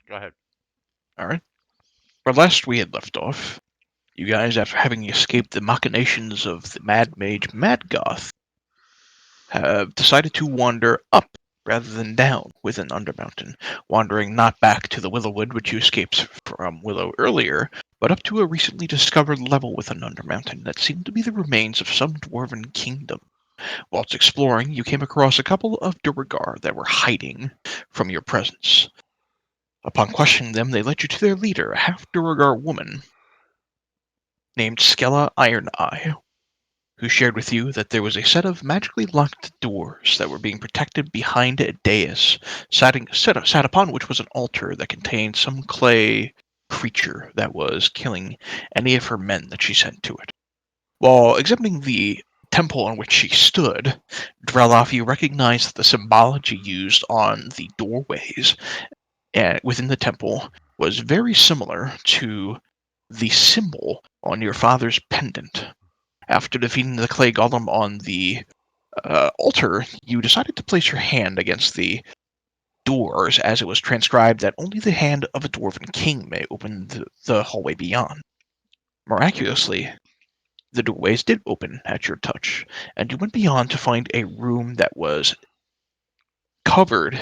Go ahead. All right. Where last we had left off, you guys, after having escaped the machinations of the Mad Mage Madgoth, have decided to wander up rather than down within Undermountain, wandering not back to the Willowwood which you escaped from Willow earlier, but up to a recently discovered level within Undermountain that seemed to be the remains of some dwarven kingdom. Whilst exploring, you came across a couple of Duergar that were hiding from your presence. Upon questioning them, they led you to their leader, a half-Duergar woman named Skella Ironeye, who shared with you that there was a set of magically locked doors that were being protected behind a dais, sat upon which was an altar that contained some clay creature that was killing any of her men that she sent to it. While examining the temple on which she stood, Dreloff, you recognized that the symbology used on the doorways within the temple was very similar to the symbol on your father's pendant. After defeating the clay golem on the altar, you decided to place your hand against the doors, as it was transcribed that only the hand of a dwarven king may open the hallway beyond. Miraculously, the doorways did open at your touch, and you went beyond to find a room that was covered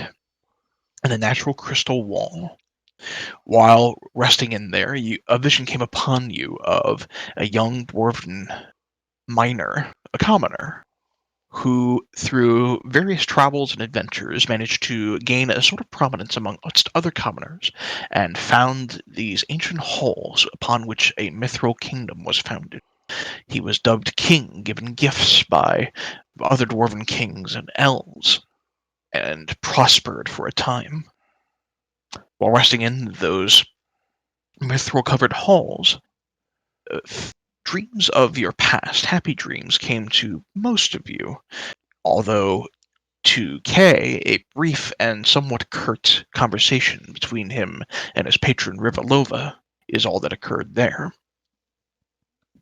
in a natural crystal wall. While resting in there, a vision came upon you of a young dwarven miner, a commoner, who, through various travels and adventures, managed to gain a sort of prominence amongst other commoners, and found these ancient halls upon which a mithril kingdom was founded. He was dubbed king, given gifts by other dwarven kings and elves, and prospered for a time. While resting in those mithril-covered halls, dreams of your past, happy dreams, came to most of you, although to Kay, a brief and somewhat curt conversation between him and his patron Rivalova is all that occurred there.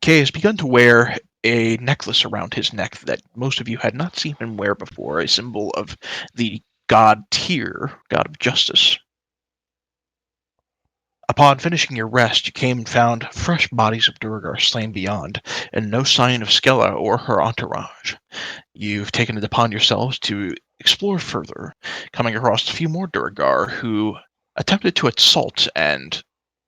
Kay has begun to wear a necklace around his neck that most of you had not seen him wear before, a symbol of the god Tyr, god of justice. Upon finishing your rest, you came and found fresh bodies of Duergar slain beyond, and no sign of Skella or her entourage. You've taken it upon yourselves to explore further, coming across a few more Duergar who attempted to assault and,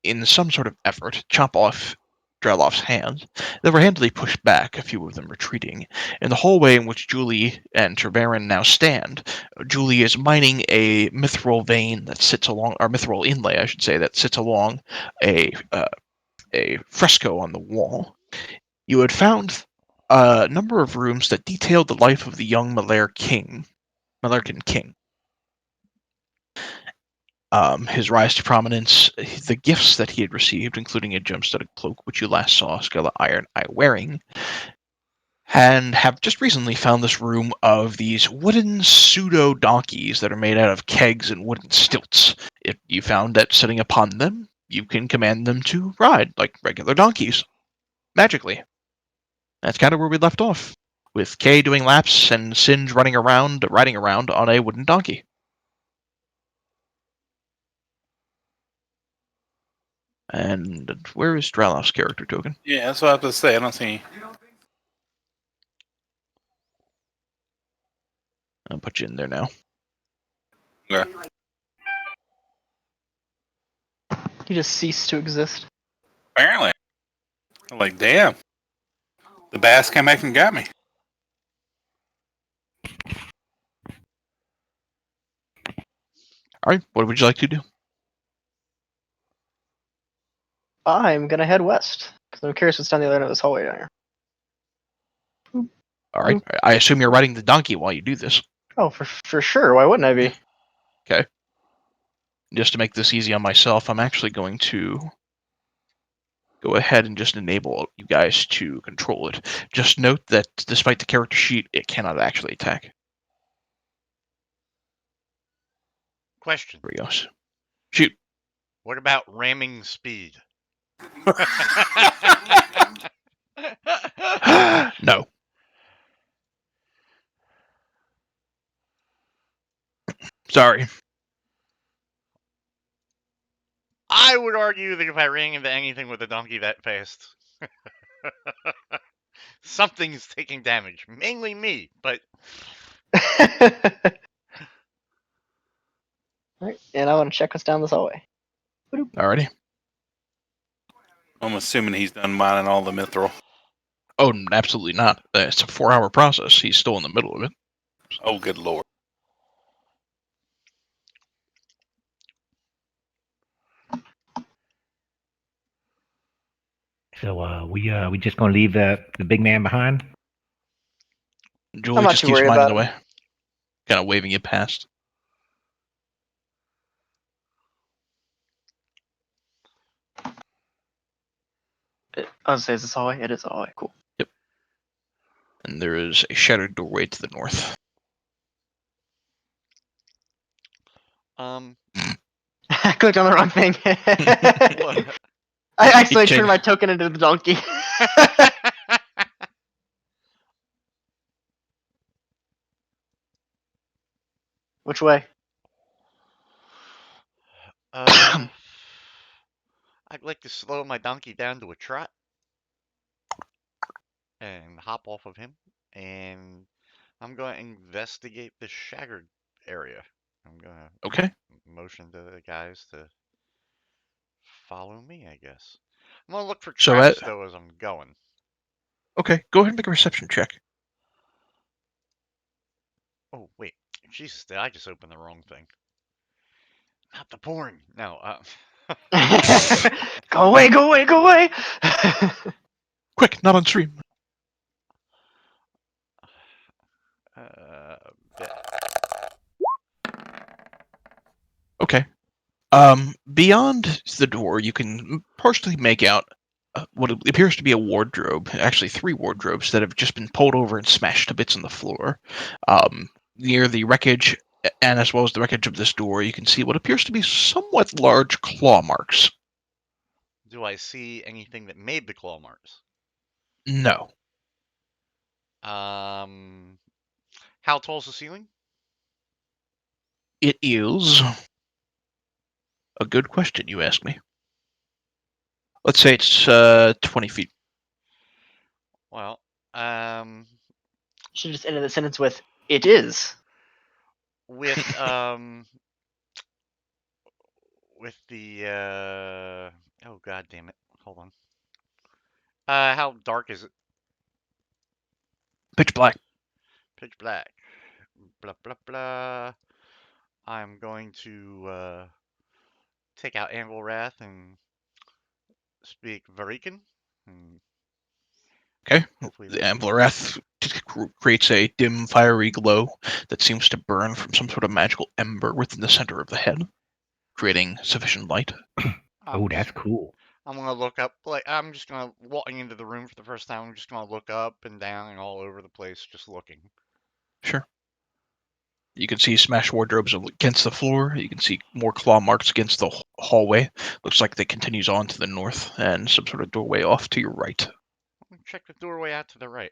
in some sort of effort, chop off Dreloff's hands. They were handily pushed back, a few of them retreating. In the hallway in which Julie and Treverin now stand, Julie is mining a mithril vein that sits along, or mithril inlay, I should say, that sits along a fresco on the wall. You had found a number of rooms that detailed the life of the young Malerkin king. His rise to prominence, the gifts that he had received, including a gem-studded cloak, which you last saw Skella Ironeye wearing, and have just recently found this room of these wooden pseudo-donkeys that are made out of kegs and wooden stilts. If you found that sitting upon them, you can command them to ride like regular donkeys, magically. That's kind of where we left off, with Kay doing laps and Singe riding around on a wooden donkey. And where is Draloff's character token? Yeah, that's what I was going to say. I don't see. I'll put you in there now. Yeah. He just ceased to exist. Apparently. I'm like, damn. The bass came back and got me. All right, what would you like to do? I'm gonna head west because I'm curious what's down the other end of this hallway down here. All right, I assume you're riding the donkey while you do this. Oh, for sure. Why wouldn't I be? Okay. Just to make this easy on myself, I'm actually going to go ahead and just enable you guys to control it. Just note that despite the character sheet, it cannot actually attack. Question. There he goes. Shoot. What about ramming speed? No. Sorry. I would argue that if I ran into anything with a donkey that fast, something's taking damage. Mainly me, but Alright, and I want to check what's down this hallway. Alrighty. I'm assuming he's done mining all the mithril. Oh, absolutely not. It's a 4-hour process. He's still in the middle of it. Oh, good lord. So we just gonna leave the big man behind? Julie not just too keeps worried minding about the way, kind of waving it past. I was say, is this hallway? It is a hallway. Cool. And there is a shattered doorway to the north. I clicked on the wrong thing. what? I accidentally changed. turned my token into the donkey. Which way? I'd like to slow my donkey down to a trot and hop off of him, and I'm going to investigate the shattered area. I'm going to Okay. motion to the guys to follow me, I guess. I'm going to look for So traps, though, as I'm going. Okay, go ahead and make a reception check. Oh, wait. Jesus, did I just open the wrong thing? Not the porn. No, Go away, go away, go away! Quick, not on stream. yeah. Okay. Beyond the door, you can partially make out what appears to be a wardrobe. Actually, 3 wardrobes that have just been pulled over and smashed to bits on the floor. Near the wreckage, and as well as the wreckage of this door, you can see what appears to be somewhat large claw marks. Do I see anything that made the claw marks? No. How tall's the ceiling? It is a good question, you ask me. Let's say it's 20 feet. Well, Should just end the sentence with "It is." with with the oh god damn it. Hold on. How dark is it? Pitch black. Pitch black. Blah blah blah. I'm going to take out Anvil Wrath and speak Varikan. And Okay. hopefully The that should. Amblerath creates a dim, fiery glow that seems to burn from some sort of magical ember within the center of the head, creating sufficient light. Oh, that's cool. I'm gonna look up. Like I'm just gonna walking into the room for the first time. I'm just gonna look up and down and all over the place, just looking. Sure. You can see smashed wardrobes against the floor. You can see more claw marks against the hallway. Looks like it continues on to the north, and some sort of doorway off to your right. Check the doorway out to the right.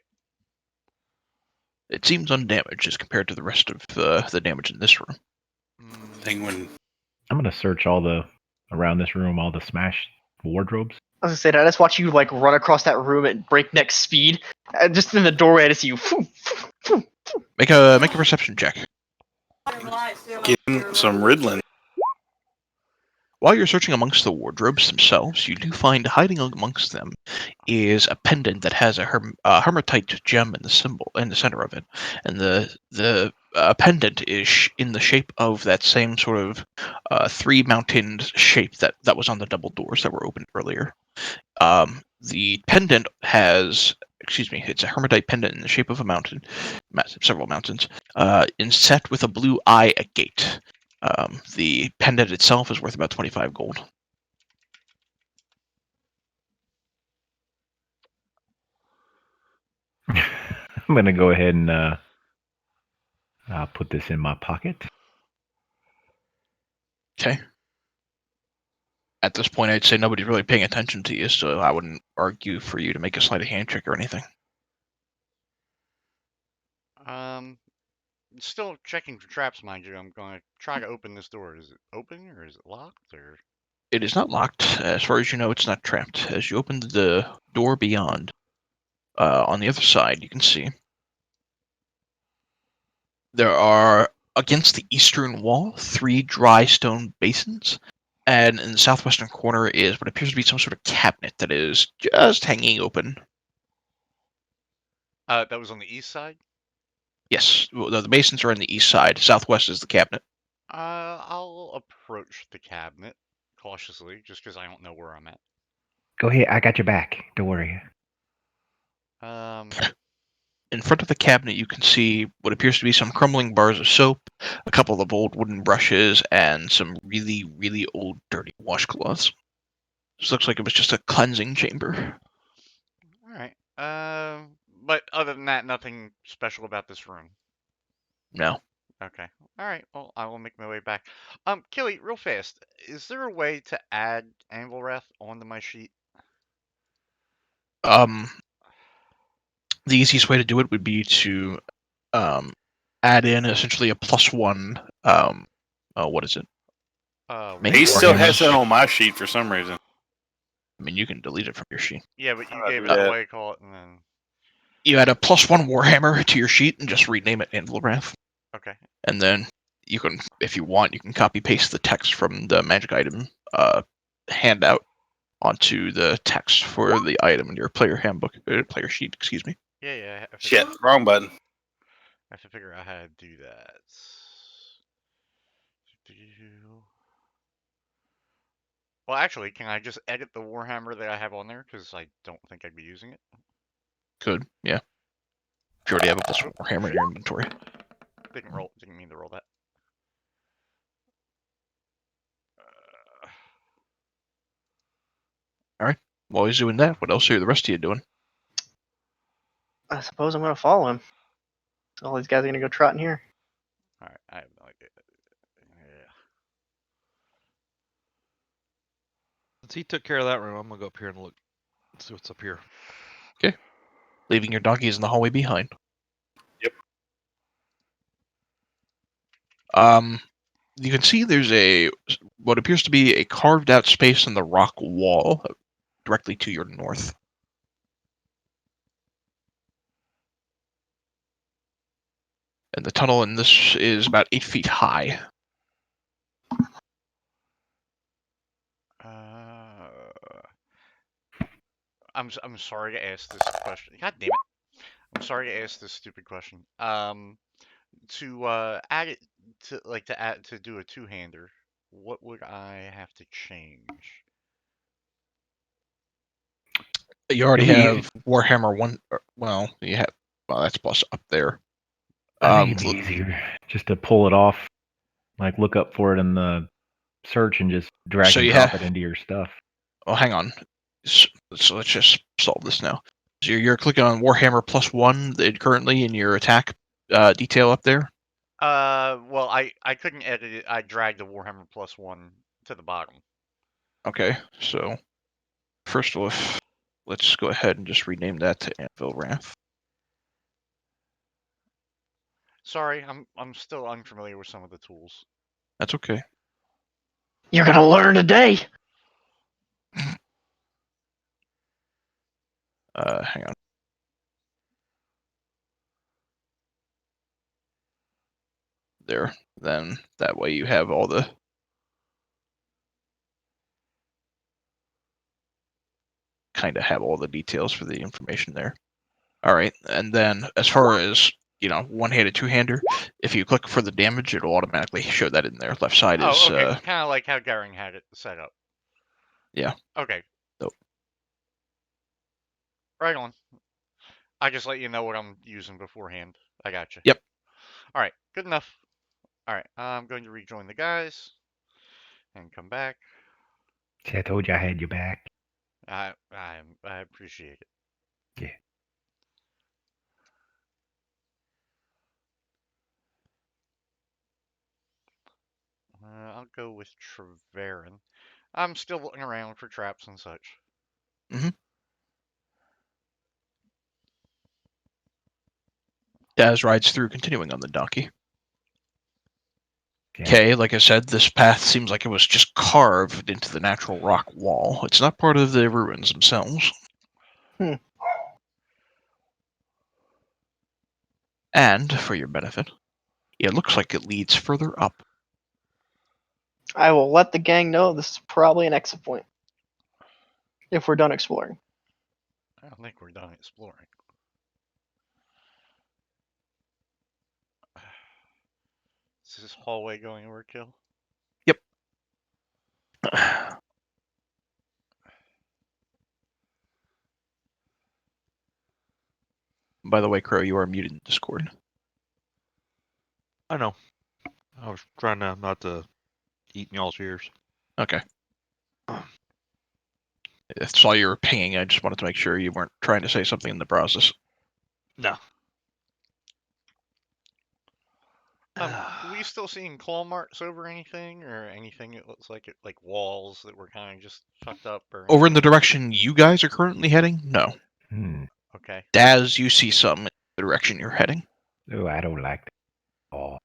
It seems undamaged as compared to the rest of the damage in this room. Penguin. I'm gonna search around this room, all the smashed wardrobes. I was gonna say that. I just watch you like run across that room at breakneck speed. Just in the doorway, I just see you. Make a perception check. Getting some Riddlin. While you're searching amongst the wardrobes themselves, you do find hiding amongst them is a pendant that has a hermitite gem in the symbol in the center of it, and the pendant is in the shape of that same sort of 3-mountained shape that was on the double doors that were opened earlier. The pendant has, it's a hermitite pendant in the shape of a mountain, several mountains, inset with a blue eye agate. The pendant itself is worth about 25 gold. I'm gonna go ahead and put this in my pocket. Okay. At this point, I'd say nobody's really paying attention to you, so I wouldn't argue for you to make a sleight of hand check or anything. Still checking for traps, mind you. I'm gonna try to open this door. Is it open or is it locked or? It is not locked. As far as you know, it's not trapped. As you open the door beyond, on the other side, you can see there are, against the eastern wall, 3 dry stone basins, and in the southwestern corner is what appears to be some sort of cabinet that is just hanging open. That was on the east side. Yes, well, the basins are on the east side. Southwest is the cabinet. I'll approach the cabinet cautiously, just because I don't know where I'm at. Go ahead. I got your back. Don't worry. In front of the cabinet, you can see what appears to be some crumbling bars of soap, a couple of old wooden brushes, and some really, really old, dirty washcloths. This looks like it was just a cleansing chamber. All right. But other than that, nothing special about this room. No. Okay. All right. Well, I will make my way back. Killy, real fast, is there a way to add Anvil Wrath onto my sheet? The easiest way to do it would be to add in essentially a +1. What is it? Make He still Warhammer. has it on my sheet for some reason. I mean, you can delete it from your sheet. Yeah, but you I'll gave do us that. a way to call it, and then You add a +1 Warhammer to your sheet and just rename it Anvil Wrath. okay. And then you can, if you want, you can copy paste the text from the magic item handout onto the text for the item in your player handbook, player sheet. Excuse me. Yeah. Shit, wrong button. I have to figure out how to do that. Well, actually, can I just edit the Warhammer that I have on there? Because I don't think I'd be using it. Good, yeah. If you already have a +1 Warhammer in your inventory. Didn't mean to roll that. While he's doing that, what else are the rest of you doing? I suppose I'm gonna follow him. All these guys are gonna go trotting here. All right, I have no idea. Yeah. Since he took care of that room, I'm gonna go up here and look. See what's up here. Leaving your donkeys in the hallway behind. Yep. You can see there's what appears to be a carved out space in the rock wall directly to your north. And the tunnel in this is about 8 feet high. I'm sorry to ask this question. God damn it! I'm sorry to ask this stupid question. To add it to do a two-hander, what would I have to change? You already It'll be have Warhammer 1. Well, you have. Well, that's plus up there. I think it'd be easier just to pull it off, like look up for it in the search and just drag So and you drop have- it into your stuff. Oh, hang on. So let's just solve this now. So you're clicking on Warhammer +1 currently in your attack detail up there. Well, I couldn't edit it. I dragged the Warhammer +1 to the bottom. Okay, so first off, let's go ahead and just rename that to Anvil Wrath. Sorry, I'm still unfamiliar with some of the tools. That's okay. You're gonna learn today. Hang on. There. Then that way you have all the kind of have all the details for the information there. All right, and then as far as one-handed, two-hander, if you click for the damage, it'll automatically show that in there. Left side is okay, kind of like how Garing had it set up. Yeah. Okay. Nope. Right on. I just let you know what I'm using beforehand. I got you. Yep. All right, good enough. All right, I'm going to rejoin the guys and come back. See, I told you I had your back. I appreciate it. Yeah. I'll go with Treverin. I'm still looking around for traps and such. Daz rides through, continuing on the donkey. Okay, like I said, this path seems like it was just carved into the natural rock wall. It's not part of the ruins themselves. And, for your benefit, it looks like it leads further up. I will let the gang know this is probably an exit point. If we're done exploring. I don't think we're done exploring. Is this hallway going overkill? Yep. By the way, Crow, you are muted in Discord. I know. I was trying to not to eat y'all's ears. Okay. I saw you were pinging. I just wanted to make sure you weren't trying to say something in the process. No. We still seeing claw marks over anything, or anything that looks like it, like walls that were kind of just fucked up, or Over in the anything? direction you guys are currently heading? No. Okay. Daz, you see some in the direction you're heading. Oh, I don't like that at all.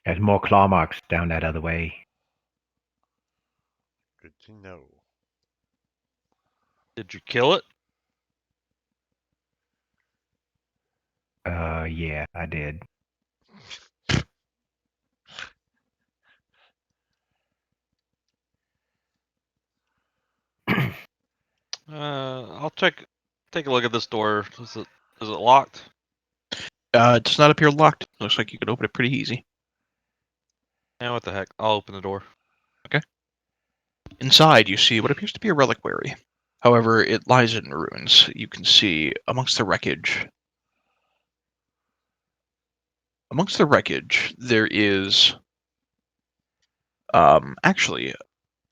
There's more claw marks down that other way. Good to know. Did you kill it? Yeah, I did. I'll take a look at this door. Is it locked? It does not appear locked. Looks like you could open it pretty easy. Yeah, what the heck? I'll open the door. Inside, you see what appears to be a reliquary. However, it lies in ruins. You can see amongst the wreckage. Amongst the wreckage, there is actually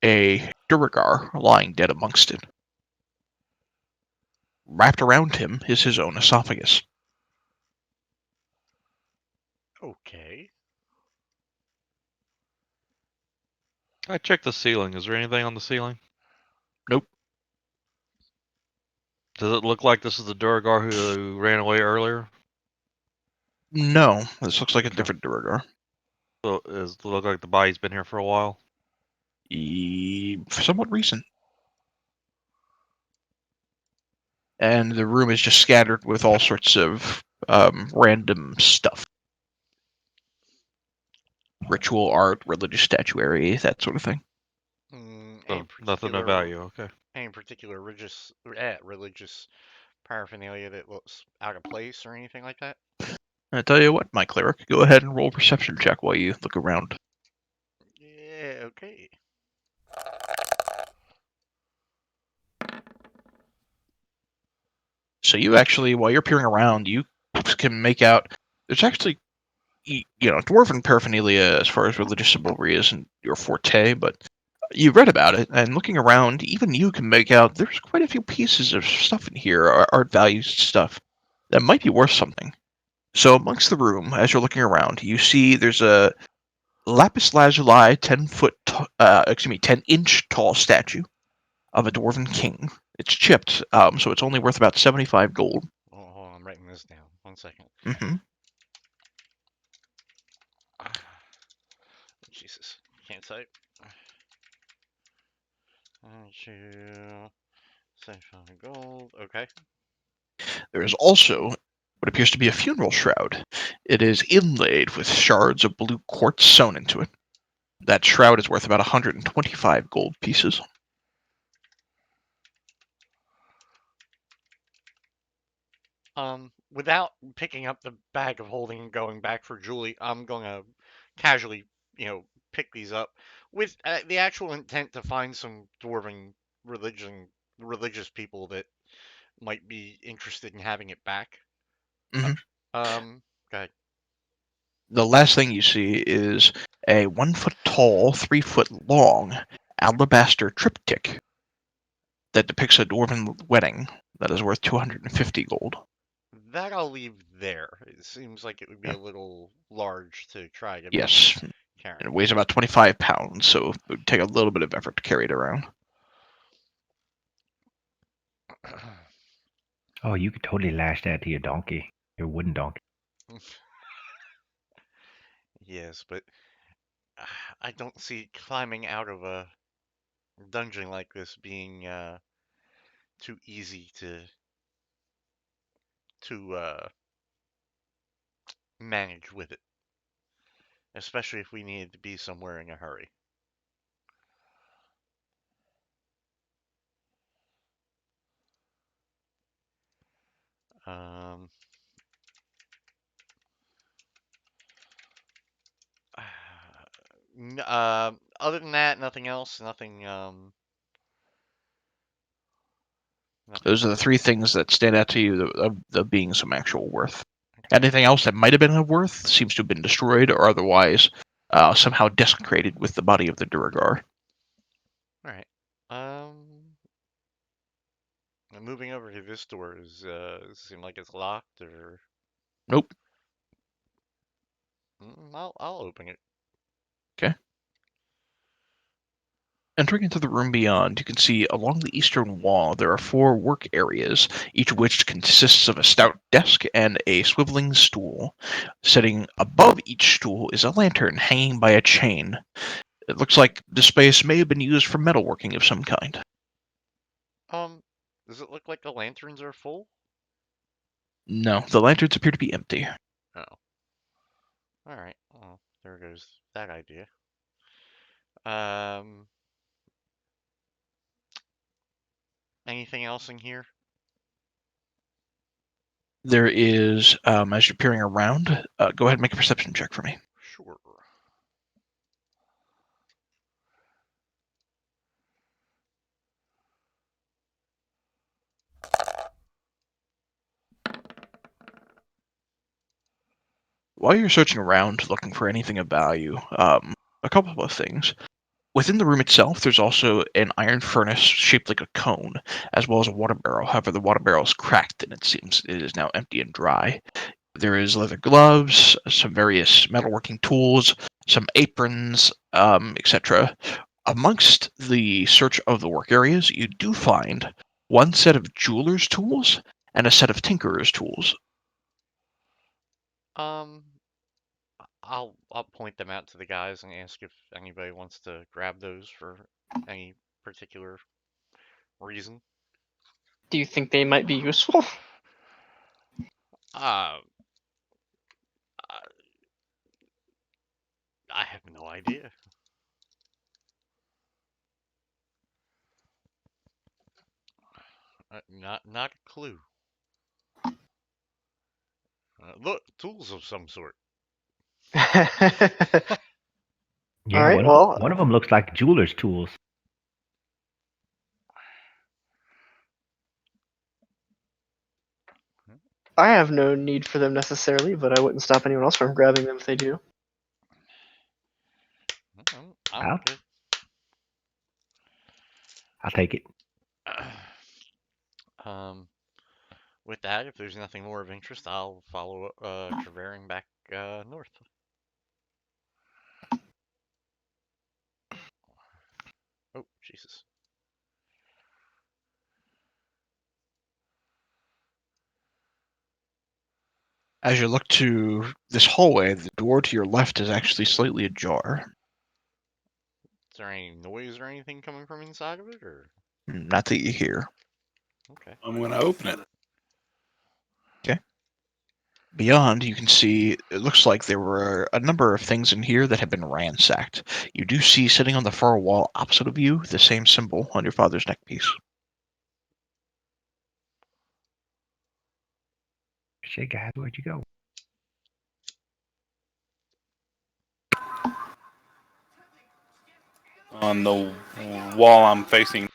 a Duragar lying dead amongst it. Wrapped around him is his own esophagus. Okay. I checked the ceiling. Is there anything on the ceiling? Nope. Does it look like this is the Duragar who ran away earlier? No, this looks like a different Duragar. So does it look like the body's been here for a while? Somewhat recent. And the room is just scattered with all sorts of random stuff. Ritual art, religious statuary, that sort of thing. So nothing of value. Okay. Any particular religious paraphernalia that looks out of place or anything like that? I tell you what, my cleric, go ahead and roll a perception check while you look around. Yeah, okay. So you actually, while you're peering around, you can make out there's actually, dwarven paraphernalia as far as religious symbolry isn't your forte, but you read about it, and looking around, even you can make out there's quite a few pieces of stuff in here, art values stuff, that might be worth something. So amongst the room, as you're looking around, you see there's a lapis lazuli 10-inch tall statue of a dwarven king. It's chipped, so it's only worth about 75 gold. Oh, hold on, I'm writing this down. 1 second. Mm-hmm. Jesus, can't type. 75 gold. Okay. There is also what appears to be a funeral shroud. It is inlaid with shards of blue quartz sewn into it. That shroud is worth about 125 gold pieces. Without picking up the bag of holding and going back for Julie, I'm gonna casually, pick these up with the actual intent to find some dwarven religious people that might be interested in having it back. Mm-hmm. Go ahead. The last thing you see is a 1 foot tall, 3 foot long alabaster triptych that depicts a dwarven wedding that is worth 250 gold. That I'll leave there. It seems like it would be a little large to try to be Yes, and carrying. it weighs about 25 pounds, so it would take a little bit of effort to carry it around. Oh, you could totally lash that to your donkey, your wooden donkey. Yes, but I don't see climbing out of a dungeon like this being too easy to manage with it, especially if we needed to be somewhere in a hurry. Um, other than that, nothing else. Nothing Those are the further. three things that stand out to you of being some actual worth. Anything else that might have been of worth seems to have been destroyed or otherwise somehow desecrated with the body of the Duragar. All right. Moving over to this door is seem like it's locked or Nope. I'll open it. Okay. Entering into the room beyond, you can see along the eastern wall there are 4 work areas, each of which consists of a stout desk and a swiveling stool. Sitting above each stool is a lantern hanging by a chain. It looks like the space may have been used for metalworking of some kind. Does it look like the lanterns are full? No, the lanterns appear to be empty. Oh. All right. Well, there goes that idea. Um, anything else in here? There is, as you're peering around, go ahead and make a perception check for me. Sure. While you're searching around looking for anything of value, a couple of things. Within the room itself, there's also an iron furnace shaped like a cone, as well as a water barrel. However, the water barrel is cracked and it seems it is now empty and dry. There is leather gloves, some various metalworking tools, some aprons, etc. Amongst the search of the work areas, you do find one set of jeweler's tools and a set of tinkerer's tools. Um, I'll point them out to the guys and ask if anybody wants to grab those for any particular reason. Do you think they might be useful? Uh, I have no idea. Not a clue. Look, tools of some sort. Yeah, All right. Well, one of them looks like jeweler's tools. I have no need for them necessarily, but I wouldn't stop anyone else from grabbing them if they do. I'm I'll, good. I'll take it. Um, with that, if there's nothing more of interest, I'll follow Travaring back north. Oh, Jesus. As you look to this hallway, the door to your left is actually slightly ajar. Is there any noise or anything coming from inside of it, or? Not that you hear. Okay. I'm going to open it. Beyond, you can see it looks like there were a number of things in here that have been ransacked. You do see sitting on the far wall opposite of you the same symbol on your father's neckpiece. Shit, guys, where'd you go? On the wall I'm facing.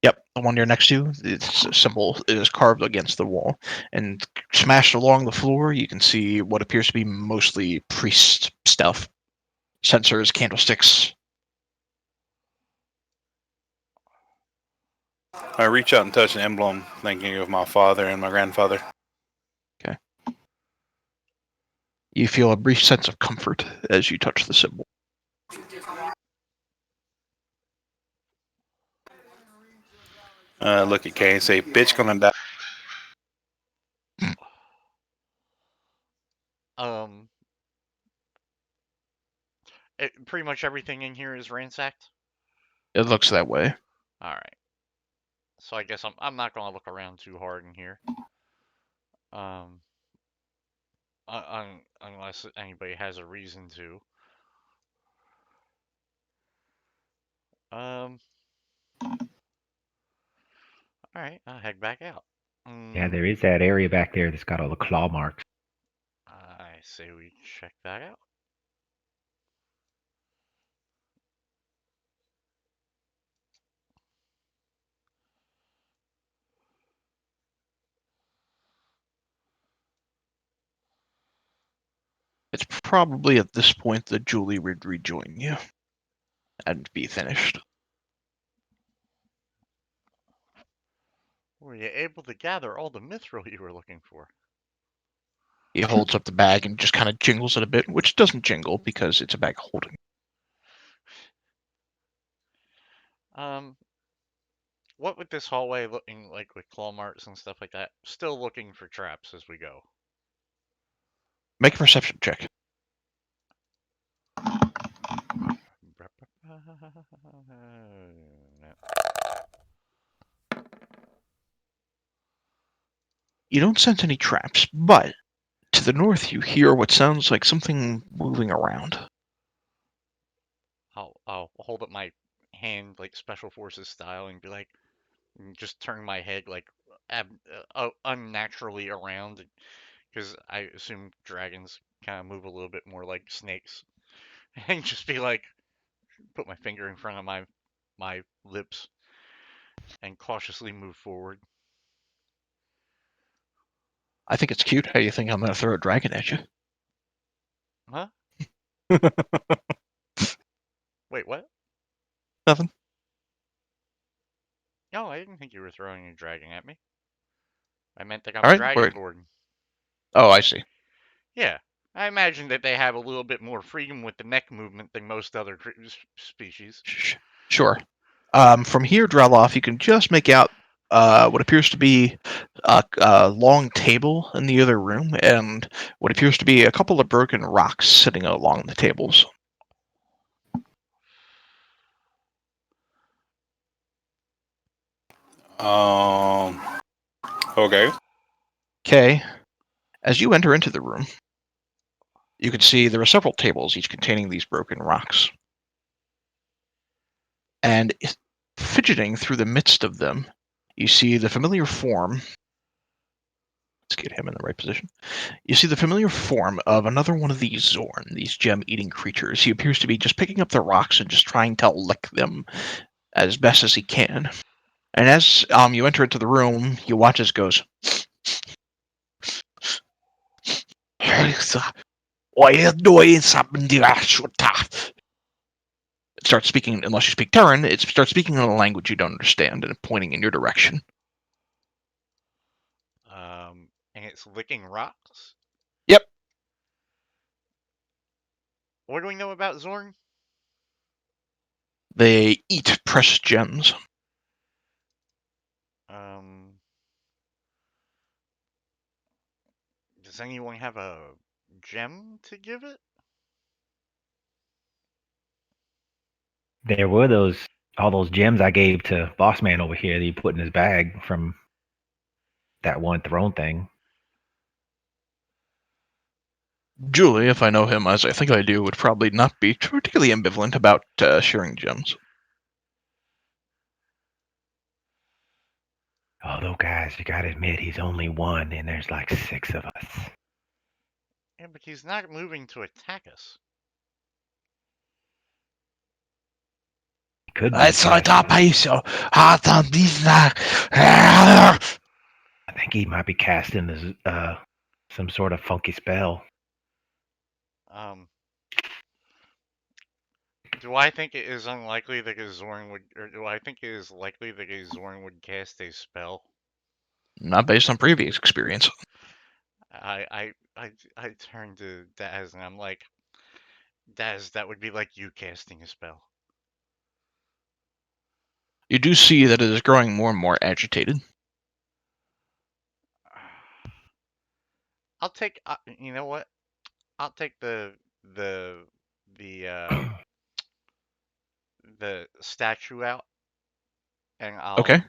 Yep, the one you're next to, its symbol is carved against the wall. And smashed along the floor, you can see what appears to be mostly priest stuff. Censers, candlesticks. I reach out and touch an emblem, thinking of my father and my grandfather. Okay. You feel a brief sense of comfort as you touch the symbol. Look at Kay and say, "Bitch, gonna die." Um, pretty much everything in here is ransacked. It looks that way. All right. So I guess I'm not gonna look around too hard in here. Um, unless anybody has a reason to. All right, I'll head back out. Yeah, there is that area back there that's got all the claw marks. I say we check that out. It's probably at this point that Julie would rejoin you and be finished. Were you able to gather all the mithril you were looking for? He holds up the bag and just kind of jingles it a bit, which doesn't jingle because it's a bag holding. What with this hallway looking like with claw marks and stuff like that? Still looking for traps as we go. Make a perception check. No. You don't sense any traps, but to the north you hear what sounds like something moving around. I'll hold up my hand like special forces style and be like, and just turn my head like unnaturally around because I assume dragons kind of move a little bit more like snakes, and just be like, put my finger in front of my lips and cautiously move forward. I think it's cute how you think I'm going to throw a dragon at you. Huh? Wait, what? Nothing. No, I didn't think you were throwing a dragon at me. I meant that I'm All a right, wait. dragonborn. Oh, I see. Yeah, I imagine that they have a little bit more freedom with the neck movement than most other species. Sure. From here, Draloff, you can just make out what appears to be a long table in the other room and what appears to be a couple of broken rocks sitting along the tables. Okay. Okay. As you enter into the room, you can see there are several tables, each containing these broken rocks. And fidgeting through the midst of them, you see the familiar form. Let's get him in the right position. You see the familiar form of another one of these Zorn, these gem-eating creatures. He appears to be just picking up the rocks and just trying to lick them as best as he can. And as you enter into the room, you watch as it goes. What are you doing? It starts speaking, unless you speak Terran, it starts speaking in a language you don't understand and pointing in your direction. And it's licking rocks? Yep. What do we know about Zorn? They eat precious gems. Does anyone have a gem to give it? There were all those gems I gave to Boss Man over here that he put in his bag from that one throne thing. Julie, if I know him as I think I do, would probably not be particularly ambivalent about sharing gems. Although, guys, you gotta admit, he's only one, and there's like 6 of us. Yeah, but he's not moving to attack us. Could be. I think he might be casting some sort of funky spell. Do I think it is unlikely that a Zorn would, or do I think it is likely that a Zorn would cast a spell? Not based on previous experience. I turn to Daz and I'm like, Daz, that would be like you casting a spell. You do see that it is growing more and more agitated. I'll take, you know what? I'll take the the the statue out, and Okay.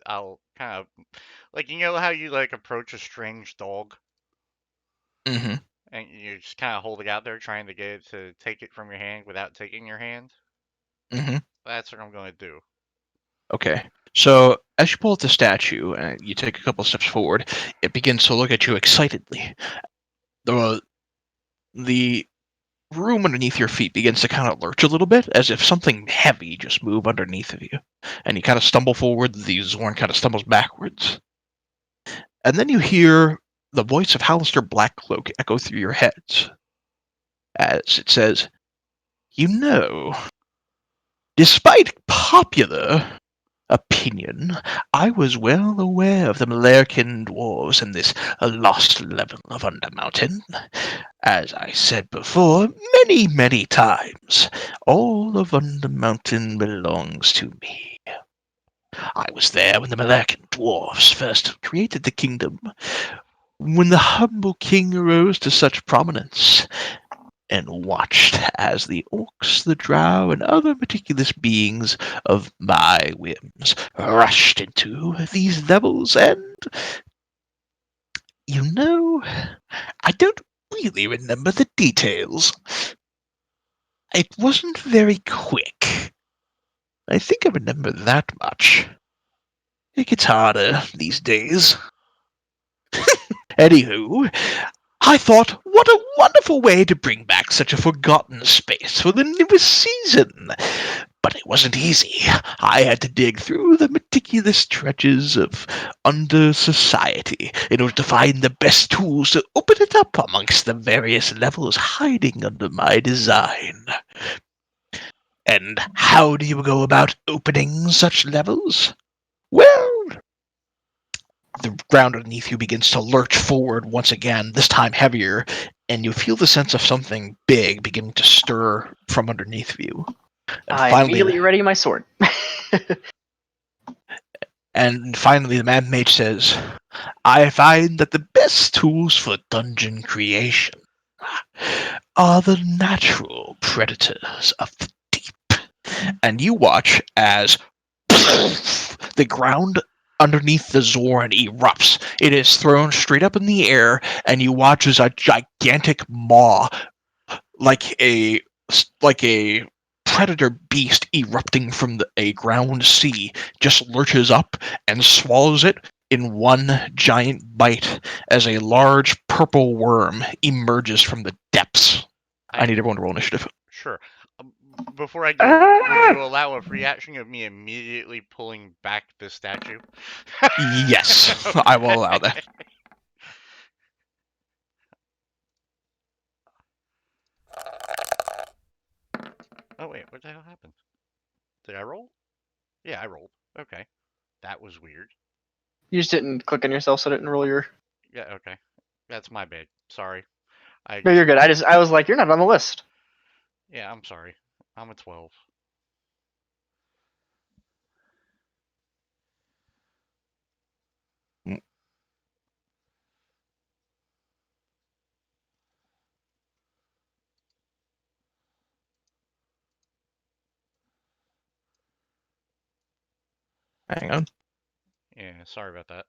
I'll kind of like, you know how you like approach a strange dog Mm-hmm. and you just kind of hold it out there trying to get it to take it from your hand without taking your hand. Mm-hmm. That's what I'm going to do. Okay. So as you pull out the statue and you take a couple steps forward, it begins to look at you excitedly. The room underneath your feet begins to kind of lurch a little bit, as if something heavy just moved underneath of you. And you kind of stumble forward, the Zorn kind of stumbles backwards. And then you hear the voice of Hallister Blackcloak echo through your heads, as it says, "You know, despite popular opinion, I was well aware of the Malerkin dwarves in this lost level of Undermountain. As I said before, many, many times, all of Undermountain belongs to me. I was there when the Malerkin dwarfs first created the kingdom, when the humble king arose to such prominence, and watched as the orcs, the drow, and other meticulous beings of my whims rushed into these levels, and, you know, I don't really remember the details. It wasn't very quick. I think I remember that much. It gets harder these days. Anywho, I thought, what a wonderful way to bring back such a forgotten space for the newest season. But it wasn't easy. I had to dig through the meticulous trenches of under society in order to find the best tools to open it up amongst the various levels hiding under my design. And how do you go about opening such levels? Well, the ground underneath you begins to lurch forward once again, this time heavier, and you feel the sense of something big beginning to stir from underneath you. And I immediately ready my sword. finally, the Mad Mage says, "I find that the best tools for dungeon creation are the natural predators of the deep." And you watch as the ground underneath the Zorn erupts. It is thrown straight up in the air, and you watch as a gigantic maw, like a predator beast erupting from a ground sea, just lurches up and swallows it in one giant bite as a large purple worm emerges from the depths. I need everyone to roll initiative. Sure. Before I do, will you allow a free action of me immediately pulling back the statue? Yes, I will allow that. Oh wait, what the hell happened? Did I roll? Yeah, I rolled. Okay. That was weird. You just didn't click on yourself, so it didn't roll your. Yeah, okay. That's my bad. Sorry. No, you're good. I was like, you're not on the list. Yeah, I'm sorry. I'm a 12. Hang on. Yeah, sorry about that.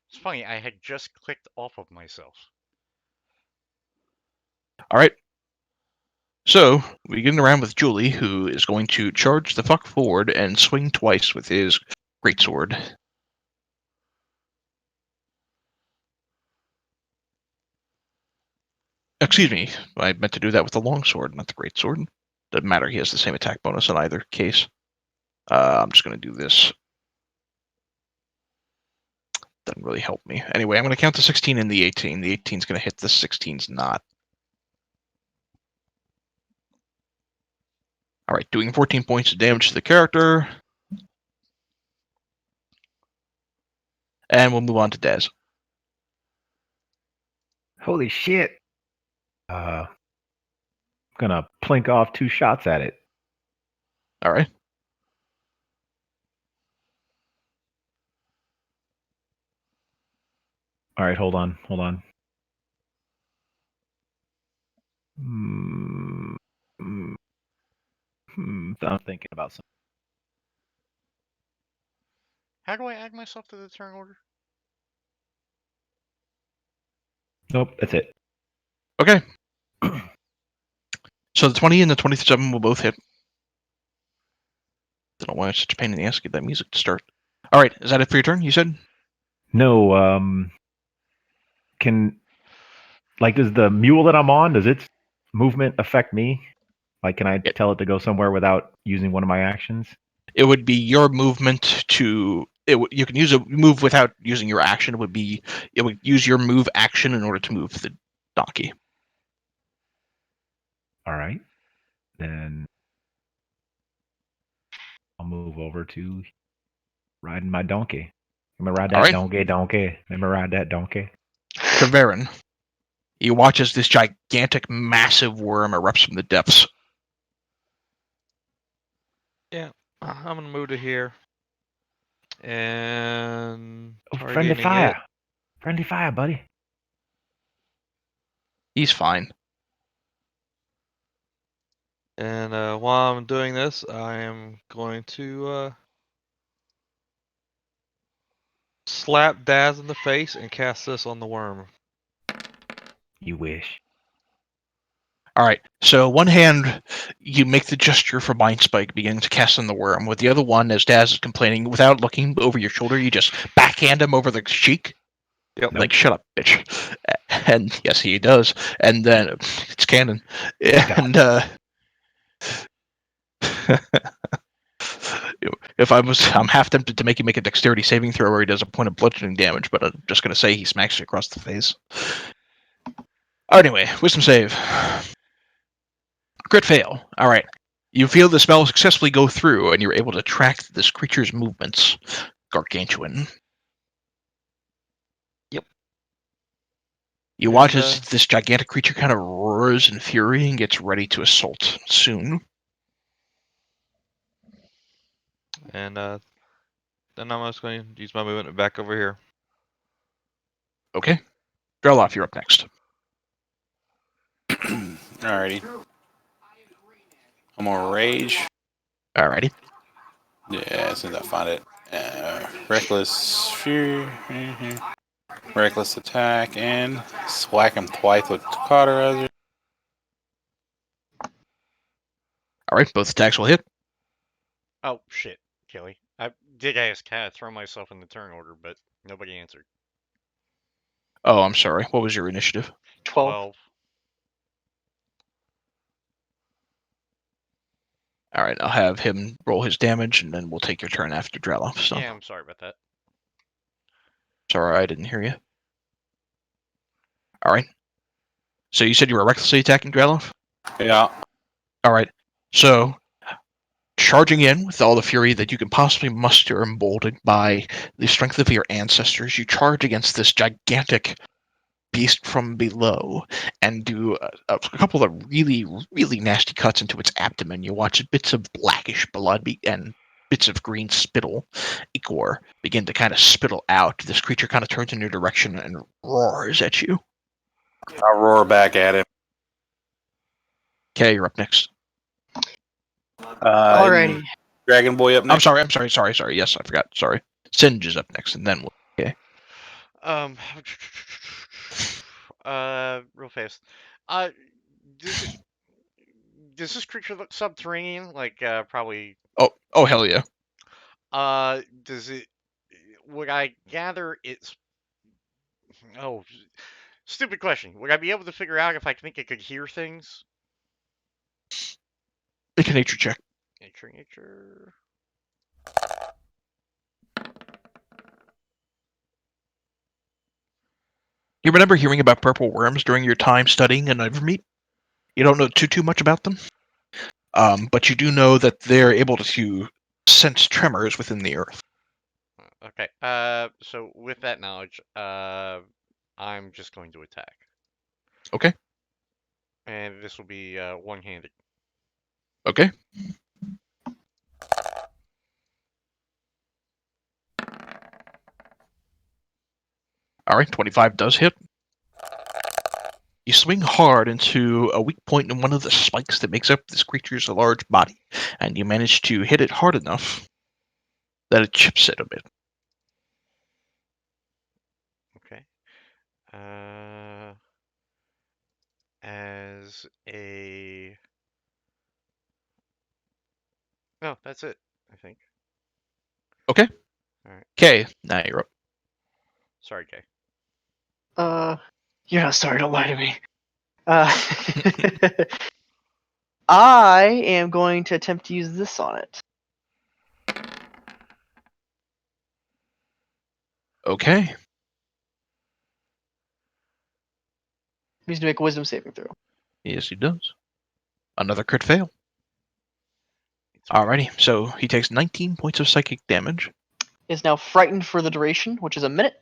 It's funny, I had just clicked off of myself. All right. So, we get around with Julie, who is going to charge the fuck forward and swing twice with his greatsword. Excuse me, I meant to do that with the longsword, not the greatsword. Doesn't matter, he has the same attack bonus in either case. I'm just going to do this. Doesn't really help me. Anyway, I'm going to count the 16 and the 18. The 18's going to hit, the 16's not. Alright, doing 14 points of damage to the character. And we'll move on to Dez. Holy shit. Gonna plink off 2 shots at it. Alright. All right, hold on. Hmm. Hmm. I'm thinking about something. How do I add myself to the turn order? Nope, that's it. Okay. So the 20 and the 27 will both hit. Don't know why it's such a pain in the ass to get that music to start. All right, is that it for your turn? You said. No. Does the mule that I'm on, does its movement affect me? Like, can I tell it to go somewhere without using one of my actions? It would be your movement to. You can use a move without using your action. It would use your move action in order to move the donkey. All right. Then I'll move over to riding my donkey. I'm gonna ride All that right. donkey. I'm gonna ride that donkey. Treverin. You watch as this gigantic, massive worm erupts from the depths. Yeah, I'm gonna move to here and Oh, friendly targeting it. fire. Friendly fire, buddy. He's fine. And while I'm doing this, I am going to slap Daz in the face and cast this on the worm. You wish. All right. So one hand, you make the gesture for Mind Spike, beginning to cast on the worm. With the other one, as Daz is complaining, without looking over your shoulder, you just backhand him over the cheek. Yep. Like, shut up, bitch. And yes, he does. And then it's canon. And I'm half tempted to make him make a dexterity saving throw where he does a point of bludgeoning damage, but I'm just gonna say he smacks you across the face. Anyway, wisdom save. Crit fail. All right. You feel the spell successfully go through, and you're able to track this creature's movements. Gargantuan. Yep. You watch as this gigantic creature kind of roars in fury and gets ready to assault soon. And then I'm just going to use my movement back over here. Okay. Drelloff, you're up next. Alrighty. I'm gonna rage. Alrighty. Yeah, as soon as I find it. Reckless fury. Reckless attack and whack him twice with cauterizer. Alright, both attacks will hit. Oh, shit, Kelly. I did ask how to throw myself in the turn order, but nobody answered. Oh, I'm sorry. What was your initiative? 12. Alright, I'll have him roll his damage, and then we'll take your turn after Drelloff. So. Yeah, I'm sorry about that. Sorry, I didn't hear you. Alright. So you said you were recklessly attacking Drelloff? Yeah. Alright. So, charging in with all the fury that you can possibly muster, emboldened by the strength of your ancestors, you charge against this gigantic beast from below and do a couple of really, really nasty cuts into its abdomen. You watch bits of blackish blood and bits of green spittle, ichor, begin to kind of spittle out. This creature kind of turns in your direction and roars at you. I roar back at him. Okay, you're up next. Alrighty. Dragon Boy up next. I'm sorry. Yes, I forgot. Sorry. Singe is up next, and then we'll. Okay. Real fast. Does this creature look subterranean? Like, probably. Oh, hell yeah. Does it? Would I gather it's? Oh, stupid question. Would I be able to figure out if I think it could hear things? Make a nature check. Nature. You remember hearing about purple worms during your time studying in Evermeet? You don't know too much about them, but you do know that they're able to sense tremors within the earth. Okay. So with that knowledge, I'm just going to attack. Okay. And this will be one-handed. Okay. All right. 25 does hit. You swing hard into a weak point in one of the spikes that makes up this creature's large body, and you manage to hit it hard enough that it chips it a bit. Okay. As a no, that's it. I think. Okay. All right. Okay, now you're up. Sorry, Kay. You're not sorry. Don't lie to me. I am going to attempt to use this on it. Okay. Needs to make a wisdom saving throw. Yes, he does. Another crit fail. It's okay. Alrighty, so he takes 19 points of psychic damage. Is now frightened for the duration, which is a minute.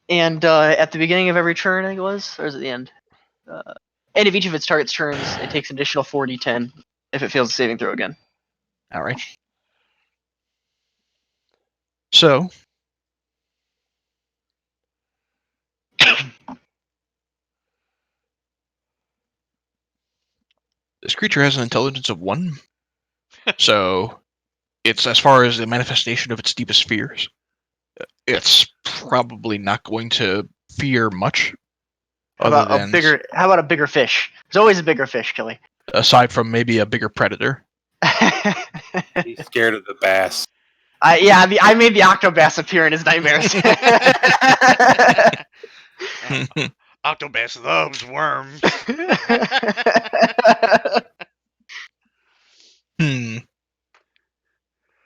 And at the beginning of every turn, I think it was, or is it the end? End of each of its target's turns, it takes an additional 4d10 if it fails a saving throw again. Alright. So, this creature has an intelligence of 1. So, it's as far as the manifestation of its deepest fears. It's probably not going to fear much How other about a than bigger? How about a bigger fish? There's always a bigger fish, Kelly. aside from maybe a bigger predator. He's scared of the bass. I made the octobass appear in his nightmares. Octobus loves worms. Hmm.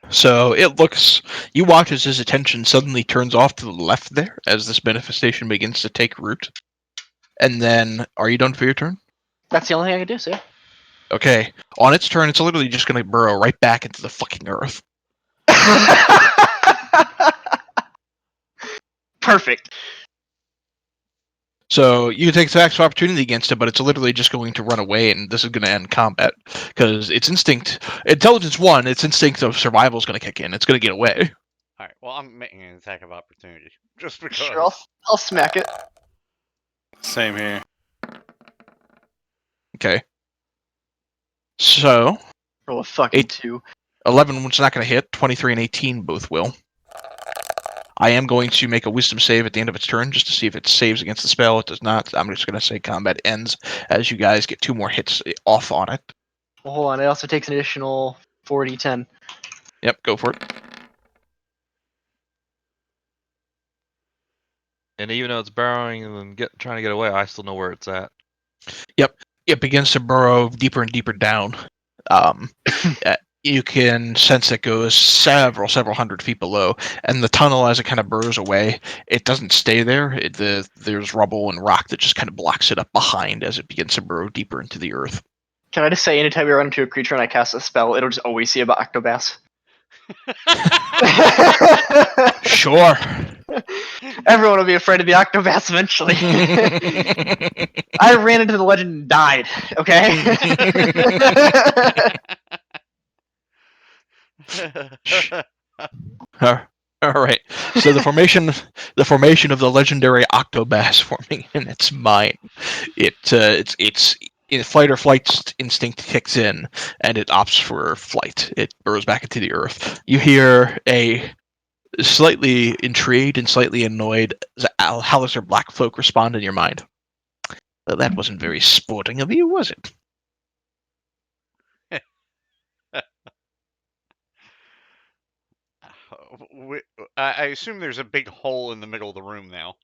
So it looks. You watch as his attention suddenly turns off to the left there as this manifestation begins to take root. And then, are you done for your turn? That's the only thing I can do, sir. Okay. On its turn, it's literally just going to burrow right back into the fucking earth. Perfect. So you can take attacks of opportunity against it, but it's literally just going to run away, and this is going to end combat because its instinct, intelligence 1, its instinct of survival is going to kick in. It's going to get away. All right. Well, I'm making an attack of opportunity just because. Sure, I'll smack it. Same here. Okay. So Roll a fucking 8. 2. 11 was not going to hit. 23 and 18 both will. I am going to make a wisdom save at the end of its turn just to see if it saves against the spell. It does not. I'm just going to say combat ends as you guys get 2 more hits off on it. Well, hold on. It also takes an additional 4d10. Yep, go for it. And even though it's burrowing and trying to get away, I still know where it's at. Yep, it begins to burrow deeper and deeper down. You can sense it goes several hundred feet below, and the tunnel, as it kind of burrows away, it doesn't stay there. There's rubble and rock that just kind of blocks it up behind as it begins to burrow deeper into the earth. Can I just say, anytime you run into a creature and I cast a spell, it'll just always see about octobass? Sure. Everyone will be afraid of the octobass eventually. I ran into the legend and died. Okay. All right. So the formation of the legendary octobass forming in its mind. It's flight or flight instinct kicks in, and it opts for flight. It burrows back into the earth. You hear a slightly intrigued and slightly annoyed Hallister Blackfolk respond in your mind. Well, that wasn't very sporting of you, was it? I assume there's a big hole in the middle of the room now.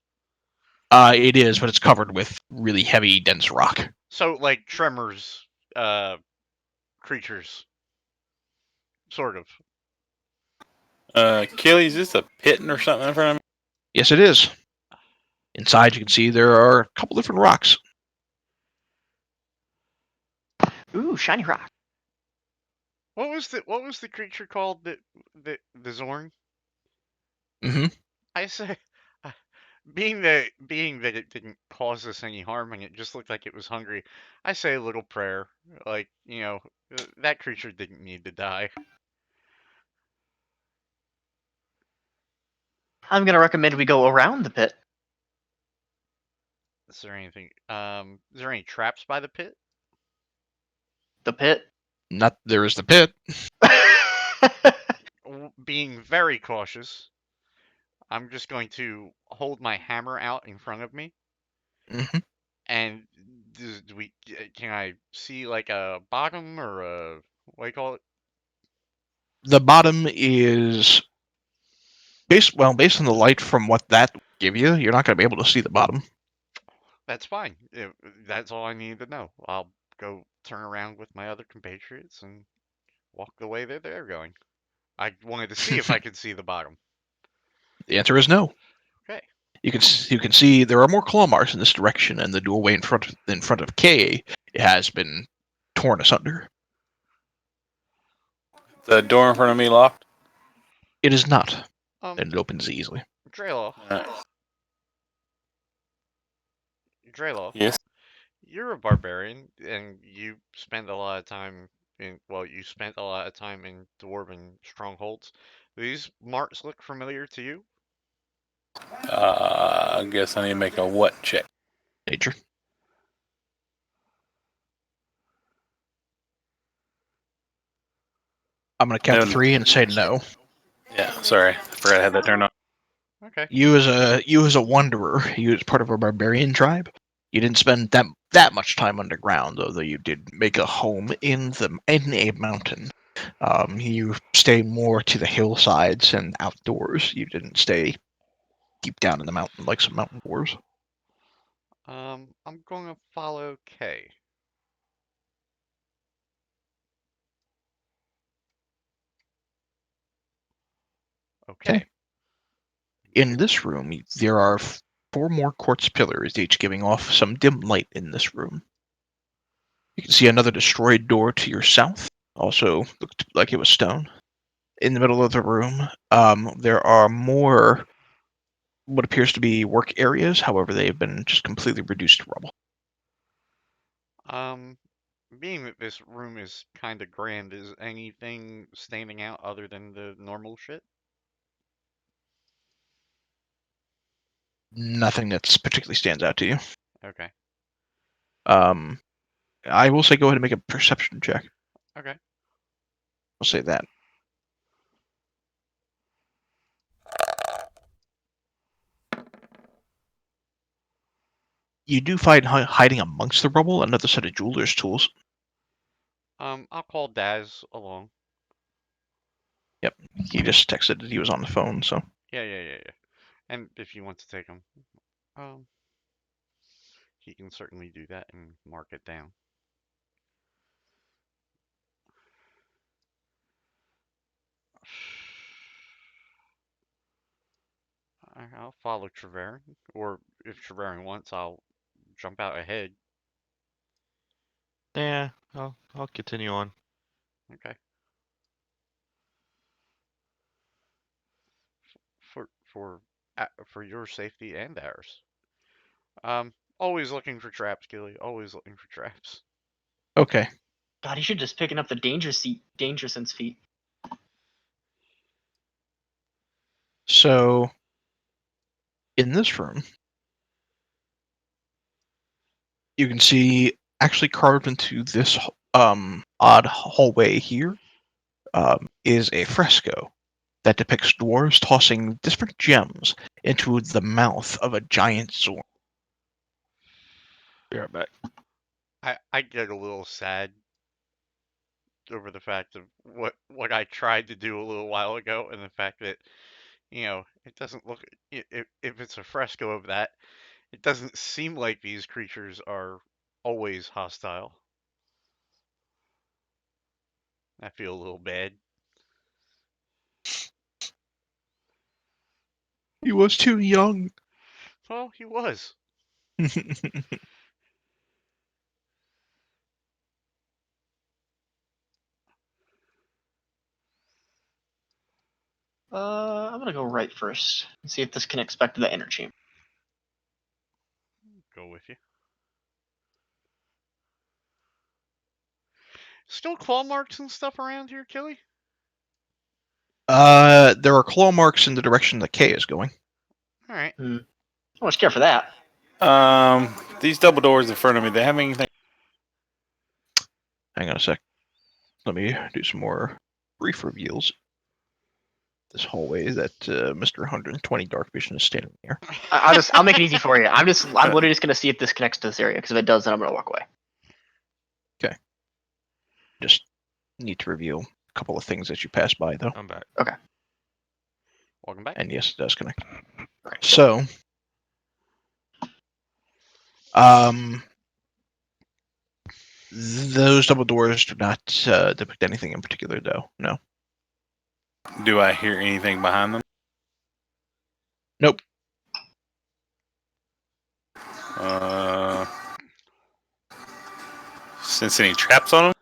It is, but it's covered with really heavy, dense rock. So, like tremors, creatures, sort of. Kelly, is this a pit or something in front of me? Yes, it is. Inside, you can see there are a couple different rocks. Ooh, shiny rock. What was the creature called the Zorn? Mm-hmm. I say, being that it didn't cause us any harm and it just looked like it was hungry, I say a little prayer. Like, that creature didn't need to die. I'm gonna recommend we go around the pit. Is there anything? Is there any traps by the pit? The pit. Not there is the pit. Being very cautious, I'm just going to hold my hammer out in front of me, hmm and can I see like a bottom or what do you call it? The bottom is based on the light from what that would give you. You're not going to be able to see the bottom. That's fine. That's all I need to know. I'll go turn around with my other compatriots and walk the way that they're going. I wanted to see if I could see the bottom. The answer is no. Okay. You can see there are more claw marks in this direction, and the doorway in front of K has been torn asunder. The door in front of me locked. It is not, Um, and it opens easily. Drayloff, Drayloff, Yes. you're a barbarian, and you spend a lot of time you spent a lot of time in dwarven strongholds. Do these marks look familiar to you? I guess I need to make a what check. Nature. I'm going to count to No. 3 and say no. Yeah, sorry. I forgot I had that turned on. Okay. You as a wanderer, you as part of a barbarian tribe, you didn't spend that much time underground, although you did make a home in a mountain. You stay more to the hillsides and outdoors. You didn't stay deep down in the mountain like some mountain dwarves. I'm going to follow K. Okay. Okay. In this room, there are 4 more quartz pillars, each giving off some dim light in this room. You can see another destroyed door to your south, also looked like it was stone. In the middle of the room, there are more what appears to be work areas. However, they have been just completely reduced to rubble. Um, Being that this room is kind of grand, is anything standing out other than the normal shit? Nothing that's particularly stands out to you. Okay. Um, I will say go ahead and make a perception check. Okay. I'll say that. You do find hiding amongst the rubble another set of jeweler's tools. I'll call Daz along. Yep, he just texted that he was on the phone, so. Yeah. And if you want to take him, um, he can certainly do that and mark it down. I'll follow Treverin, or if Treverin wants, I'll jump out ahead. Yeah, I'll continue on. Okay. For your safety and ours. Always looking for traps, Gilly. Always looking for traps. Okay. God, he should just picking up the danger sense feat. So, in this room, you can see actually carved into this odd hallway here is a fresco that depicts dwarves tossing different gems into the mouth of a giant sword. Be right back. I get a little sad over the fact of what I tried to do a little while ago, and the fact that it doesn't look if it's a fresco of that, it doesn't seem like these creatures are always hostile. I feel a little bad. He was too young. Well, he was. I'm gonna go right first and see if this connects back to the inner chamber. Go with you. Still claw marks and stuff around here, Killy? There are claw marks in the direction that K is going. All right. How much care for that? These double doors in front of me, they have anything? Hang on a sec. Let me do some more brief reveals. This hallway that Mr. 120 Dark Vision is standing near. I'll make it easy for you. I'm literally just gonna see if this connects to this area, because if it does, then I'm gonna walk away. Just need to reveal a couple of things as you pass by, though. I'm back. Welcome back. And yes, it does connect. Okay. So, those double doors do not depict anything in particular, though. No. Do I hear anything behind them? Nope. Sense any traps on them?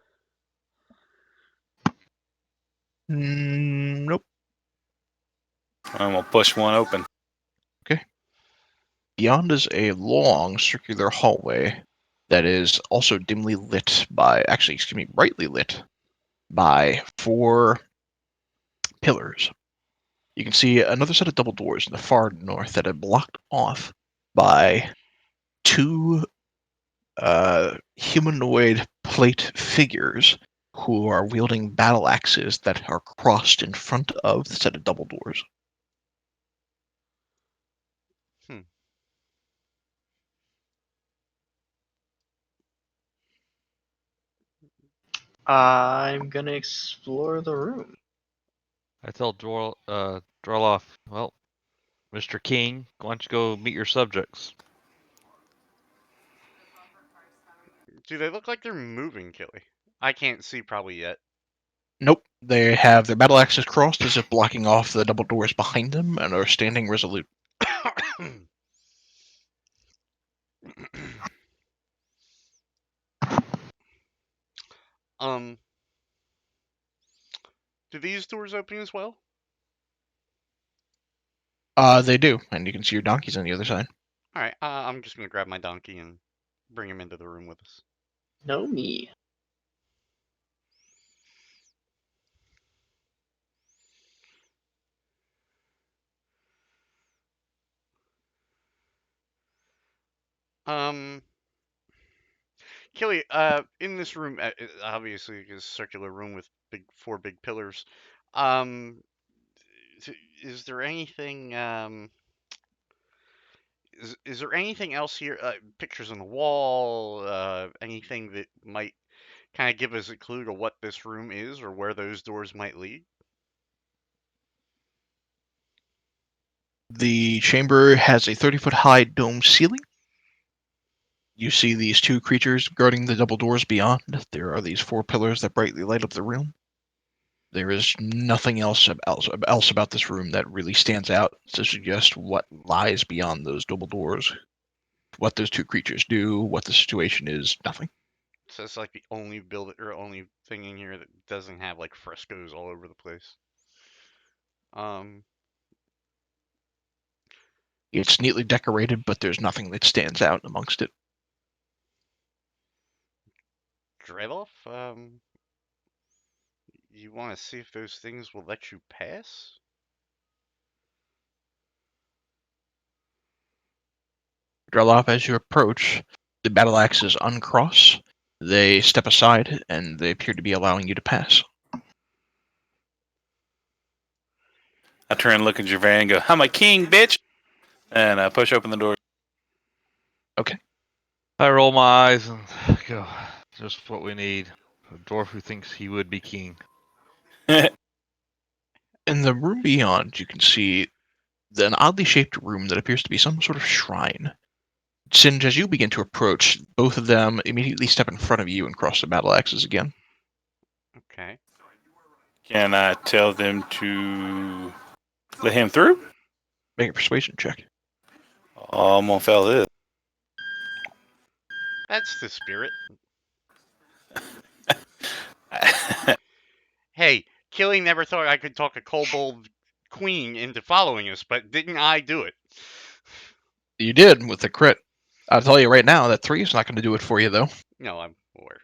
Nope. I'm gonna push one open. Beyond is a long circular hallway that is also dimly lit by, brightly lit by 4 pillars. You can see another set of double doors in the far north that are blocked off by 2 humanoid plate figures who are wielding battle axes that are crossed in front of the set of double doors. I'm gonna explore the room. I tell Droloff, well, Mr. King, why don't you go meet your subjects? Do they look like they're moving, Killy? I can't see probably yet. Nope, they have their battle axes crossed as if blocking off the double doors behind them and are standing resolute. um, do these doors open as well? They do, and you can see your donkeys on the other side. All right, I'm just gonna grab my donkey and bring him into the room with us. No me. Killy, in this room, obviously, it's a circular room with 4 big pillars. Um, is there anything? Is there anything else here? Pictures on the wall? Anything that might kind of give us a clue to what this room is or where those doors might lead? The chamber has a 30-foot high dome ceiling. You see these 2 creatures guarding the double doors beyond. There are these 4 pillars that brightly light up the room. There is nothing else about this room that really stands out to suggest what lies beyond those double doors. What those 2 creatures do, what the situation is, nothing. So it's like the only only thing in here that doesn't have like frescoes all over the place. It's neatly decorated, but there's nothing that stands out amongst it. Dreloff, you want to see if those things will let you pass? Drelop, as you approach, the battle axes uncross. They step aside, and they appear to be allowing you to pass. I turn and look at Javan and go, I'm a king, bitch! And I push open the door. I roll my eyes and go, just what we need. A dwarf who thinks he would be king. In the room beyond, you can see an oddly shaped room that appears to be some sort of shrine. Singe, as you begin to approach, both of them immediately step in front of you and cross the battle axes again. Okay. Can I tell them to let him through? Make a persuasion check. Oh, I'm gonna fail this. That's the spirit. Hey, Killy never thought I could talk a kobold queen into following us, but didn't I do it? You did with the crit. I'll tell you right now that 3 is not going to do it for you, though. No, I'm aware.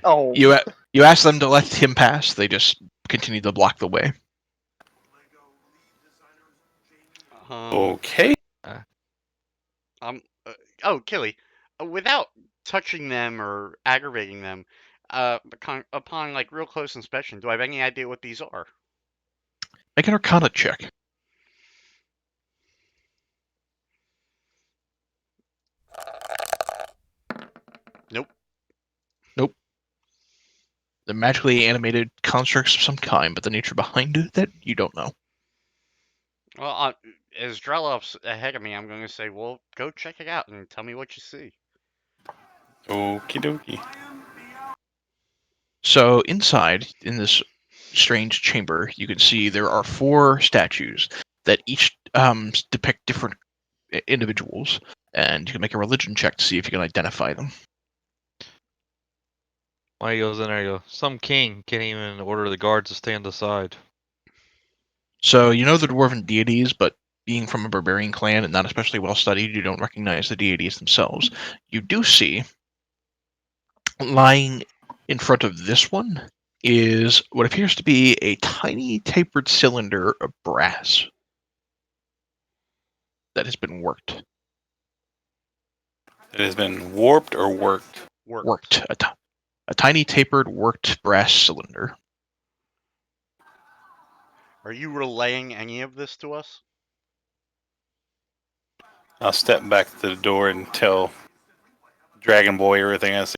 Oh. You ask them to let him pass. They just continue to block the way. Okay. Oh, Killy, without touching them or aggravating them, upon like real close inspection, do I have any idea what these are? Make an Arcana check. Nope. Nope. They're magically animated constructs of some kind, but the nature behind it that you don't know. Well, as Drelof's ahead of me, I'm going to say, well, go check it out and tell me what you see. Okie dokie. So inside, in this strange chamber, you can see there are 4 statues that each depict different individuals, and you can make a religion check to see if you can identify them. Why he goes in there and goes, some king can't even order the guards to stand aside. So you know the dwarven deities, but being from a barbarian clan and not especially well studied, you don't recognize the deities themselves. You do see, lying in front of this one, is what appears to be a tiny tapered cylinder of brass that has been worked. It has been warped or worked. Worked. A tiny tapered worked brass cylinder. Are you relaying any of this to us? I'll step back to the door and tell Dragon Boy everything I see.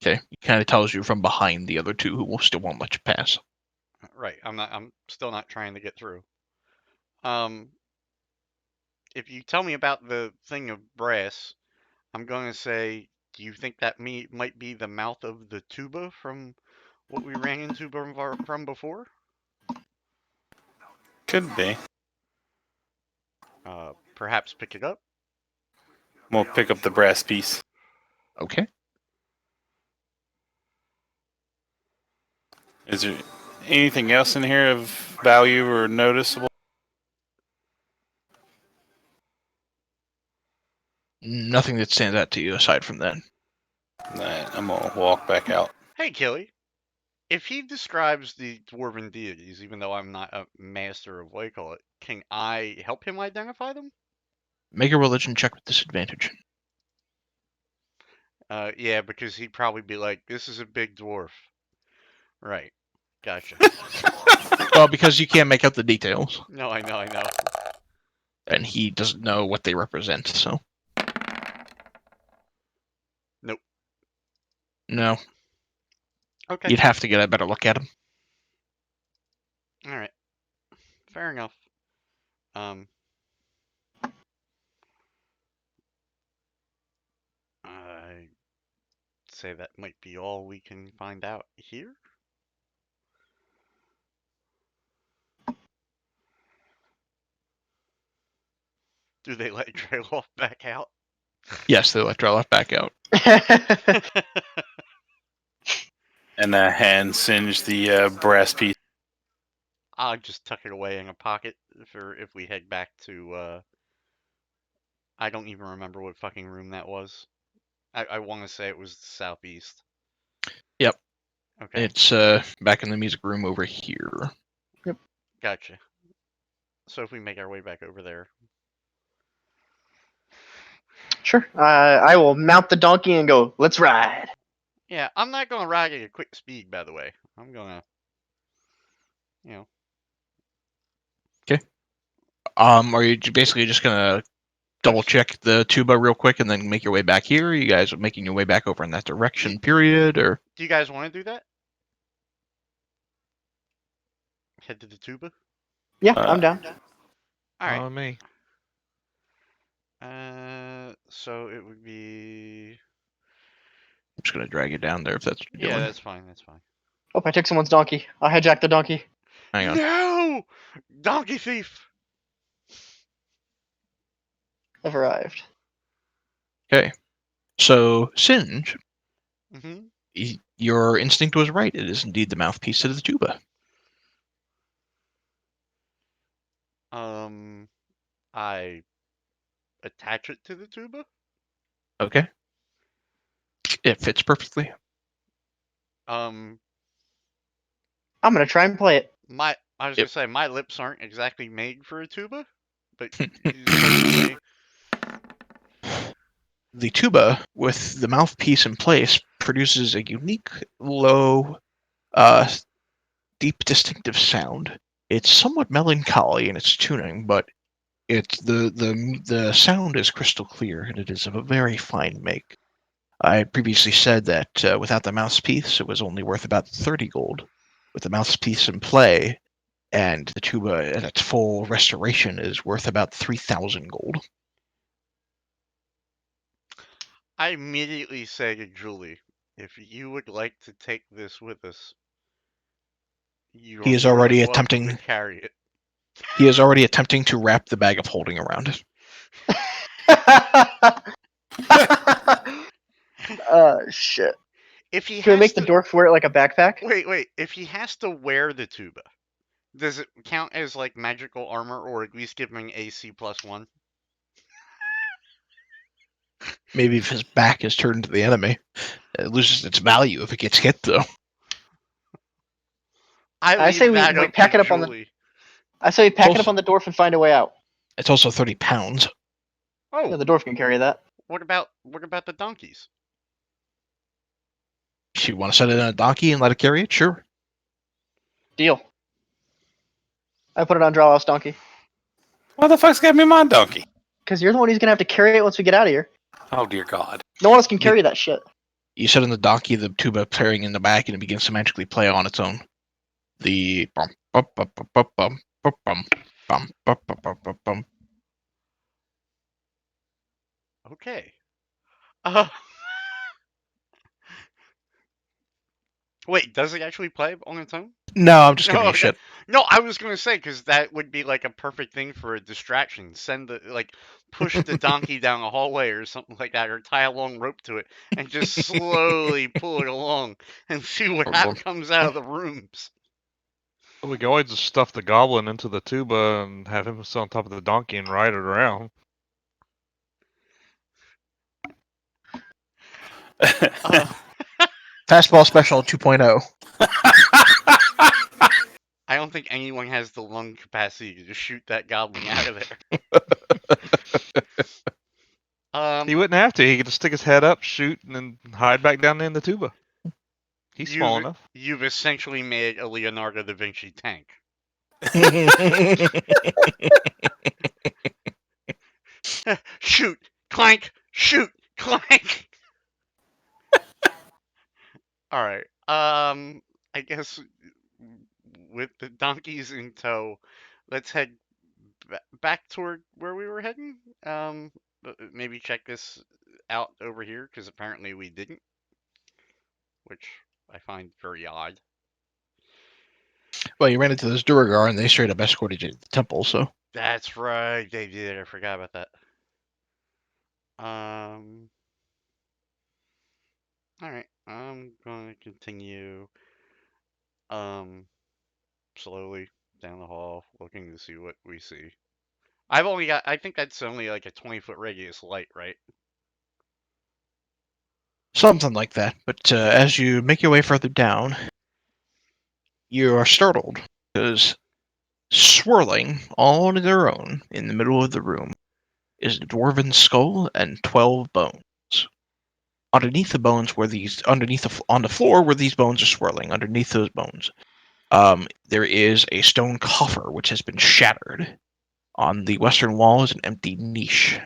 Okay, he kind of tells you from behind the other two who will still won't let you pass. Right. I'm still not trying to get through. If you tell me about the thing of brass, I'm going to say, do you think that might be the mouth of the tuba from what we ran into from before? Could be. Perhaps pick it up. We'll pick up the brass piece. Okay. Is there anything else in here of value or noticeable? Nothing that stands out to you aside from that. Nah, I'm gonna walk back out. Hey, Killy. If he describes the dwarven deities, even though I'm not a master of what you call it, can I help him identify them? Make a religion check with disadvantage. Yeah, because he'd probably be like, "This is a big dwarf." Right. Gotcha. Well, because you can't make out the details, No, I know. and he doesn't know what they represent, so. Nope. No. Okay. You'd have to get a better look at him. All right. Fair enough. I say that might be all we can find out here. Do they let Dreyloff back out? Yes, they let Drelloff back out. And hand singe the brass piece. I'll just tuck it away in a pocket for if we head back to, I don't even remember what fucking room that was. I want to say it was the southeast. Yep. Okay. It's back in the music room over here. Gotcha. So if we make our way back over there. Sure. I will mount the donkey and go, let's ride. Yeah, I'm not going to ride at a quick speed, by the way. I'm going to, you know. Are you basically just gonna double check the tuba real quick and then make your way back here? You guys are making your way back over in that direction, period, or? Do you guys want to do that? Head to the tuba? Yeah, I'm down. All right. On me. So it would be. I'm just gonna drag you down there if that's what you're Yeah, doing. that's fine. That's fine. Oh, I took someone's donkey. I hijacked the donkey. Hang on. No! Donkey thief! I've arrived. Okay. So, Singe, Mm-hmm. your instinct was right. It is indeed the mouthpiece to the tuba. I attach it to the tuba. Okay. It fits perfectly. Um, I'm gonna try and play it. I was Yep. gonna say my lips aren't exactly made for a tuba, but certainly. The tuba, with the mouthpiece in place, produces a unique, low, uh, deep, distinctive sound. It's somewhat melancholy in its tuning, but the sound is crystal clear, and it is of a very fine make. I previously said that without the mouthpiece, it was only worth about 30 gold. With the mouthpiece in play, and the tuba at its full restoration is worth about 3,000 gold. I immediately say to Julie, if you would like to take this with us, He you're is more already than welcome to attempting. carry it. He is already attempting to wrap the bag of holding around it. Shit. If he Can we has make the to dwarf wear it like a backpack? wait, if he has to wear the tuba, does it count as like magical armor, or at least give him AC +1? Maybe if his back is turned to the enemy, it loses its value if it gets hit, though. I I say leave we that wait, up to pack it up on the. Julie. I say we pack it up Also- on the dwarf and find a way out. It's also 30 pounds. Oh, Yeah, the dwarf can carry that. what about the donkeys? If you want to set it on a donkey and let it carry it, sure. Deal. I put it on Dralow's donkey. Why the fuck's got me my donkey? Because you're the one who's gonna have to carry it once we get out of here. Oh dear God. No one else can carry that shit. You set on the donkey, the tuba carrying in the back, and it begins to magically play on its own. The bum bum bum bum bum bum bum bum bum bum bum bum bum. Okay. Uh, wait, does it actually play on its own? No, I'm just giving No, you okay. shit. No, I was gonna say because that would be like a perfect thing for a distraction. Push the donkey down a hallway or something like that, or tie a long rope to it and just slowly pull it along and see what comes out of the rooms. We can always just stuff the goblin into the tuba and have him sit on top of the donkey and ride it around. Uh, Fastball Special 2.0. I don't think anyone has the lung capacity to just shoot that goblin out of there. He wouldn't have to. He could just stick his head up, shoot, and then hide back down in the tuba. He's small enough. You've essentially made a Leonardo da Vinci tank. Shoot, clank, shoot, clank. All right. I guess with the donkeys in tow, let's head back toward where we were heading. Maybe check this out over here because apparently we didn't, which I find very odd. Well, you ran into those Duragar, and they straight up escorted you to the temple, so. That's right, they did. I forgot about that. All right. I'm going to continue slowly down the hall, looking to see what we see. I think that's only like a 20-foot radius light, right? Something like that. But as you make your way further down, you are startled because swirling all on their own in the middle of the room is a dwarven skull and 12 bones. Underneath the bones were these, on the floor where these bones are swirling, underneath those bones, there is a stone coffer which has been shattered. On the western wall is an empty niche.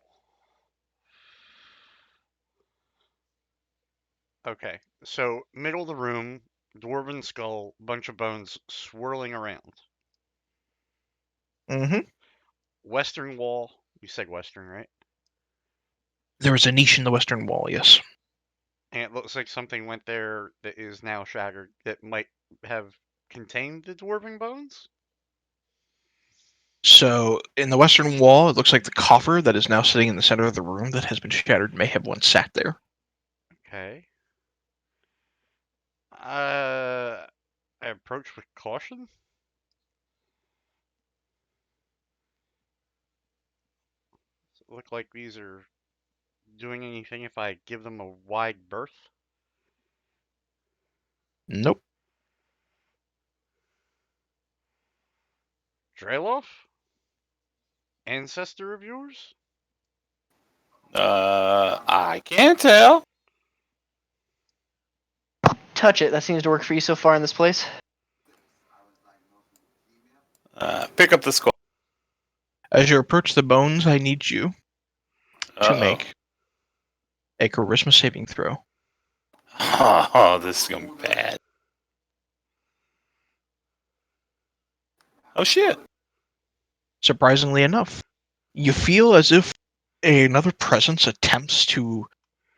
Okay. So, middle of the room, dwarven skull, bunch of bones swirling around. Mm-hmm. Western wall. You said western, right? There is a niche in the western wall, yes. And it looks like something went there that is now shattered that might have contained the dwarven bones? So, in the western wall, it looks like the coffer that is now sitting in the center of the room that has been shattered may have once sat there. Okay. I approach with caution. Does it look like these are doing anything if I give them a wide berth? Nope. Drailoff? ancestor of yours? I can't tell. Touch it. That seems to work for you so far in this place. Pick up the skull. As you approach the bones, I need you to Uh-oh. make a charisma saving throw. Oh, this is gonna be bad. Oh shit. Surprisingly enough, you feel as if another presence attempts to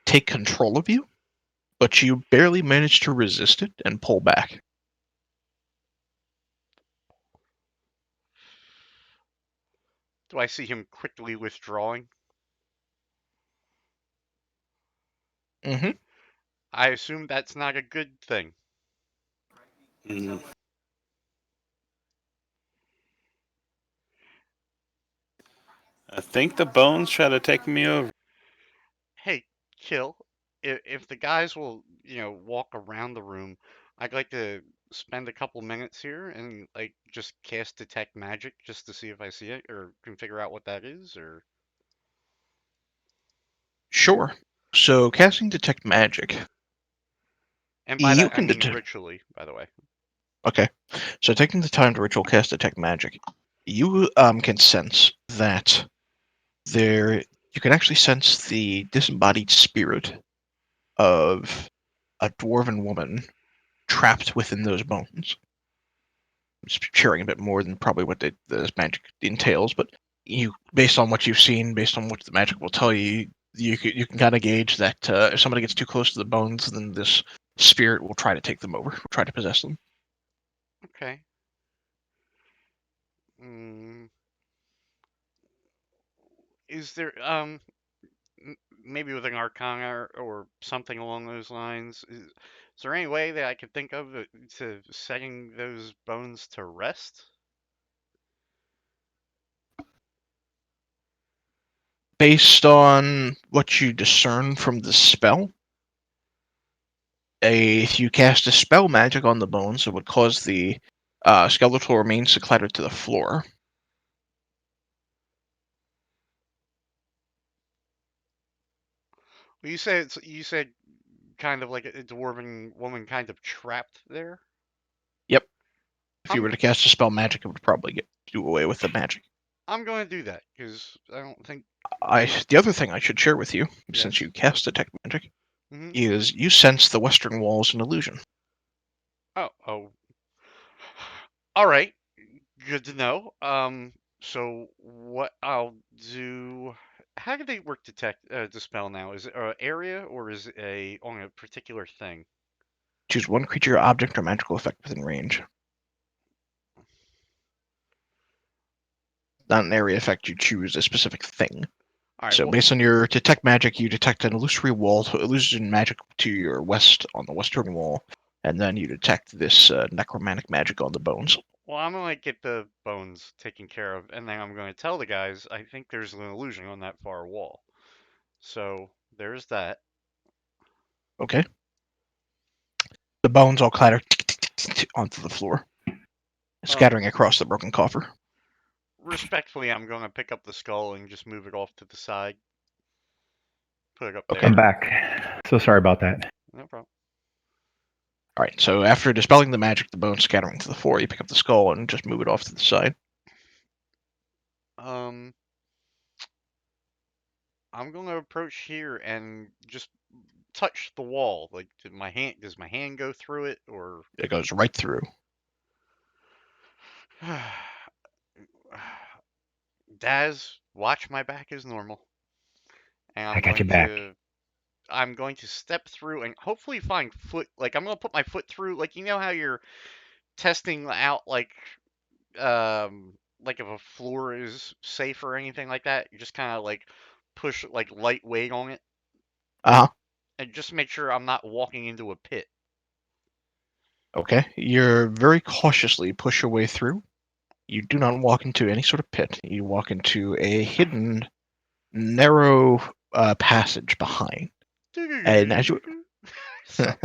take control of you, but you barely manage to resist it and pull back. Do I see him quickly withdrawing? Mm-hmm. I assume that's not a good thing. Mm. I think the bones try to take me over. Hey, Kill, if the guys will, walk around the room, I'd like to spend a couple minutes here and like just cast detect magic just to see if I see it or can figure out what that is or Sure. So, casting Detect Magic, and by you that I can mean detect. ritually, by the way. Okay. So, taking the time to ritual cast Detect Magic, you can sense that there. You can actually sense the disembodied spirit of a dwarven woman trapped within those bones. Just sharing a bit more than probably what this magic entails, but based on what you've seen, based on what the magic will tell you, you can kind of gauge that if somebody gets too close to the bones, then this spirit will try to take them over, will try to possess them. Okay. Mm, is there maybe with an arcana or something along those lines? Is there any way that I could think of to setting those bones to rest? Based on what you discern from the spell, if you cast a spell magic on the bones, it would cause the skeletal remains to clatter to the floor. Well, you said kind of like a dwarven woman kind of trapped there. Yep. If you I'm were to cast a spell magic, it would probably do away with the magic. I'm going to do that because I don't think The other thing I should share with you, since yes. you cast Detect Magic, Hmm. is you sense the western wall is an illusion. Oh. All right. Good to know. So what I'll do? How do they work dispel now? Is it area or is it on a particular thing? Choose one creature, object, or magical effect within range. Not an area effect, you choose a specific thing. All right. So Well, based on your detect magic, you detect an illusory wall, illusion magic to your west on the western wall, and then you detect this necromantic magic on the bones. I'm gonna get the bones taken care of, and then I'm gonna tell the guys I think there's an illusion on that far wall. So there's that. Okay. The bones all clatter onto the floor, Um, scattering across the broken coffer. Respectfully, I'm gonna pick up the skull and just move it off to the side. Put it up Okay. I'm there. back. So sorry about that. No problem. All right. So after dispelling the magic, the bones scattering to the floor, you pick up the skull and just move it off to the side. I'm gonna approach here and just touch the wall. Like, does my hand go through it, or? It goes right through. Daz, watch my back as normal, and I got your back. I'm going to step through and hopefully find foot. Like, I'm gonna put my foot through. Like, you know how you're testing out like if a floor is safe or anything like that. You just kind of like push like lightweight on it Uh huh. and just make sure I'm not walking into a pit. Okay. You're very cautiously push your way through. You do not walk into any sort of pit. You walk into a hidden, narrow passage behind. And as you Sorry.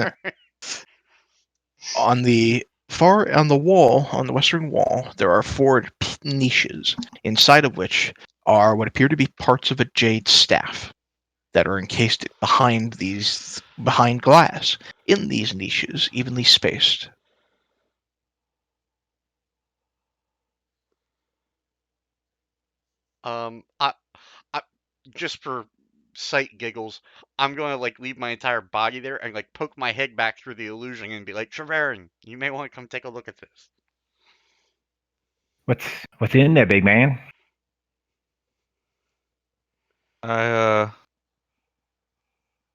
on the wall, on the western wall, there are four niches, inside of which are what appear to be parts of a jade staff that are encased behind glass in these niches, evenly spaced. I just for sight giggles, I'm gonna like leave my entire body there and like poke my head back through the illusion and be like, Treverin, you may want to come take a look at this. What's in there, big man? I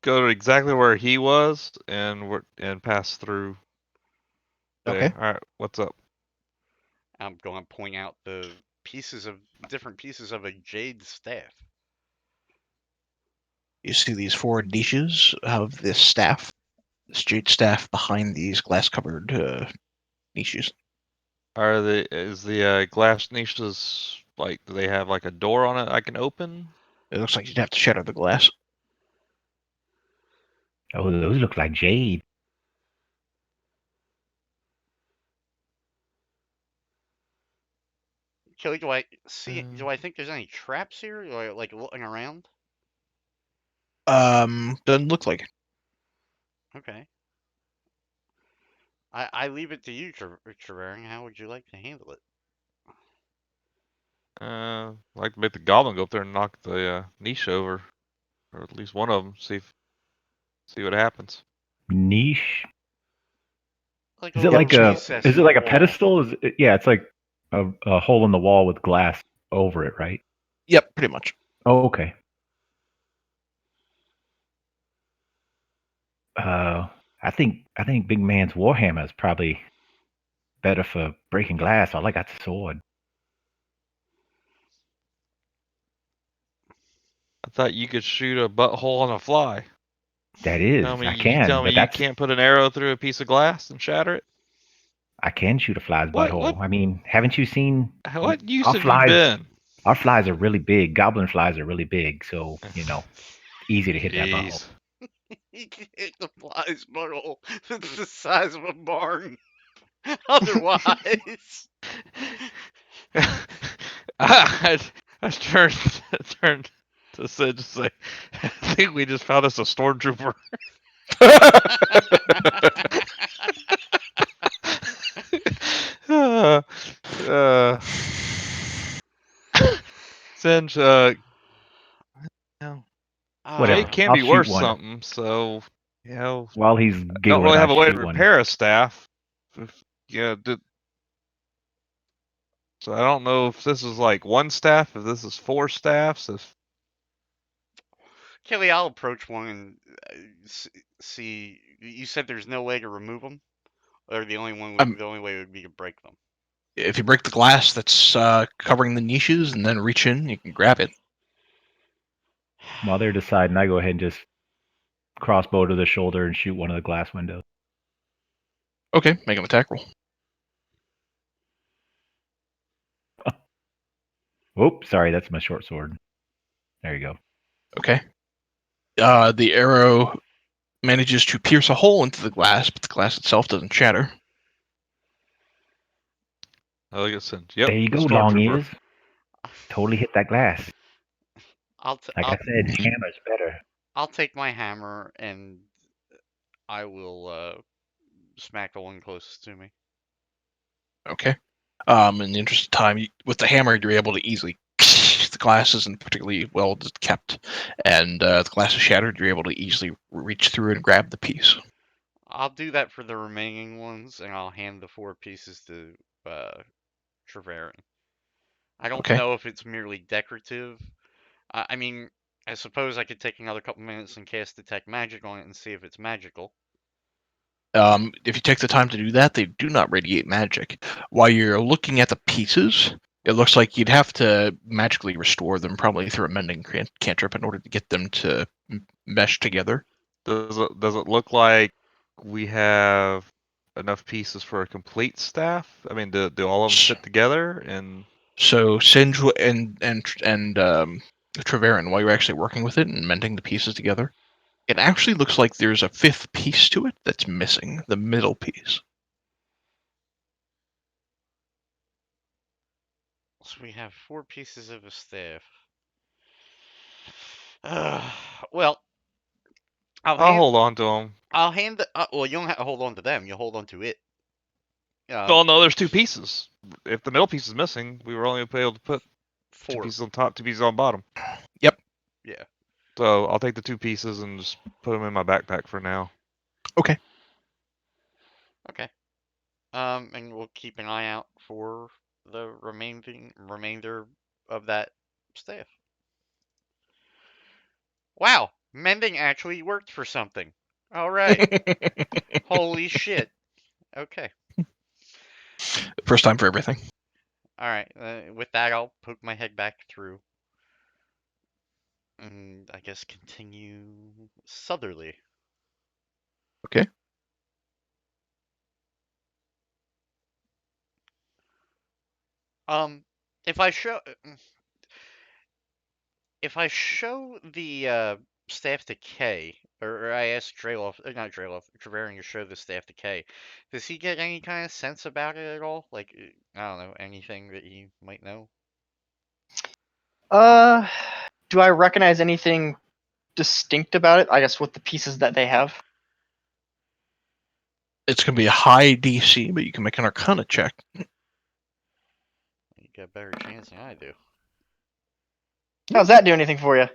go to exactly where he was and pass through there. Okay. All right, what's up? I'm going to point out the different pieces of a jade staff. You see these 4 niches of this staff, this jade staff behind these glass-covered niches. Is the glass niches like, do they have like a door on it I can open? It looks like you'd have to shatter the glass. Oh, those look like jade. Kelly, do I see? Uh, Do I think there's any traps here? Do I like looking around? Doesn't look like it. Okay. I leave it to you, Treverin. How would you like to handle it? I'd like to make the goblin go up there and knock the niche over, or at least one of them. See what happens. Niche. Like a Is it little like a recess is in it the like a wall. pedestal? Yeah, it's like a hole in the wall with glass over it, right? Yep, pretty much. Oh, okay. I think Big Man's Warhammer is probably better for breaking glass. All I got's a sword. I thought you could shoot a butthole on a fly. That is, I You can, tell me but you can't put an arrow through a piece of glass and shatter it? I can shoot a fly's What butthole. I mean, haven't you seen what use our have you flies? been? Our flies are really big. Goblin flies are really big, so easy to hit that butthole. Jeez. He can hit the fly's butthole. It's the size of a barn. Otherwise, I, I turned to Sid to say, I think we just found us a stormtrooper. uh, uh, Singe, no, jade Whatever. ah, can I'll be shoot worth one something, so while he's don't giggling. really I'll have a way to shoot one. repair a staff. Yeah, so I don't know if this is like one staff, if this is 4 staffs, if Kelly, I'll approach one and see. You said there's no way to remove them, or Um, the only way would be to break them. if you break the glass that's covering the niches and then reach in, you can grab it. While they're deciding, I go ahead and just crossbow to the shoulder and shoot one of the glass windows. Okay, make an attack roll. Oops, sorry, that's my short sword. There you go. Okay. The arrow manages to pierce a hole into the glass, but the glass itself doesn't shatter. I look at Singe. Yep, There you the go, long stormtrooper. ears. Totally hit that glass. I'll t- Like I I'll said, hammer's better. I'll take my hammer and I will smack the one closest to me. Okay. In the interest of time, with the hammer, you're able to easily. The glass isn't particularly well kept, and the glass is shattered. You're able to easily reach through and grab the piece. I'll do that for the remaining ones, and I'll hand the 4 pieces to Treverin. I don't Okay. know if it's merely decorative. I mean, I suppose I could take another couple minutes and cast Detect Magic on it and see if it's magical. If you take the time to do that, they do not radiate magic. While you're looking at the pieces, it looks like you'd have to magically restore them, probably through a mending cantrip, in order to get them to mesh together. Does it look like we have enough pieces for a complete staff? I mean, do all of them fit together? And So Singe and Treverin, while you're actually working with it and mending the pieces together, it actually looks like there's a 5th piece to it that's missing, the middle piece. So we have 4 pieces of a staff. Well, I'll I'll hand. hold on to them. I'll hand the. Well, you don't have to hold on to them. You hold on to it. Oh no, there's two pieces. If the middle piece is missing, we were only able to put two 4. pieces on top, 2 pieces on bottom. Yep. Yeah. So I'll take the 2 pieces and just put them in my backpack for now. Okay. Okay. And we'll keep an eye out for the remainder of that staff. Wow, mending actually worked for something. All right. Holy shit. Okay. First time for everything. All right. With that, I'll poke my head back through, and I guess continue southerly. Okay. Um, if I show if I show the staff to K, or I ask Drayloff, not Drayloff, Trevelyan to show the staff to K, does he get any kind of sense about it at all? Like, I don't know, anything that he might know? Do I recognize anything distinct about it? I guess with the pieces that they have. It's going to be a high DC, but you can make an Arcana check. You got a better chance than I do. How's that do anything for you?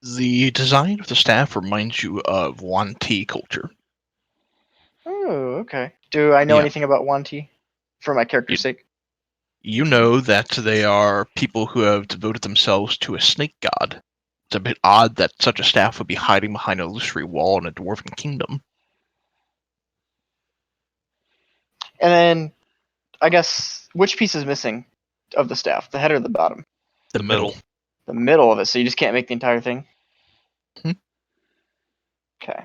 The design of the staff reminds you of Wanti culture. Oh, okay. Do I know Yeah. anything about Wanti for my character's sake? You know that they are people who have devoted themselves to a snake god. It's a bit odd that such a staff would be hiding behind an illusory wall in a dwarven kingdom. And then, I guess, which piece is missing of the staff? The head or the bottom? The middle. The middle of it, so you just can't make the entire thing? Hmm. Okay.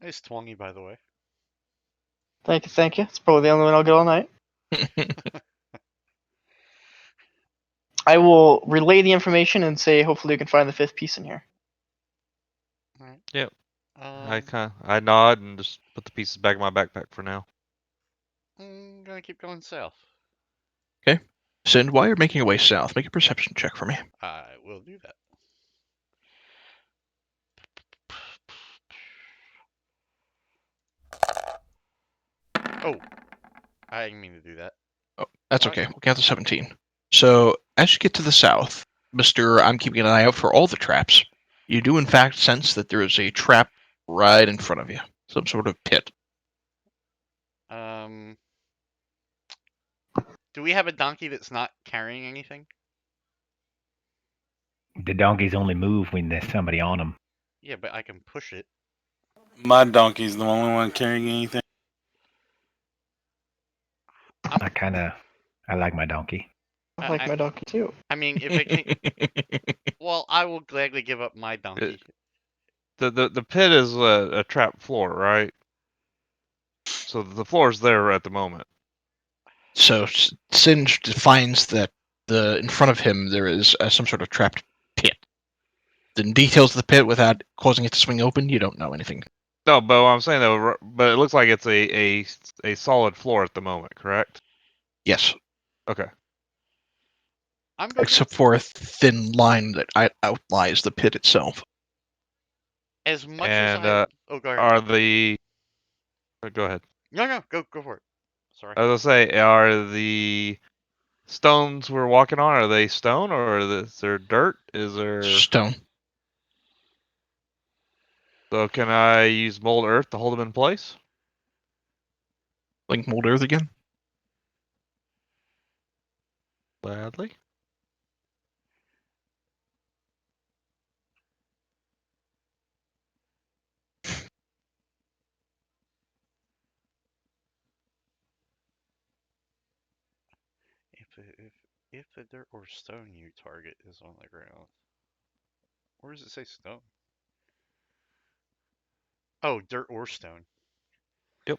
Nice twangy, by the way. Thank you. It's probably the only one I'll get all night. I will relay the information and say hopefully you can find the 5th piece in here. All right. Yep. I nod and just put the pieces back in my backpack for now. I'm gonna keep going south. Sin, while you're making your way south, make a perception check for me. I will do that. Oh, I didn't mean to do that. Oh, that's Okay. okay. We'll count to 17. So, as you get to the south, Mr. I'm keeping an eye out for all the traps. You do, in fact, sense that there is a trap right in front of you. Some sort of pit. Do we have a donkey that's not carrying anything? The donkeys only move when there's somebody on them. Yeah, but I can push it. My donkey's the only one carrying anything. I like my donkey. I like my donkey too. I mean, if it can, well, I will gladly give up my donkey. The pit is a trap floor, right? So the floor is there at the moment. So, Singe finds that in front of him there is some sort of trapped pit. The details of the pit, without causing it to swing open, you don't know anything. No, but what I'm saying though, but it looks like it's a solid floor at the moment, correct? Yes. Okay. I'm going Except for a thin line that outlies the pit itself. as much And as I. Oh, go ahead. are the go ahead. No, go for it. Sorry. I was gonna say, are the stones we're walking on, are they stone or is there dirt? Is there Stone. So can I use mold earth to hold them in place? Link mold earth again? Gladly. If the dirt or stone you target is on the ground, where does it say stone? Oh, dirt or stone. If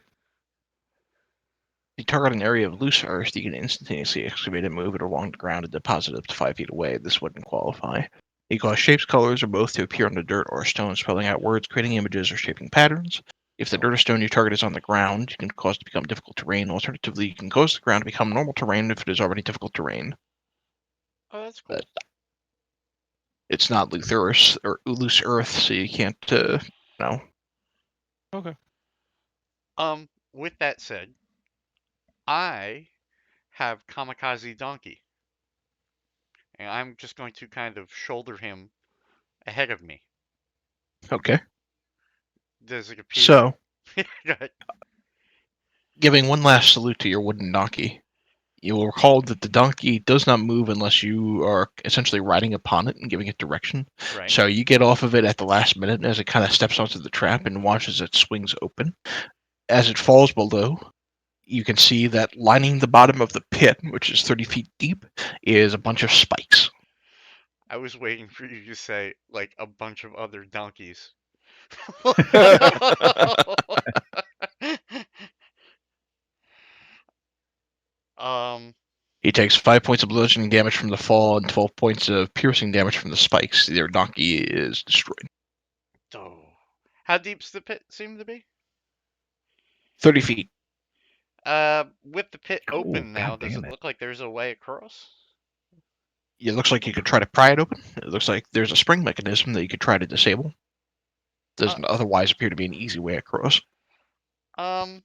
you target an area of loose earth, you can instantaneously excavate and move it along the ground and deposit it up to 5 feet away. This wouldn't qualify. You cause shapes, colors, or both to appear on the dirt or stone, spelling out words, creating images, or shaping patterns. If the dirt or stone you target is on the ground, you can cause it to become difficult terrain. Alternatively, you can cause the ground to become normal terrain if it is already difficult terrain. Oh, that's cool. It's not loose earth, so you can't, no. Okay. With that said, I have Kamikaze Donkey, and I'm just going to kind of shoulder him ahead of me. Okay. Does it appear? So, Go ahead. giving one last salute to your wooden donkey, you will recall that the donkey does not move unless you are essentially riding upon it and giving it direction. Right. So you get off of it at the last minute as it kind of steps onto the trap and watch as it swings open. As it falls below, you can see that lining the bottom of the pit, which is 30 feet deep, is a bunch of spikes. I was waiting for you to say like a bunch of other donkeys. um, He takes 5 points of bludgeoning damage from the fall and 12 points of piercing damage from the spikes. Their donkey is destroyed. oh. How deep's the pit seem to be? 30 feet. With the pit Cool, open now, God does damn it it. look like there's a way across? It looks like you could try to pry it open. It looks like there's a spring mechanism that you could try to disable. Doesn't otherwise appear to be an easy way across. I'll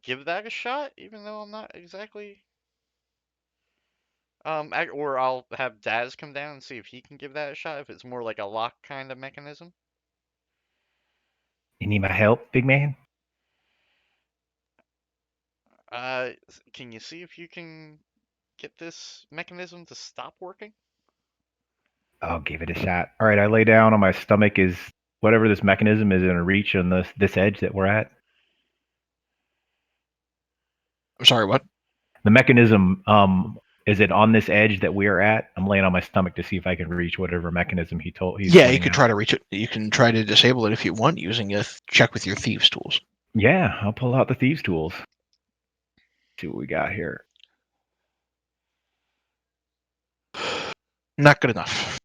give that a shot, even though I'm not exactly. Or I'll have Daz come down and see if he can give that a shot. If it's more like a lock kind of mechanism. You need my help, big man? Can you see if you can get this mechanism to stop working? I'll give it a shot. All right, I lay down on my stomach. Is whatever this mechanism is in reach on this edge that we're at? I'm sorry, what? The mechanism, is it on this edge that we're at? I'm laying on my stomach to see if I can reach whatever mechanism he's Yeah, you pointing could out. try to reach it. You can try to disable it if you want using a check with your thieves tools. Yeah, I'll pull out the thieves' tools. See what we got here. Not good enough.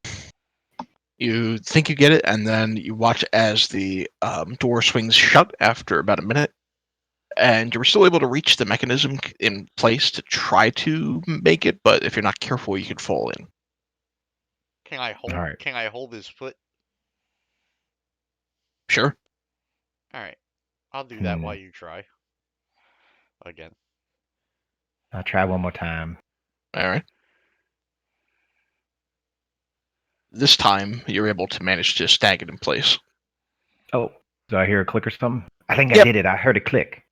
You think you get it, and then you watch as the door swings shut after about a minute, and you're still able to reach the mechanism in place to try to make it, but if you're not careful, you could fall in. Can I hold? All right. Can I hold his foot? Sure. All right, I'll do that while you try. Again. I'll try one more time. All right. This time, you're able to manage to snag it in place. Oh, do I hear a click or something? I think I Yep. did it. I heard a click.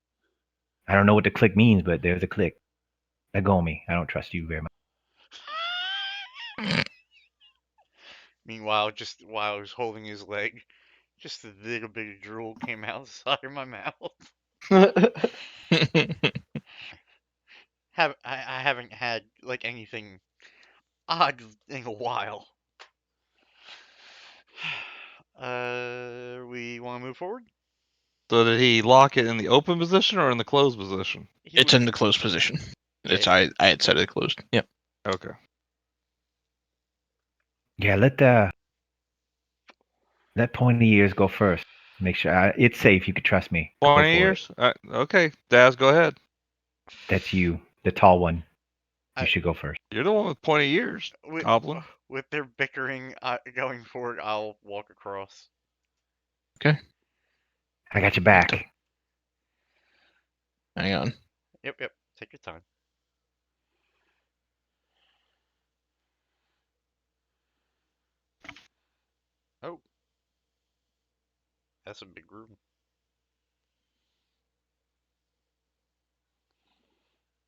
I don't know what the click means, but there's a click. Let go of me. I don't trust you very much. Meanwhile, just while I was holding his leg, just a little bit of drool came out the side of my mouth. I haven't had like anything odd in a while. We want to move forward? So did he lock it in the open position or in the closed position? It's in the closed position. It's I had said it closed. Yep. Okay. Yeah, let pointy ears go first. Make sure it's safe. You can trust me. Go 20 for it. years? Okay. Daz, go ahead. That's you, the tall one. You I- should go first. You're the one with pointy ears, Goblin. With their bickering going forward, I'll walk across. Okay. I got your back. Hang on. Yep. Take your time. Oh. That's a big room.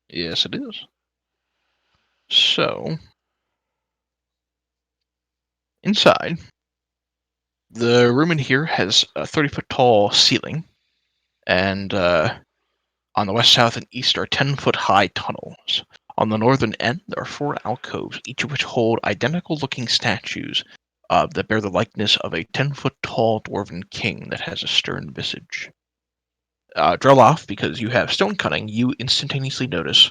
Yes, it is. So, inside, the room in here has a 30-foot tall ceiling, and on the west, south, and east are 10-foot high tunnels. On the northern end, there are 4 alcoves, each of which hold identical-looking statues that bear the likeness of a 10-foot tall dwarven king that has a stern visage. Drill off, because you have stone cutting, you instantaneously notice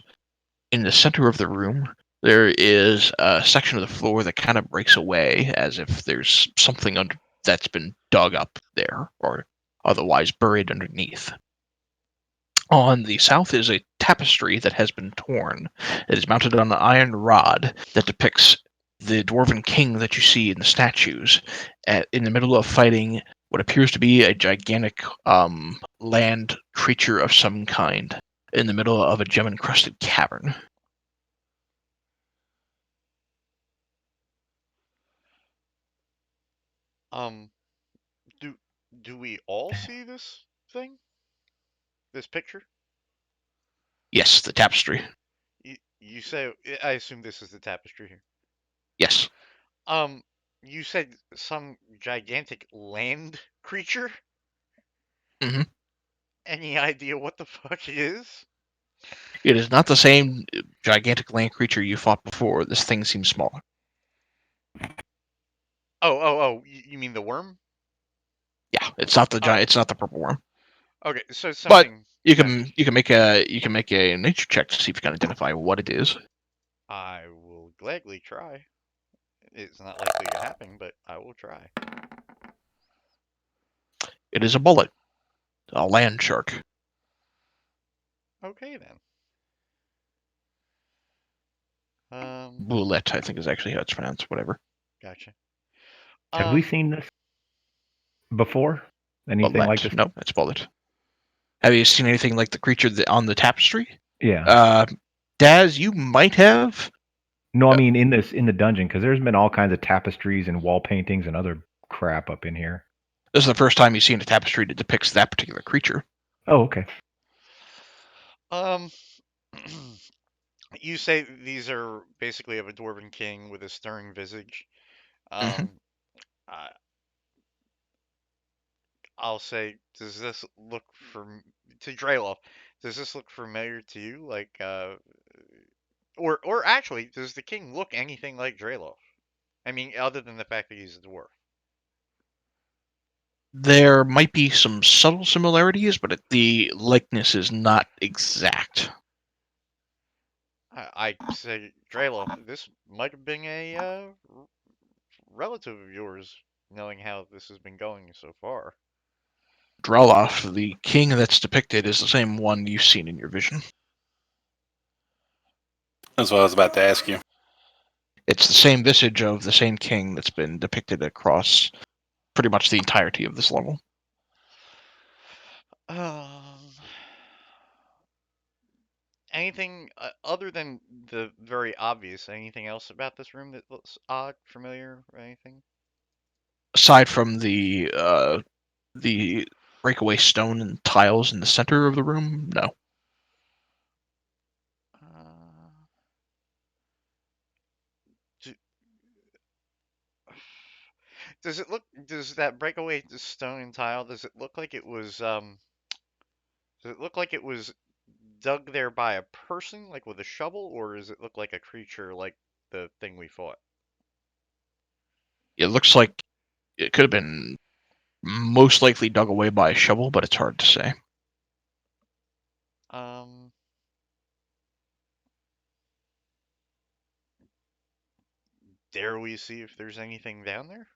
in the center of the room there is a section of the floor that kind of breaks away as if there's something under that's been dug up there, or otherwise buried underneath. On the south is a tapestry that has been torn. It is mounted on an iron rod that depicts the dwarven king that you see in the statues in the middle of fighting what appears to be a gigantic land creature of some kind in the middle of a gem-encrusted cavern. Um, do do we all see this thing? This picture? Yes, the tapestry. You say I assume this is the tapestry here. Yes. Um, you said some gigantic land creature? Mhm. Any idea what the fuck it is? It is not the same gigantic land creature you fought before. This thing seems smaller. Oh, you mean the worm? Yeah, it's not the Oh, giant. It's not the purple worm. okay, so it's But something. you Gotcha. can make a nature check to see if you can identify what it is. I will gladly try. It's not likely to happen, but I will try. It is a bullet, a land shark. Okay then. Um, Bullet, I think is actually how it's pronounced. Whatever. gotcha. Have we Um, seen this before? Anything like Bullet. this? No, it's bullet. Have you seen anything like the creature on the tapestry? Yeah. Daz, you might have. No, I mean in the dungeon, because there's been all kinds of tapestries and wall paintings and other crap up in here. This is the first time you've seen a tapestry that depicts that particular creature. Oh, okay. um, you say these are basically of a dwarven king with a stern visage. Hmm. I, I'll say, does this look to Drayloff? Does this look familiar to you? Like, or actually, does the king look anything like Drayloff? I mean, other than the fact that he's a dwarf. There might be some subtle similarities, but the likeness is not exact. I say, Drayloff, this might have been a relative of yours, knowing how this has been going so far. Drelloff, the king that's depicted, is the same one you've seen in your vision. That's what I was about to ask you. It's the same visage of the same king that's been depicted across pretty much the entirety of this level. Um, anything other than the very obvious? Anything else about this room that looks odd, familiar, or anything? Aside from the breakaway stone and tiles in the center of the room, no. Uh, do, does it look? Does that breakaway stone and tile? Does it look like it was? Does it look like it was dug there by a person, like with a shovel, or does it look like a creature like the thing we fought? It looks like it could have been most likely dug away by a shovel, but it's hard to say. Um, dare we see if there's anything down there?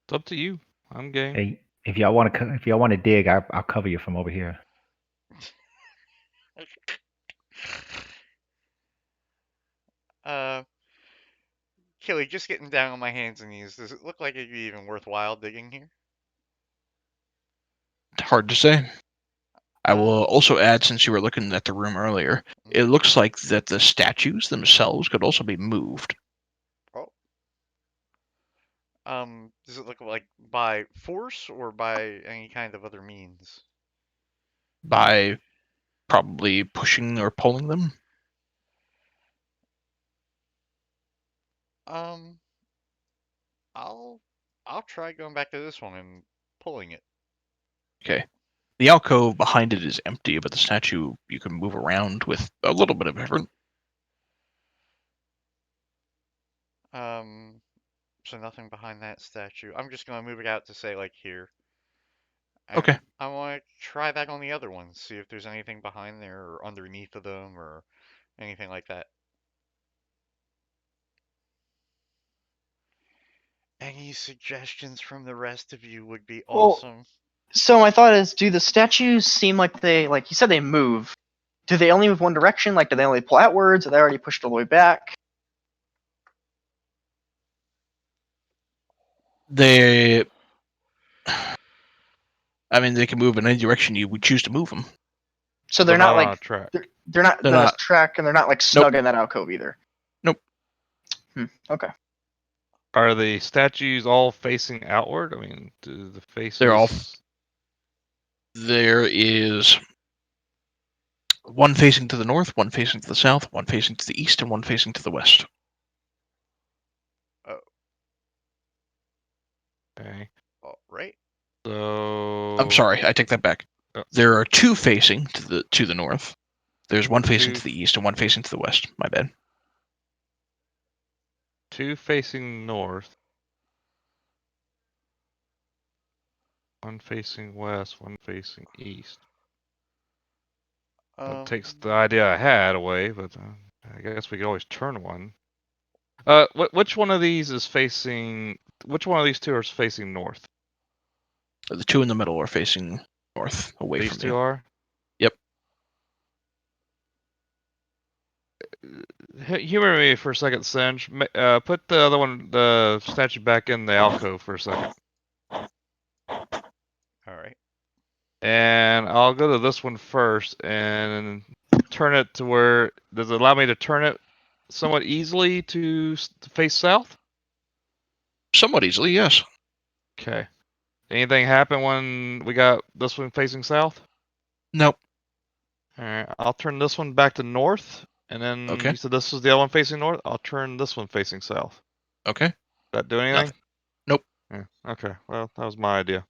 It's up to you. I'm game. Hey, if y'all want to dig, I'll cover you from over here. Uh, Killy, just getting down on my hands and knees. Does it look like it'd be even worthwhile digging here? Hard to say. I will Um, also add, since you were looking at the room earlier, it mhm. looks like that the statues themselves could also be moved Oh. Does it look like by force or by any kind of other means? by probably pushing or pulling them. Um, I'll I'll try going back to this one and pulling it. Okay. The alcove behind it is empty, but the statue you can move around with a little bit of effort. Um, so nothing behind that statue. I'm just gonna move it out to say like here. And Okay. I want to try that on the other ones, see if there's anything behind there or underneath of them or anything like that. Any suggestions from the rest of you would be Well, awesome. so my thought is, do the statues seem like they, like you said, they move? Do they only move one direction? Like, do they only pull outwards? Are they already pushed all the way back? They, I mean, they can move in any direction you would choose to move them. So They're they're not not on a like track. they're not They're the not. track, and they're not like snug in that alcove either. Nope. Okay. Are the statues all facing outward? I mean, do the faces? They're all. There is one facing to the north, one facing to the south, one facing to the east, and one facing to the west. Okay. All right. So I'm sorry, I take that back. Oh. There are two facing to the north. There's one facing Two- to the east and one facing to the west. My bad. two facing north, one facing west, one facing east. That takes the idea I had away, but I guess we could always turn one. Which one of these is facing? Which one of these two is facing north? The two in the middle are facing north, away These from two you. are. Yep. Humor me for a second, Singe. Put the other one, the statue, back in the alcove for a second. All right. And I'll go to this one first and turn it to where, does it allow me to turn it somewhat easily to face south? Somewhat easily, yes. Okay. Anything happen when we got this one facing south? Nope. Alright, I'll turn this one back to north, and then Okay. you said this was the other one facing north? I'll turn this one facing south. Okay. That do anything? Nothing. Nope. Yeah. Okay, well, that was my idea.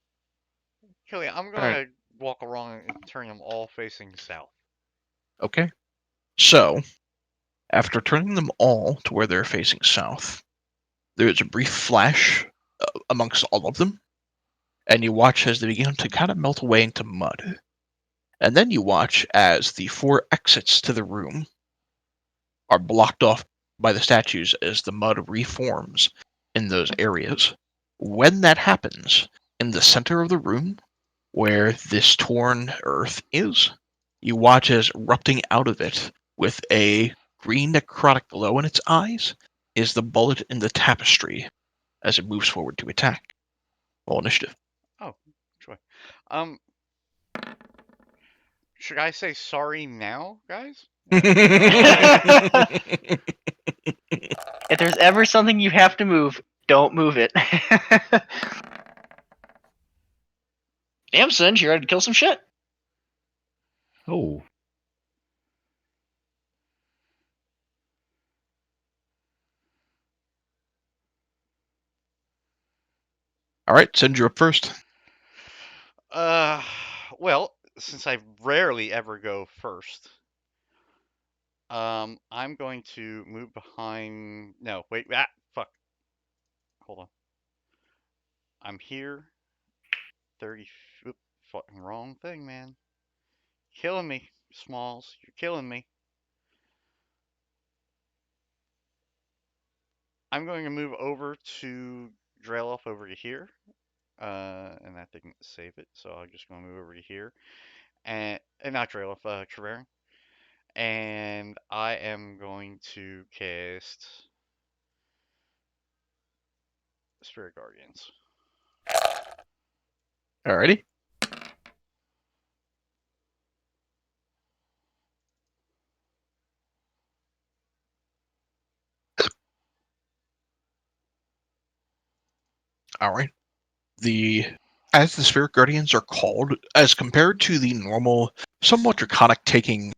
Kelly, I'm All gonna right. walk around and turn them all facing south. Okay. So, after turning them all to where they're facing south, there is a brief flash amongst all of them, and you watch as they begin to kind of melt away into mud. And then you watch as the four exits to the room are blocked off by the statues as the mud reforms in those areas. When that happens, in the center of the room, where this torn earth is, you watch as erupting out of it with a green necrotic glow in its eyes is the bullet in the tapestry as it moves forward to attack. Roll initiative. Oh, joy. Um, should I say sorry now, guys? If there's ever something you have to move, don't move it. Damn, Singe, you ready to kill some shit? Oh, All right, send you up first. Uh, well, since I rarely ever go first, I'm going to move behind. No, wait, fuck. Hold on. I'm here. 30. Oop, fucking wrong thing, man. Killing me, Smalls. You're killing me. I'm going to move over to Drailoff over to here. And that didn't save it, so I'm just going to move over to here. And not Drailoff, Treverin. And I am going to cast Spirit Guardians. Alrighty. All right. As the Spirit Guardians are called, as compared to the normal, somewhat draconic taking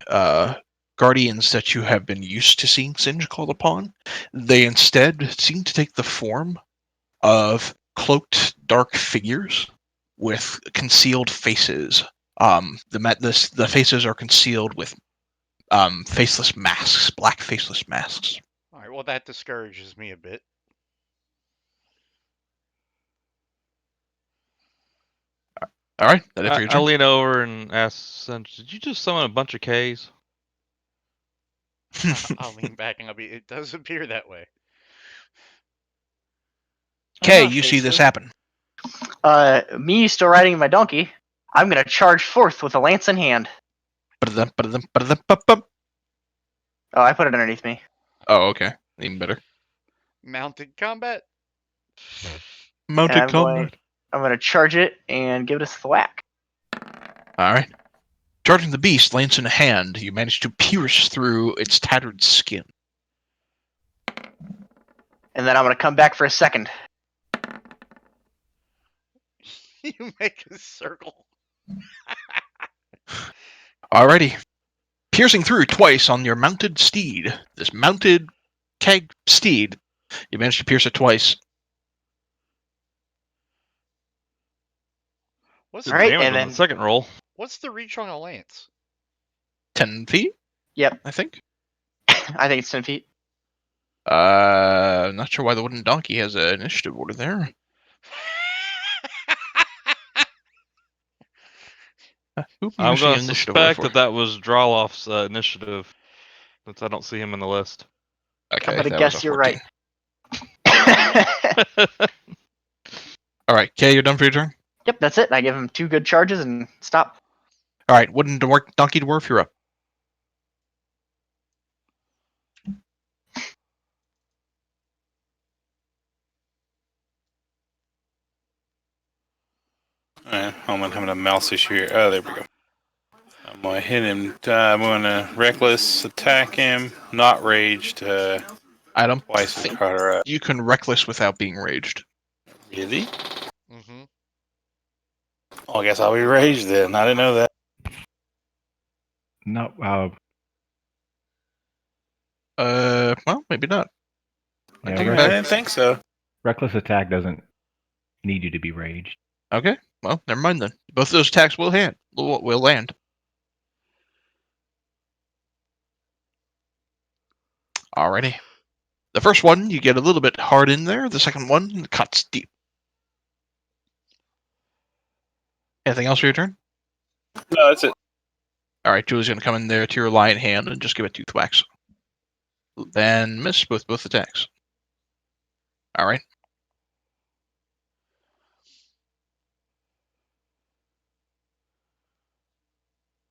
guardians that you have been used to seeing Singe called upon, they instead seem to take the form of cloaked dark figures with concealed faces. The faces are concealed with faceless masks, black faceless masks. All right, well, that discourages me a bit. All right, that it for your I turn. lean over and ask Singe, did you just summon a bunch of Ks? I'll lean back and it does appear that way. Kay, not you see this face happen. Me still riding my donkey. I'm gonna charge forth with a lance in hand. Ba-da-dum. Oh, I put it underneath me. Oh, okay. Even better. Mounted combat. And Mounted combat. I'm gonna charge it and give it a thwack. Alright. Charging the beast, lance in hand, you manage to pierce through its tattered skin. And then I'm gonna come back for a second. You make a circle. Alrighty. Piercing through twice on your mounted steed. This mounted keg steed. You managed to pierce it twice. What's Did the, All right, damage and on then the second roll. what's the reach on a lance? 10 feet, yep, I think. I think it's 10 feet. Not sure why the wooden donkey has an initiative order there. Who are you I'm seeing gonna an initiative order suspect for? that was Droloff's initiative, since I don't see him in the list. Okay, I'm gonna that was a guess you're 14. right. Alright, Kay, you're done for your turn? Yep, that's it. I give him 2 good charges and stop. Alright, wooden donkey dwarf, you're up. Alright, I'm having a mouse issue here. Oh, there we go. I'm gonna hit him. I'm gonna reckless attack him. Not raged. I don't Twice with think Carter. you can reckless without being raged. Really? Mm-hmm. Oh, I guess I'll be raged then. I didn't know that. No, Well, maybe not. I yeah, take it I back. didn't think so. reckless attack doesn't need you to be raged. Okay, well, never mind then. Both of those attacks will land. Alrighty. The first one, you get a little bit hard in there. The second one, cuts deep. Anything else for your turn? No, that's it. Alright, Julie's going to come in there to your lion hand and just give it 2 thwacks. Then miss both attacks. Alright.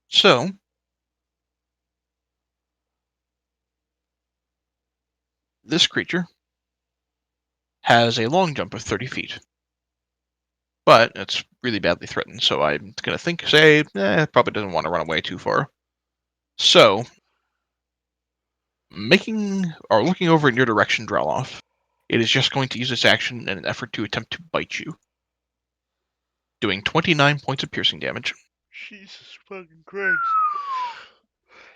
So, this creature has a long jump of 30 feet. But it's really badly threatened, so I'm going to say, it probably doesn't want to run away too far. So, looking over in your direction, Draloff, it is just going to use its action in an effort to attempt to bite you. Doing 29 points of piercing damage. Jesus fucking Christ.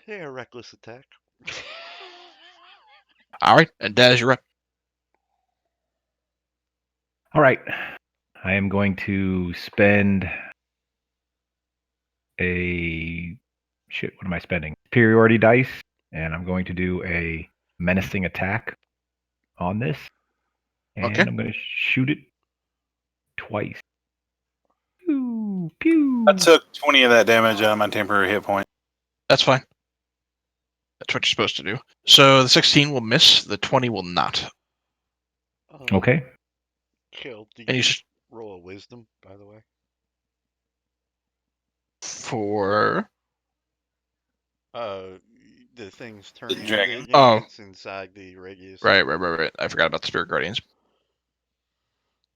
Yeah, reckless attack. Alright, and Daz, you're up. All right. I am going to spend a shit. What am I spending? Superiority dice, and I'm going to do a menacing attack on this, and Okay. I'm going to shoot it twice. Pew pew. I took 20 of that damage out of my temporary hit point. That's fine. That's what you're supposed to do. So the 16 will miss, the 20 will not. Okay. Kill. Did And you you roll a wisdom, by the way? for The things turn The into dragon. units inside the radius. right. I forgot about the Spirit Guardians.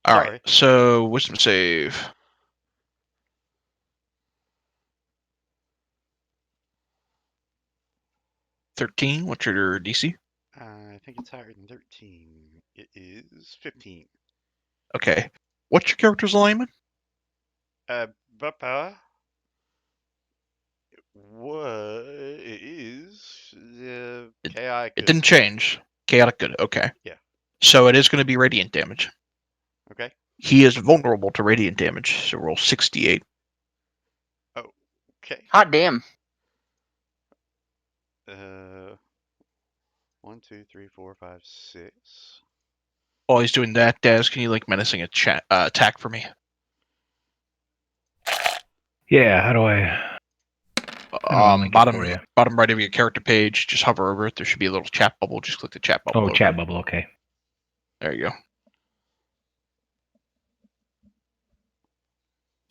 Sorry. Alright, so wisdom save. 13, what's your DC? I think it's higher than 13. It is 15. Okay. What's your character's alignment? Papa. What it is chaotic. It didn't change. Chaotic good, okay. Yeah. So it is going to be radiant damage. Okay. He is vulnerable to radiant damage, so roll 68. Okay. Hot damn. 1, 2, 3, 4, 5, 6. While he's doing that, Daz, can you menacing attack for me? Yeah. How do I? I'll link it for you. Bottom right of your character page, just hover over it. There should be a little chat bubble. Just click the chat bubble. Oh, over chat it. bubble. Okay. There you go.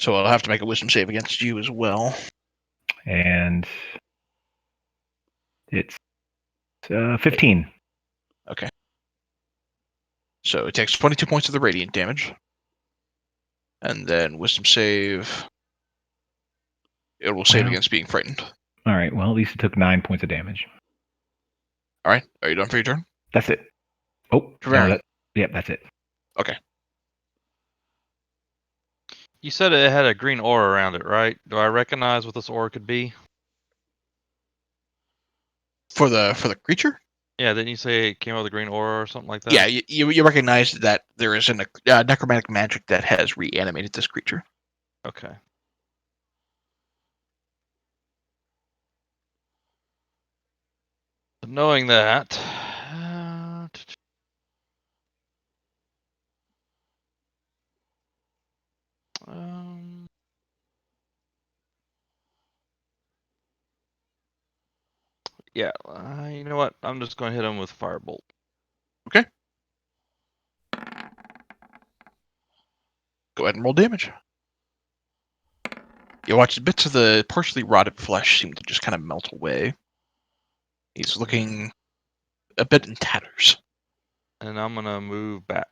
So I'll have to make a wisdom save against you as well. And it's 15. Okay. So it takes 22 points of the radiant damage. And then wisdom save. It will save Well. against being frightened. All right. Well, at least it took 9 points of damage. All right. Are you done for your turn? That's it. Oh, no, Trevarian. yep, that's it. Okay. You said it had a green aura around it, right? Do I recognize what this aura could be? For the creature? Yeah, didn't you say it came out with a green aura or something like that? Yeah, you recognize that there is a necromantic magic that has reanimated this creature. Okay. Knowing that, um, yeah, you know what? I'm just going to hit him with firebolt. Okay. Go ahead and roll damage. You watch bits of the partially rotted flesh seem to just kind of melt away. He's looking a bit in tatters. And I'm gonna move back.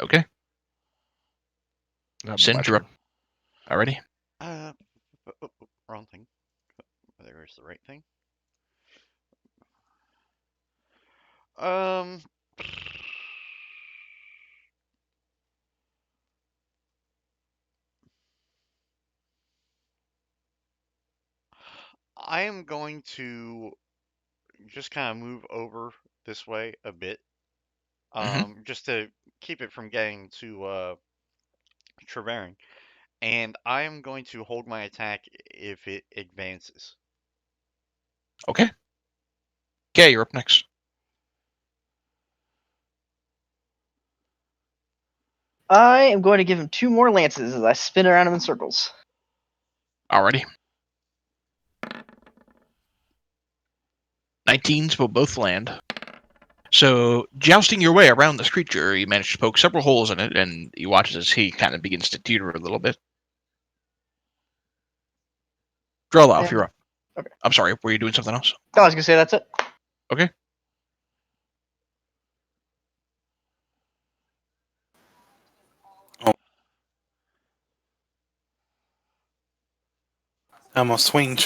Okay. That'd be Sin, my you're up. turn. Already? Wrong thing. There's the right thing. Um. I am going to just kind of move over this way a bit, Mm-hmm. just to keep it from getting to Trevering. And I am going to hold my attack if it advances. Okay. Okay, you're up next. I am going to give him 2 more lances as I spin around him in circles. Alrighty. 19s will both land. So, jousting your way around this creature, you manage to poke several holes in it, and you watch as he kind of begins to teeter a little bit. Droloff, And- you're up. okay. I'm sorry, were you doing something else? I was going to say that's it. Okay. I'm gonna swing.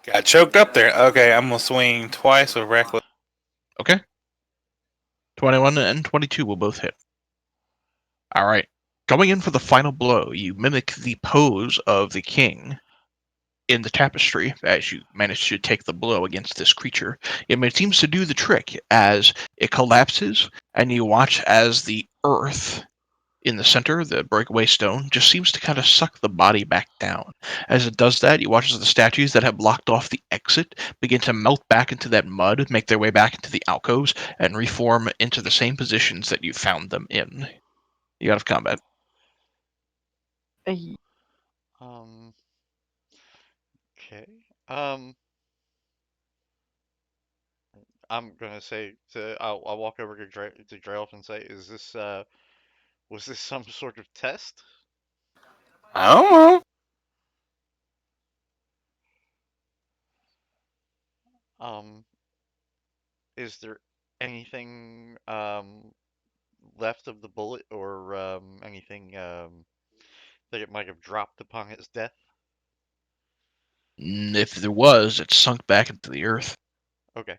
Got choked up there. Okay, I'm gonna swing twice with reckless. Okay. 21 and 22 will both hit. Alright. Going in for the final blow, you mimic the pose of the king in the tapestry as you manage to take the blow against this creature. It seems to do the trick as it collapses, and you watch as the earth in the center, the breakaway stone, just seems to kind of suck the body back down. As it does that, you watch as the statues that have blocked off the exit begin to melt back into that mud, make their way back into the alcoves, and reform into the same positions that you found them in. You out of combat. Hey, Okay. I'm gonna say I'll walk over to Drelf and say, "Is this was this some sort of test? I don't know. Um, is there anything left of the bullet or anything that it might have dropped upon its death?" If there was, it sunk back into the earth. Okay.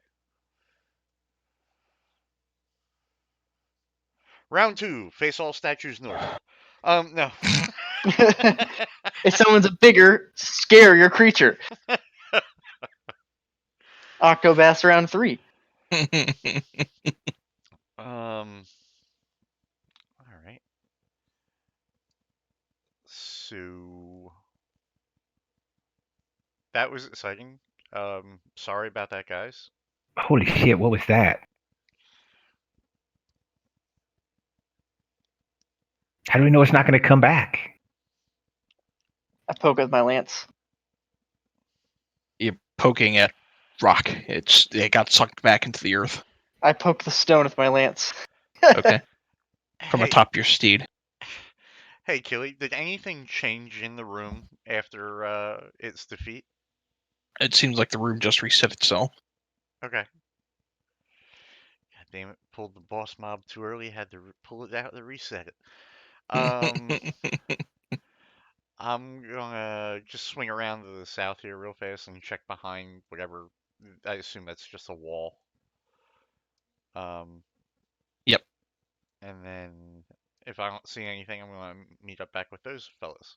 Round 2, face all statues north. No. if someone's a bigger, scarier creature. Octobass round 3. All right. So that was exciting. Sorry about that, guys. Holy shit! What was that? How do we know it's not going to come back? I poke with my lance. You're poking at rock. It got sucked back into the earth. I poke the stone with my lance. Okay. From Hey, atop your steed. Hey, Killy, did anything change in the room after its defeat? It seems like the room just reset itself. Okay. God damn it! Pulled the boss mob too early. Had to pull it out to reset it. I'm gonna just swing around to the south here real fast and check behind whatever. I assume that's just a wall. Um, Yep. and then if I don't see anything, I'm gonna meet up back with those fellas.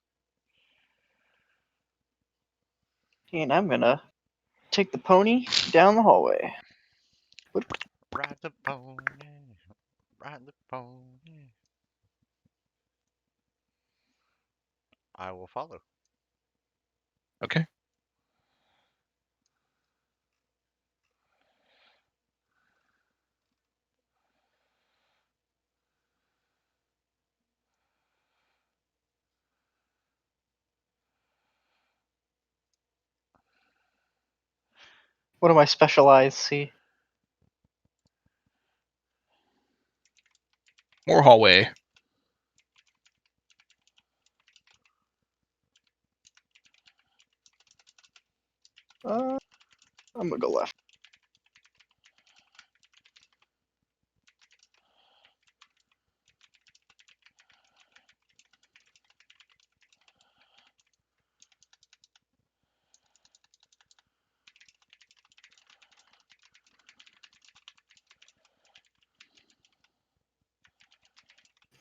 And I'm gonna take the pony down the hallway. Ride the pony, ride the pony. I will follow. Okay. What do my special eyes see? More hallway. I'm gonna go left.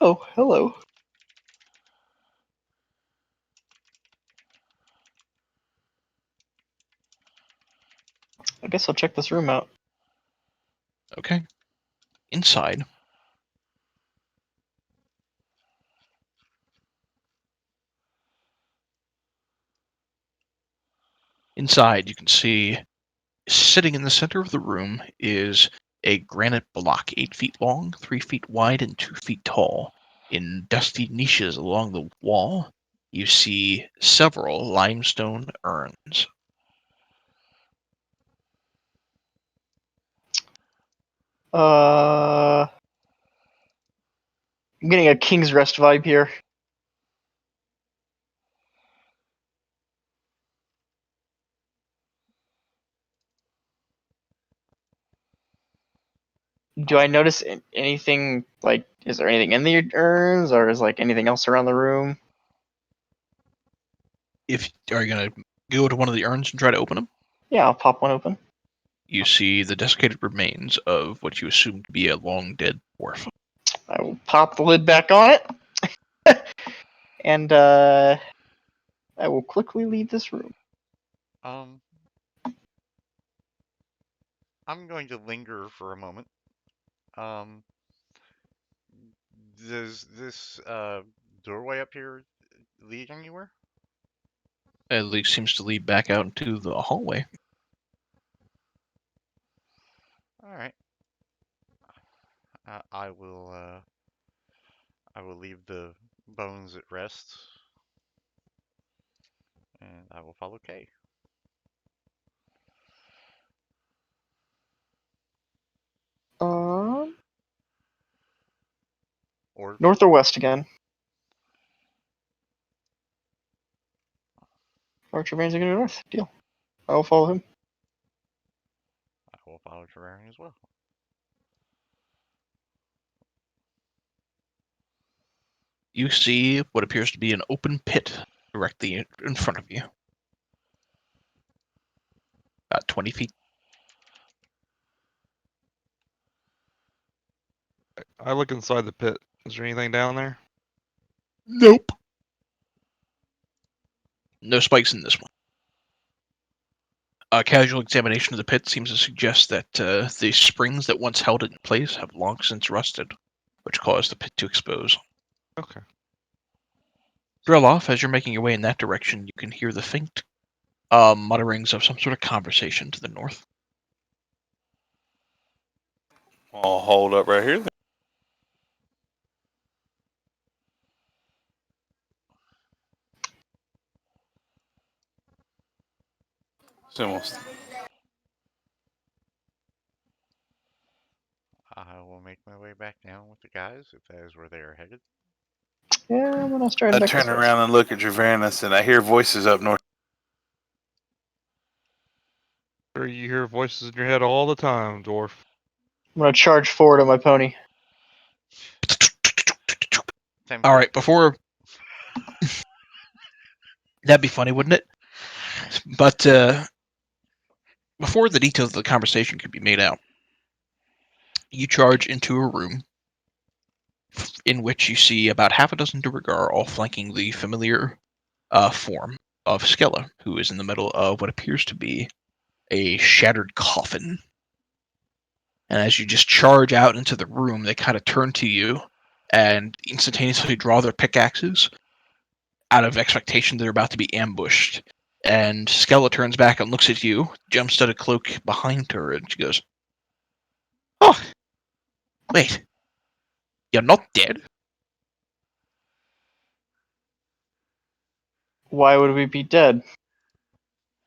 Oh, hello. I guess I'll check this room out. Okay. Inside. Inside, you can see sitting in the center of the room is a granite block 8 feet long, 3 feet wide, and 2 feet tall. In dusty niches along the wall, you see several limestone urns. I'm getting a King's Rest vibe here. Do I notice anything, like, is there anything in the urns, or is, like, anything else around the room? If are you gonna go to one of the urns and try to open them? Yeah, I'll pop one open. You see the desiccated remains of what you assume to be a long dead dwarf. I will pop the lid back on it. And, I will quickly leave this room. Um, I'm going to linger for a moment. Um, does this doorway up here lead anywhere? At least seems to lead back out into the hallway. All right. I will. I will leave the bones at rest, and I will follow Kay. Um, Or north or west again? Archer Van's gonna go north. Deal. I will follow him. I will follow Terrarian as well. You see what appears to be an open pit directly in front of you. About 20 feet. I look inside the pit. Is there anything down there? Nope. No spikes in this one. A casual examination of the pit seems to suggest that the springs that once held it in place have long since rusted, which caused the pit to expose. Okay. Dreloff, as you're making your way in that direction, you can hear the faint mutterings of some sort of conversation to the north. I'll hold up right here. Then. So I will make my way back down with the guys if that is where they are headed. Yeah, what else trying I back turn this way? around and look at Dravanus, and I hear voices up north. Sure, you hear voices in your head all the time, dwarf. I'm gonna charge forward on my pony. Time All to- right, before that'd be funny, wouldn't it? But before the details of the conversation could be made out, you charge into a room in which you see about half a dozen Duergar all flanking the familiar form of Skella, who is in the middle of what appears to be a shattered coffin. And as you just charge out into the room, they kind of turn to you and instantaneously draw their pickaxes out of expectation they're about to be ambushed. And Skella turns back and looks at you, jumps to the cloak behind her, and she goes, "Oh, wait, you're not dead?" Why would we be dead?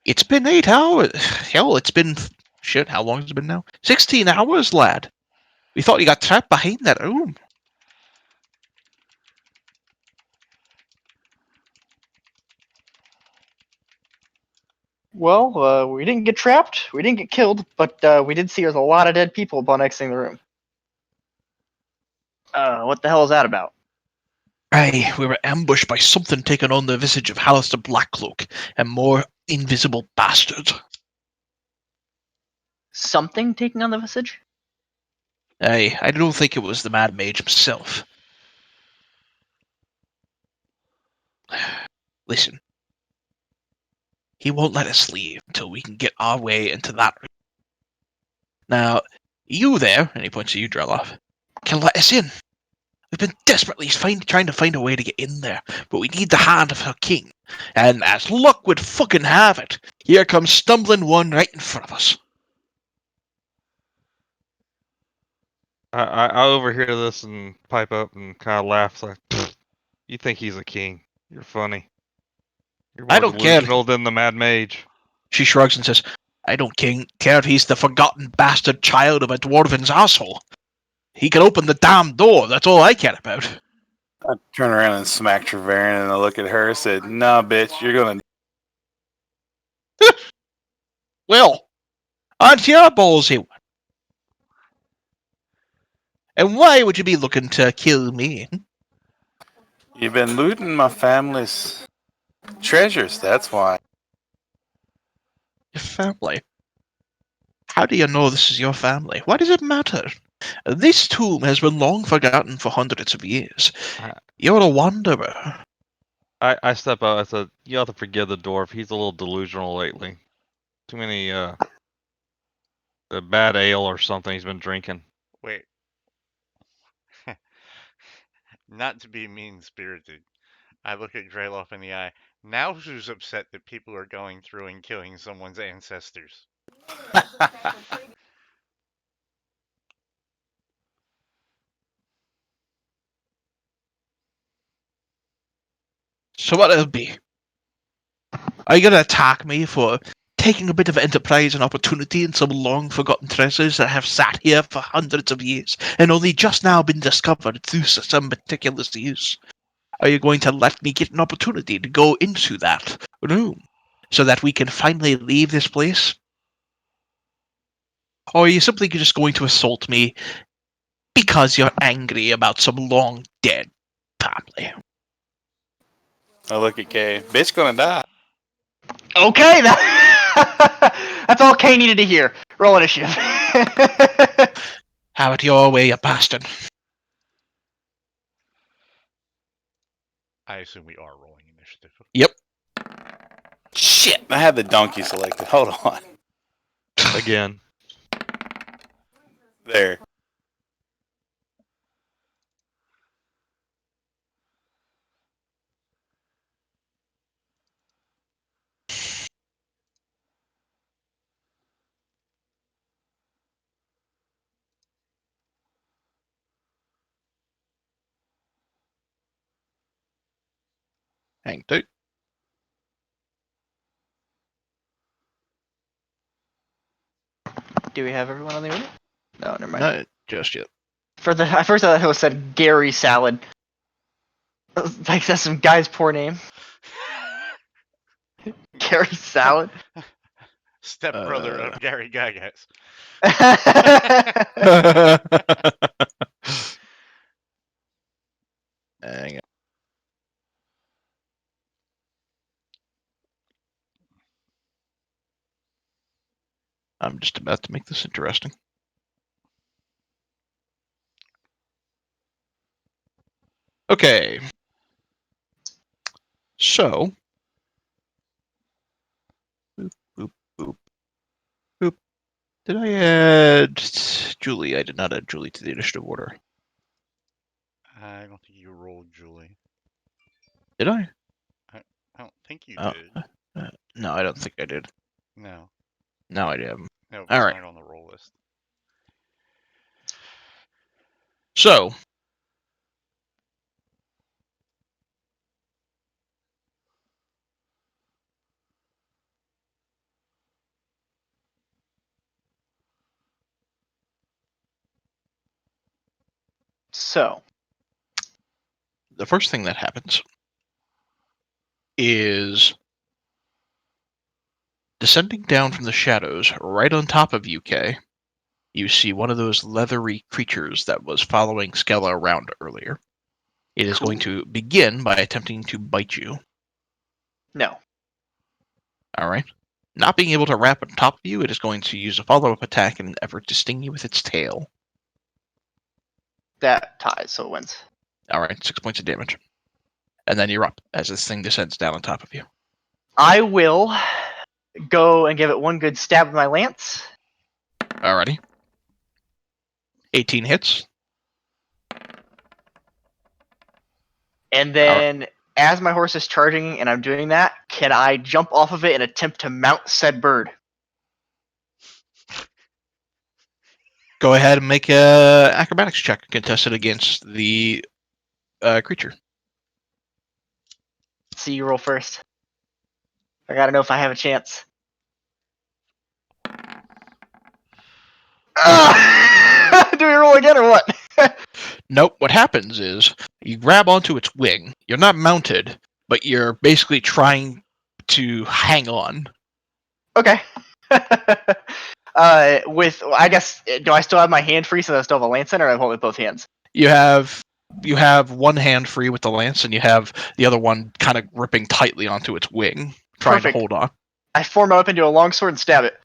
It's been 8 hours. Hell, it's been... Shit, how long has it been now? 16 hours, lad. We thought you got trapped behind that room. Well, we didn't get trapped, we didn't get killed, but we did see there's a lot of dead people upon exiting the room. What the hell is that about? Aye, we were ambushed by something taking on the visage of Hallister Blackcloak and more invisible bastards. Something taking on the visage? Aye, I don't think it was the Mad Mage himself. Listen, he won't let us leave until we can get our way into that room. Now, you there, and he points to you, Dreloff, can let us in. We've been desperately trying to find a way to get in there, but we need the hand of our king. And as luck would fucking have it, here comes stumbling one right in front of us. I overhear this and pipe up and kind of laugh like, "You think he's a king? You're funny. You're I more don't care. delusional than the Mad Mage." She shrugs and says, I don't care if he's the forgotten bastard child of a dwarven's asshole. He can open the damn door, that's all I care about. I turn around and smack Travarin, and I look at her and said, "Nah, bitch, you're gonna." Well, aren't you a ballsy one? And why would you be looking to kill me? You've been looting my family's treasures. That's why. Your family? How do you know this is your family? Why does it matter? This tomb has been long forgotten for hundreds of years. I, You're a wanderer. I step out. I said, "You have to forgive the dwarf. He's a little delusional lately. Too many bad ale or something he's been drinking." Wait. Not to be mean-spirited, I look at Dreyloff in the eye. Now who's upset that people are going through and killing someone's ancestors? So what it'll be? Are you gonna attack me for taking a bit of enterprise and opportunity in some long forgotten treasures that have sat here for hundreds of years and only just now been discovered through some meticulous use? Are you going to let me get an opportunity to go into that room so that we can finally leave this place? Or are you simply just going to assault me because you're angry about some long dead family? I look at Kay. Bitch, gonna die. Okay, that's all Kay needed to hear. Roll initiative. Have it your way, you bastard. I assume we are rolling initiative. Yep. Shit, I had the donkey selected. Hold on. Again. There. Hang tight. Do we have everyone on the order? No, never mind. Not just yet. At first I thought it was said Gary Salad. Like that's some guy's poor name. Gary Salad. Stepbrother of Gary Gagas. Hang on. I'm just about to make this interesting. Okay. So. Boop, boop, boop, boop. Did I add Julie? I did not add Julie to the initiative order. I don't think you rolled Julie. Did I? I don't think you Oh, did. no, I don't think I did. No. No, I didn't. No, it All was right. not on the roll list. So. So, The first thing that happens is descending down from the shadows right on top of UK, you see one of those leathery creatures that was following Skella around earlier. It is going to begin by attempting to bite you. no. All right. Not being able to wrap on top of you, it is going to use a follow-up attack in an effort to sting you with its tail. That ties, so it wins. All right, 6 points of damage. And then you're up as this thing descends down on top of you. I will go and give it one good stab with my lance. Alrighty. 18 hits. And then, as my horse is charging and I'm doing that, can I jump off of it and attempt to mount said bird? Go ahead and make a acrobatics check contested against the creature. See, you roll first. I gotta know if I have a chance. Do we roll again or what? Nope. What happens is you grab onto its wing. You're not mounted, but you're basically trying to hang on. Okay. I guess, do I still have my hand free so I still have a lance in, or I hold with both hands? You have one hand free with the lance, and you have the other one kind of gripping tightly onto its wing, trying Perfect. to hold on. I form my weapon into a long sword and stab it.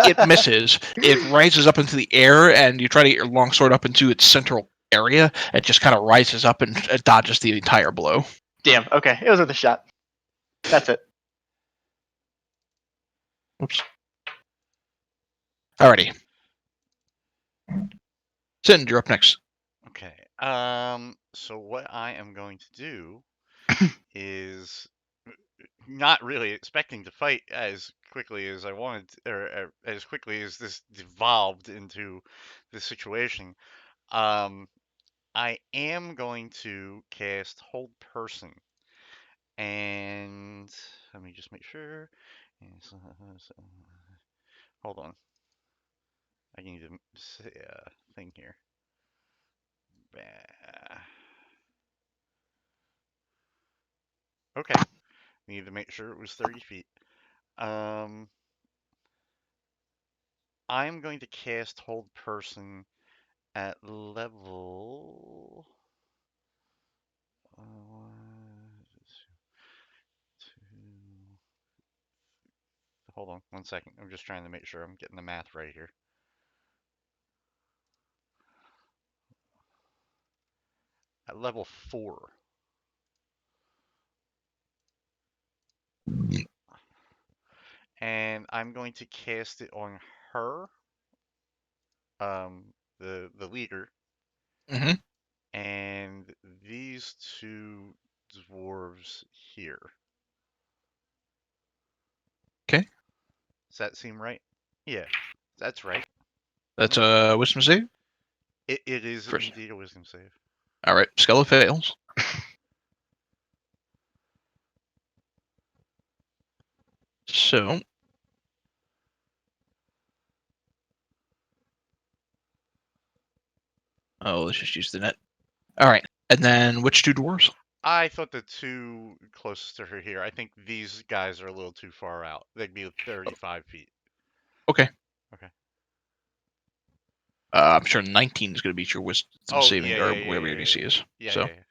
It misses. It rises up into the air, and you try to get your longsword up into its central area. It just kind of rises up and dodges the entire blow. Damn, okay. It was worth a shot. That's it. Oops. Alrighty. Sind, you're up next. Okay. So what I am going to do is not really expecting to fight as quickly as I wanted, or as quickly as this devolved into this situation. I am going to cast Hold Person, and let me just make sure. Hold on. I need to say a thing here. Okay. Need to make sure it was 30 feet. I'm going to cast Hold Person at level. Hold on 1 second. I'm just trying to make sure I'm getting the math right here. At level 4. And I'm going to cast it on her, the leader, Mm-hmm. and these two dwarves here. Okay. Does that seem right? Yeah, that's right. That's a wisdom save. It is First. indeed a wisdom save. All right. Skella fails. So. Oh, let's just use the net. All right, and then which two dwarves? I thought the two closest to her here. I think these guys are a little too far out. They'd be 35 feet. Okay. Okay. I'm sure 19 is going to beat your wisdom Oh, saving, yeah, or yeah, yeah, whatever yeah, your yeah, DC is. yeah, So yeah, yeah.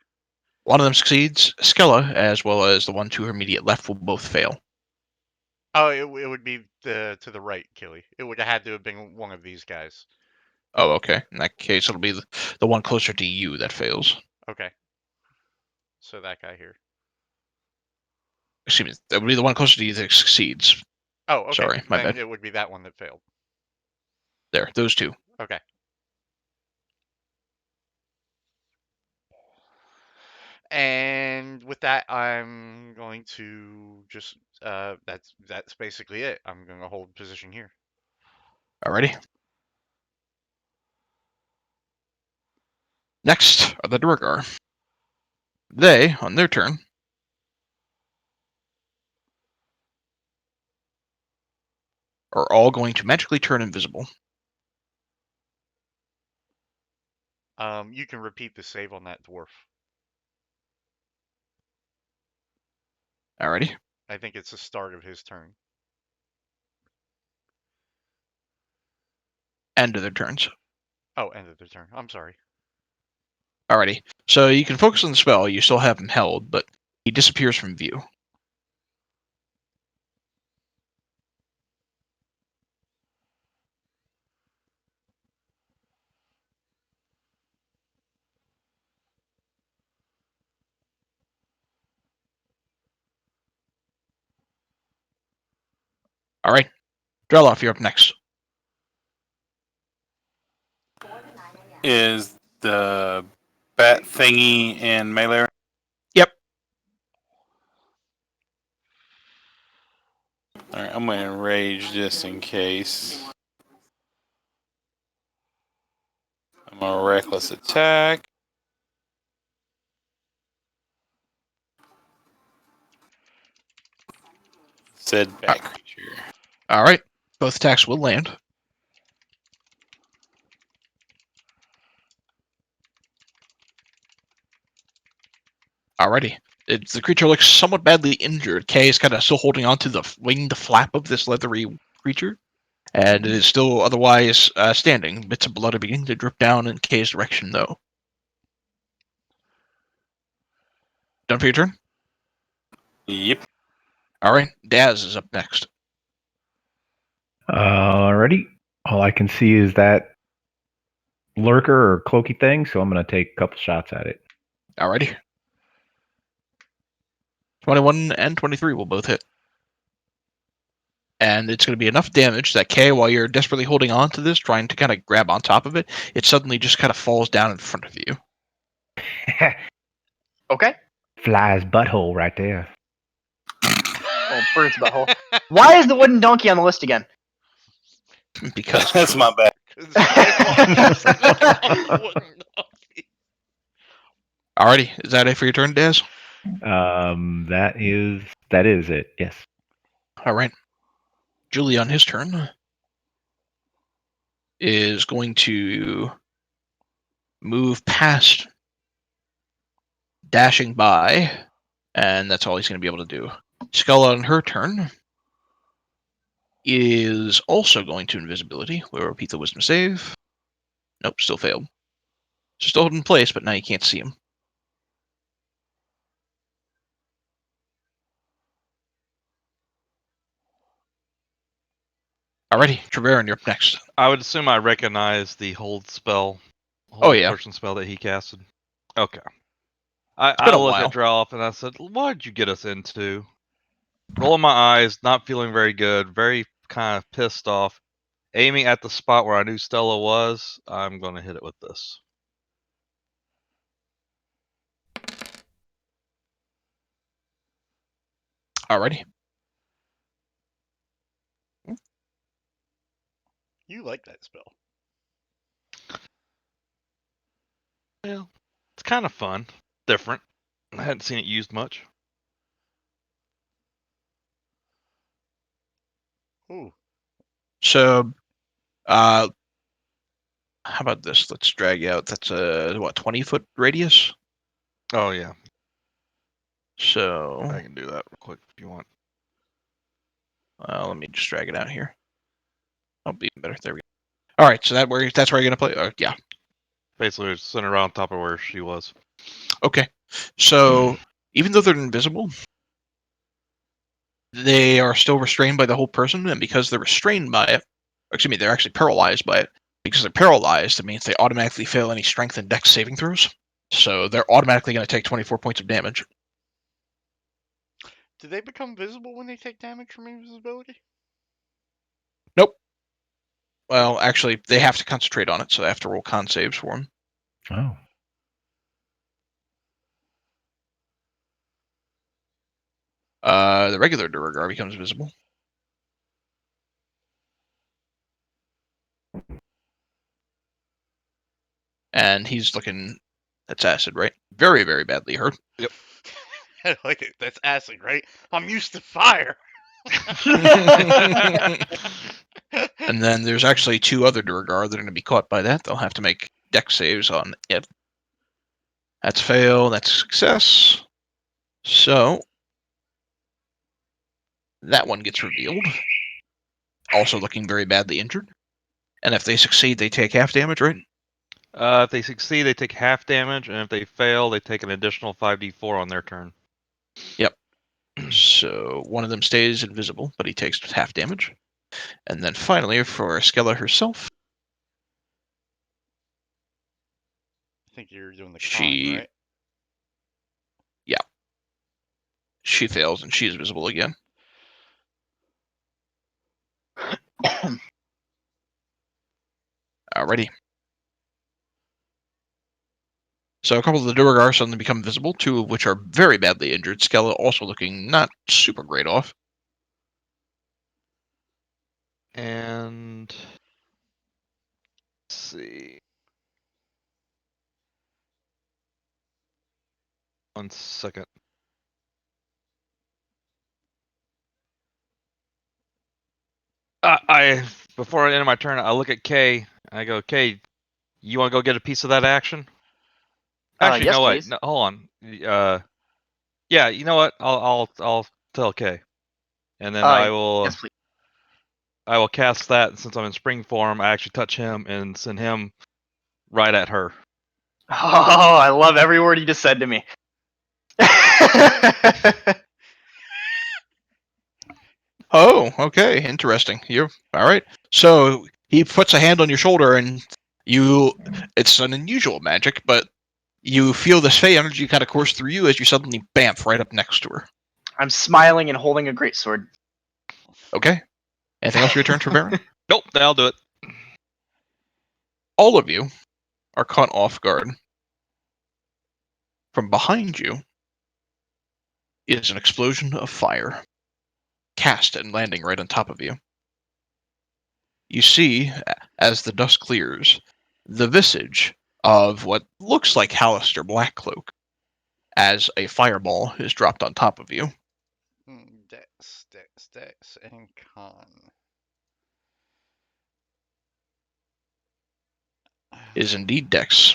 one of them succeeds. Skella, as well as the one to her immediate left, will both fail. Oh, it would be to the right, Killy. It would have had to have been one of these guys. Oh, okay. In that case, it'll be the one closer to you that fails. Okay. So that guy here. Excuse me, that would be the one closer to you that succeeds. Oh, okay. Sorry, my Then bad. it would be that one that failed. There, those two. Okay. And with that, I'm going to just that's basically it. I'm going to hold position here. Alrighty. Next are the Durgar. They, on their turn, are all going to magically turn invisible. You can repeat the save on that dwarf. Alrighty. I think it's the start of his turn. End of their turns. Oh, end of the turn. I'm sorry. Alrighty. So you can focus on the spell. You still have him held, but he disappears from view. Alright. Dreloff, you're up next. Is the bat thingy in melee? Yep. Alright, I'm gonna enrage just in case. I'm gonna reckless attack. Said bat creature. Alright. Both attacks will land. Alrighty. The creature looks somewhat badly injured. Kay is kind of still holding on to the winged flap of this leathery creature, and it is still otherwise standing. Bits of blood are beginning to drip down in Kay's direction, though. Done for your turn? Yep. Alright. Daz is up next. Alrighty. All I can see is that lurker or cloaky thing, so I'm going to take a couple shots at it. Alrighty. 21 and 23 will both hit. And it's going to be enough damage that Kay, while you're desperately holding on to this, trying to kind of grab on top of it, it suddenly just kind of falls down in front of you. Okay. Fly's butthole right there. Oh, bird's butthole. Why is the wooden donkey on the list again? Because That's my bad. 'Cause I wouldn't know. Alrighty, is that it for your turn, Daz? That is it. Yes. Alright. Julie, on his turn, is going to move past, dashing by, and that's all he's going to be able to do. Skull on her turn is also going to invisibility. We'll repeat the wisdom save. Nope, still failed. Still in place, but now you can't see him. Alrighty, Treverin, you're up next. I would assume I recognize the hold spell, Oh, hold yeah. person spell that he casted. Okay. I been a look while. at Droff and I said, "What did you get us into?" Rolling my eyes, not feeling very good, very kind of pissed off. Aiming at the spot where I knew Stella was, I'm going to hit it with this. Alrighty. You like that spell. Well, it's kind of fun, different. I hadn't seen it used much. Ooh. So, how about this? Let's drag out. That's a 20-foot radius. Oh yeah, So I can do that real quick if you want. let me just drag it out here. I'll be better. There we go. All right, so that's where you're gonna play. Yeah. Basically, it's centered around top of where she was. Okay. So even though they're invisible, they are still restrained by the whole person, and because they're restrained by it, excuse me, they're actually paralyzed by it. Because they're paralyzed, it means they automatically fail any strength and dex saving throws. So they're automatically going to take 24 points of damage. Do they become visible when they take damage from invisibility? Nope. Well, actually, they have to concentrate on it, so they have to roll con saves for them. Oh. The regular Duragar becomes visible. And he's looking... That's acid, right? Very, very badly hurt. I like it. That's acid, right? I'm used to fire. And then there's actually 2 other Duragar that are going to be caught by that. They'll have to make dex saves on it. That's fail. That's success. So that one gets revealed. Also looking very badly injured. And if they succeed, they take half damage, right? If they succeed, they take half damage, and if they fail, they take an additional 5d4 on their turn. Yep. So one of them stays invisible, but he takes half damage. And then finally, for Skella herself, I think you're doing the con, she... right? Yeah. She fails, and she is visible again. Alrighty. So a couple of the Duragar suddenly become visible, 2 of which are very badly injured. Skella also looking not super great off. And let's see. 1 second. I before I end my turn, I look at Kay. I go, Kay, you want to go get a piece of that action? Actually, Yes, no, wait. please. No, hold on. Yeah, you know what? I'll tell Kay, and then Yes, please. I will cast that. Since I'm in spring form, I actually touch him and send him right at her. Oh, I love every word you just said to me. Oh, okay, interesting. You're all right. So he puts a hand on your shoulder, and it's an unusual magic, but you feel this Fey energy kind of course through you as you suddenly bamf right up next to her. I'm smiling and holding a greatsword. Okay. Anything else for your turn, Treverin? Nope, that'll do it. All of you are caught off guard. From behind you is an explosion of fire, cast and landing right on top of you. You see, as the dust clears, the visage of what looks like Hallister Blackcloak as a fireball is dropped on top of you. Dex, and con. Is indeed Dex.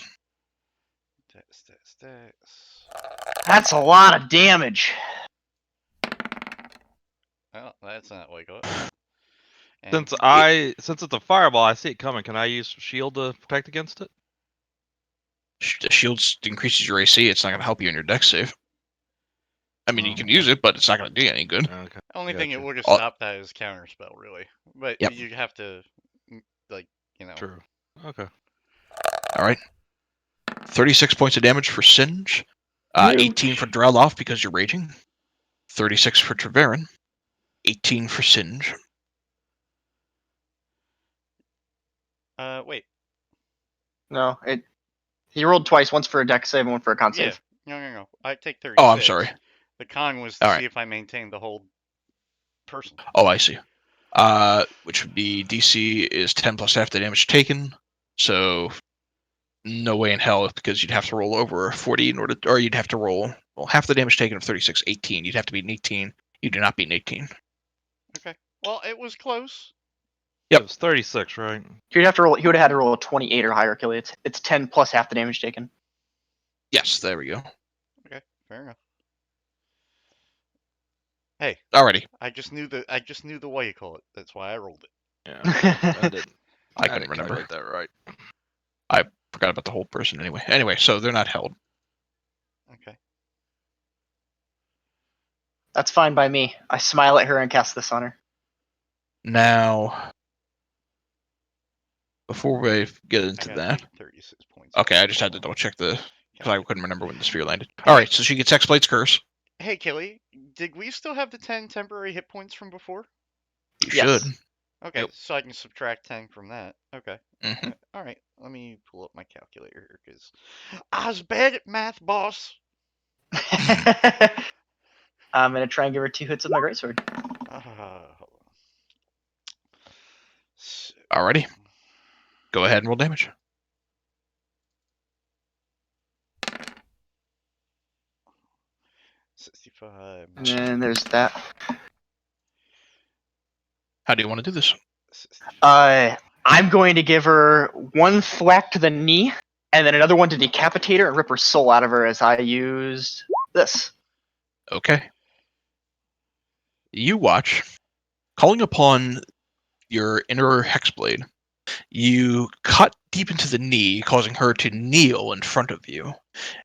Dex. That's a lot of damage. Well, that's not like it. Since And since it's a fireball, I see it coming. Can I use shield to protect against it? The shield increases your AC. It's not going to help you in your Dex save. I mean, you can use it, but it's not going to do you any good. Okay. only thing it Gotcha. would have stopped that is counterspell, really. But Yep. you have to, like, True. Okay. All right. 36 points of damage for Singe. 18 for Drelloff because you're raging. 36 for Treverin. 18 for Singe. Wait. No, he rolled twice, once for a dex save and one for a con Yeah. save. No. I take 36. Oh, I'm sorry. The con was to All see right. if I maintained the whole person. Oh, I see. Which would be DC is 10 plus half the damage taken. So no way in hell, because you'd have to roll over 40 in order, or you'd have to roll half the damage taken of 36, 18. You'd have to beat an 18. You do not beat an 18. Okay. Well, it was close. Yep. It was 36, right? He would have to roll. He would have had to roll a 28 or higher, Kelly. It's 10 plus half the damage taken. Yes, there we go. Okay, fair enough. Hey, Alrighty. I just knew the what you call it. That's why I rolled it. Yeah, I didn't. I I couldn't didn't remember. calculate that right. I forgot about the whole person anyway. Anyway, so they're not held. Okay. That's fine by me. I smile at her and cast this on her. Now, before we get I into gotta that, take 36 points. okay, off I the just had to ball. double check because I couldn't remember when the sphere landed. Hey. All right, so she gets Hexblade's Curse. Hey, Kelly, did we still have the 10 temporary hit points from before? You Yes. should. Okay, Yep. so I can subtract 10 from that. Okay. Hmm. All right, let me pull up my calculator here because I was bad at math, boss. I'm gonna try and give her 2 hits with my greatsword. Hold on. So, Alrighty, go ahead and roll damage. 65. And then there's that. How do you want to do this? 65. I'm going to give her 1 thwack to the knee, and then another one to decapitate her and rip her soul out of her as I used this. Okay. You watch, calling upon your inner Hexblade. You cut deep into the knee, causing her to kneel in front of you.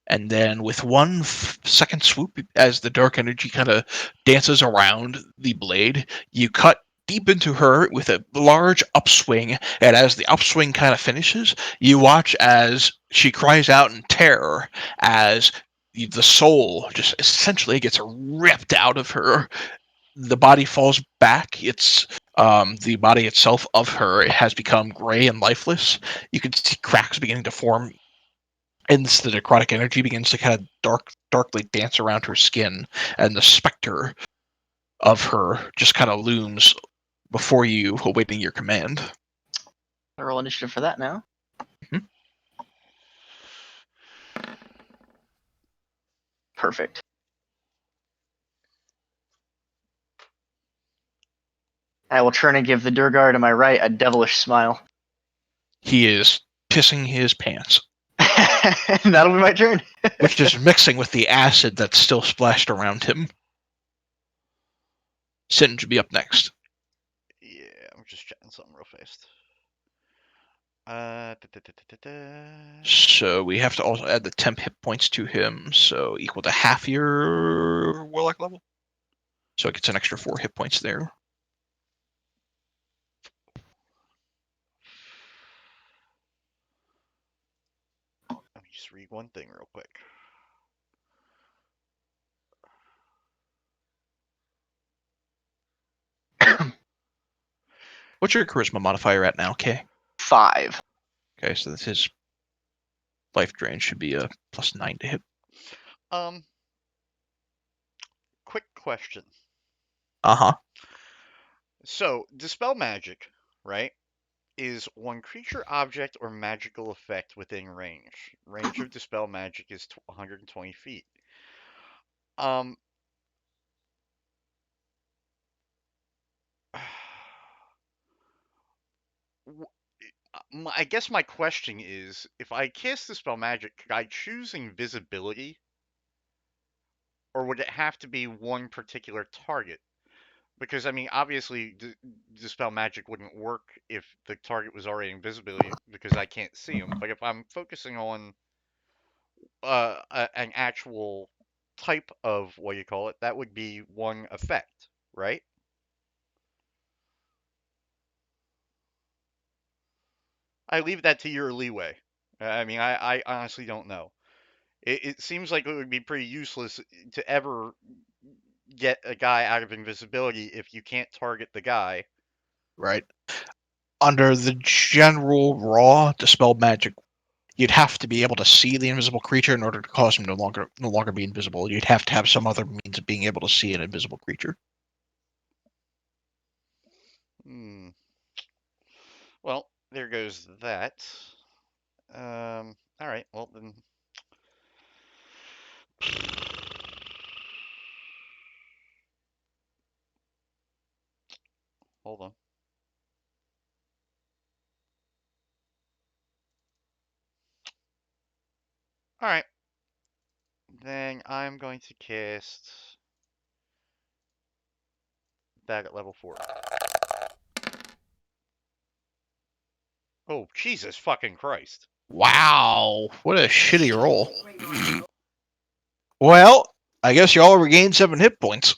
And then, with one second swoop, as the dark energy kind of dances around the blade, you cut deep into her with a large upswing. And as the upswing kind of finishes, you watch as she cries out in terror as the soul just essentially gets ripped out of her. The body falls back. It's the body itself of her has become gray and lifeless. You can see cracks beginning to form, and the necrotic energy begins to kind of darkly dance around her skin, and the specter of her just kind of looms before you, awaiting your command. I roll initiative for that now. Mhm. Perfect. I will turn and give the Durgar to my right a devilish smile. He is pissing his pants, And that'll be my turn. which is mixing with the acid that's still splashed around him. Sin should be up next. Yeah, I'm just chatting something real fast. So we have to also add the temp hit points to him, so equal to half your warlock level. So it gets an extra 4 hit points there. Let me just read one thing real quick. What's your charisma modifier at now, Kay? 5. Okay, so that's his life drain should be a +9 to hit. Quick question. Uh-huh. So, dispel magic, right, is one creature, object, or magical effect within range. Range of dispel magic is 120 feet. Um, I guess my question is, if I cast dispel magic, could I choose invisibility, or would it have to be one particular target? Because I mean, obviously, dispel magic wouldn't work if the target was already invisibility because I can't see them. But if I'm focusing on an actual type of what you call it, that would be one effect, right? I leave that to your leeway. I mean, I honestly don't know. It seems like it would be pretty useless to ever get a guy out of invisibility if you can't target the guy. Right. Under the general raw dispel magic, you'd have to be able to see the invisible creature in order to cause him no longer be invisible. You'd have to have some other means of being able to see an invisible creature. Hmm. Well, there goes that. All right. Well then. Hold on. All right. Then I'm going to cast that at level 4. Oh, Jesus fucking Christ. Wow, what a shitty roll. Well, I guess you all regained 7 hit points.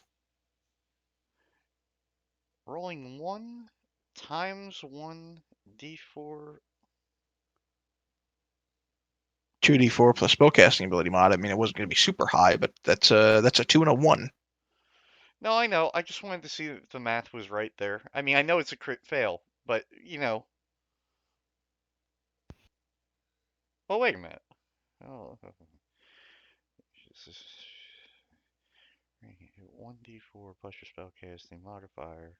Rolling 1 times 1d4. 2d4 plus spellcasting ability mod. I mean, it wasn't going to be super high, but that's a 2 and a 1. No, I know. I just wanted to see if the math was right there. I mean, I know it's a crit fail, but, you know. Oh, wait a minute. Oh. 1d4 plus your spellcasting modifier.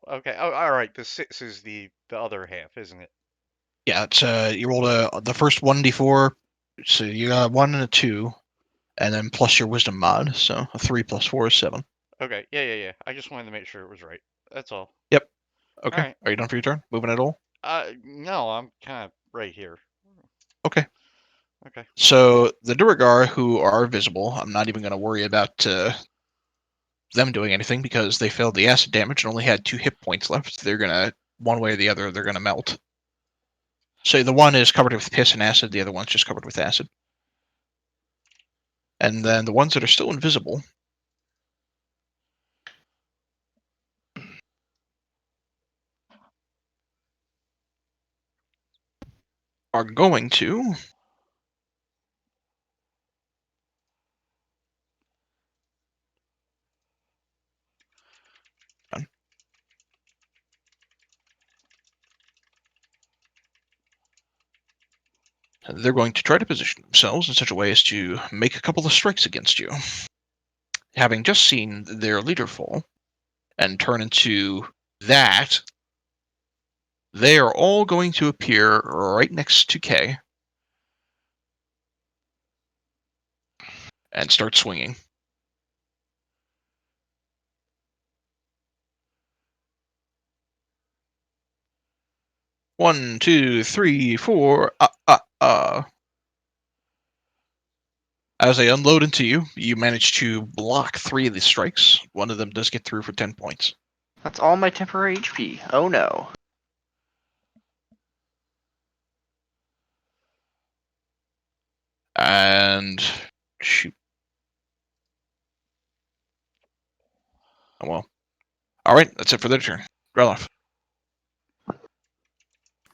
Okay. Oh, all right. The 6 is the other half, isn't it? Yeah, it's you rolled the first 1d4, so you got a 1 and a 2, and then plus your wisdom mod, so a 3 plus 4 is 7. Okay. Yeah. I just wanted to make sure it was right. That's all. Yep. All Okay. right. Are you done for your turn? Moving at all? No, I'm kind of right here. Okay. Okay. So the Duergar, who are visible, I'm not even going to worry about them doing anything because they failed the acid damage and only had 2 hit points left. They're gonna, one way or the other, they're gonna melt. So the one is covered with piss and acid, the other one's just covered with acid. And then the ones that are still invisible are going to they're going to try to position themselves in such a way as to make a couple of strikes against you. Having just seen their leader fall and turn into that, they are all going to appear right next to Kay and start swinging. One, two, three, four. As they unload into you, you manage to block 3 of the strikes. One of them does get through for 10 points. That's all my temporary HP. Oh no. And shoot. Oh well. Alright, that's it for their turn. Greloff.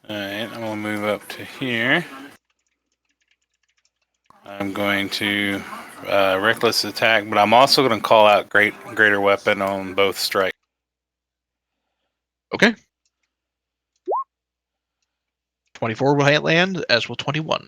Alright, I'm gonna move up to here. I'm going to reckless attack, but I'm also going to call out greater weapon on both strikes. Okay. 24 will land, as will 21.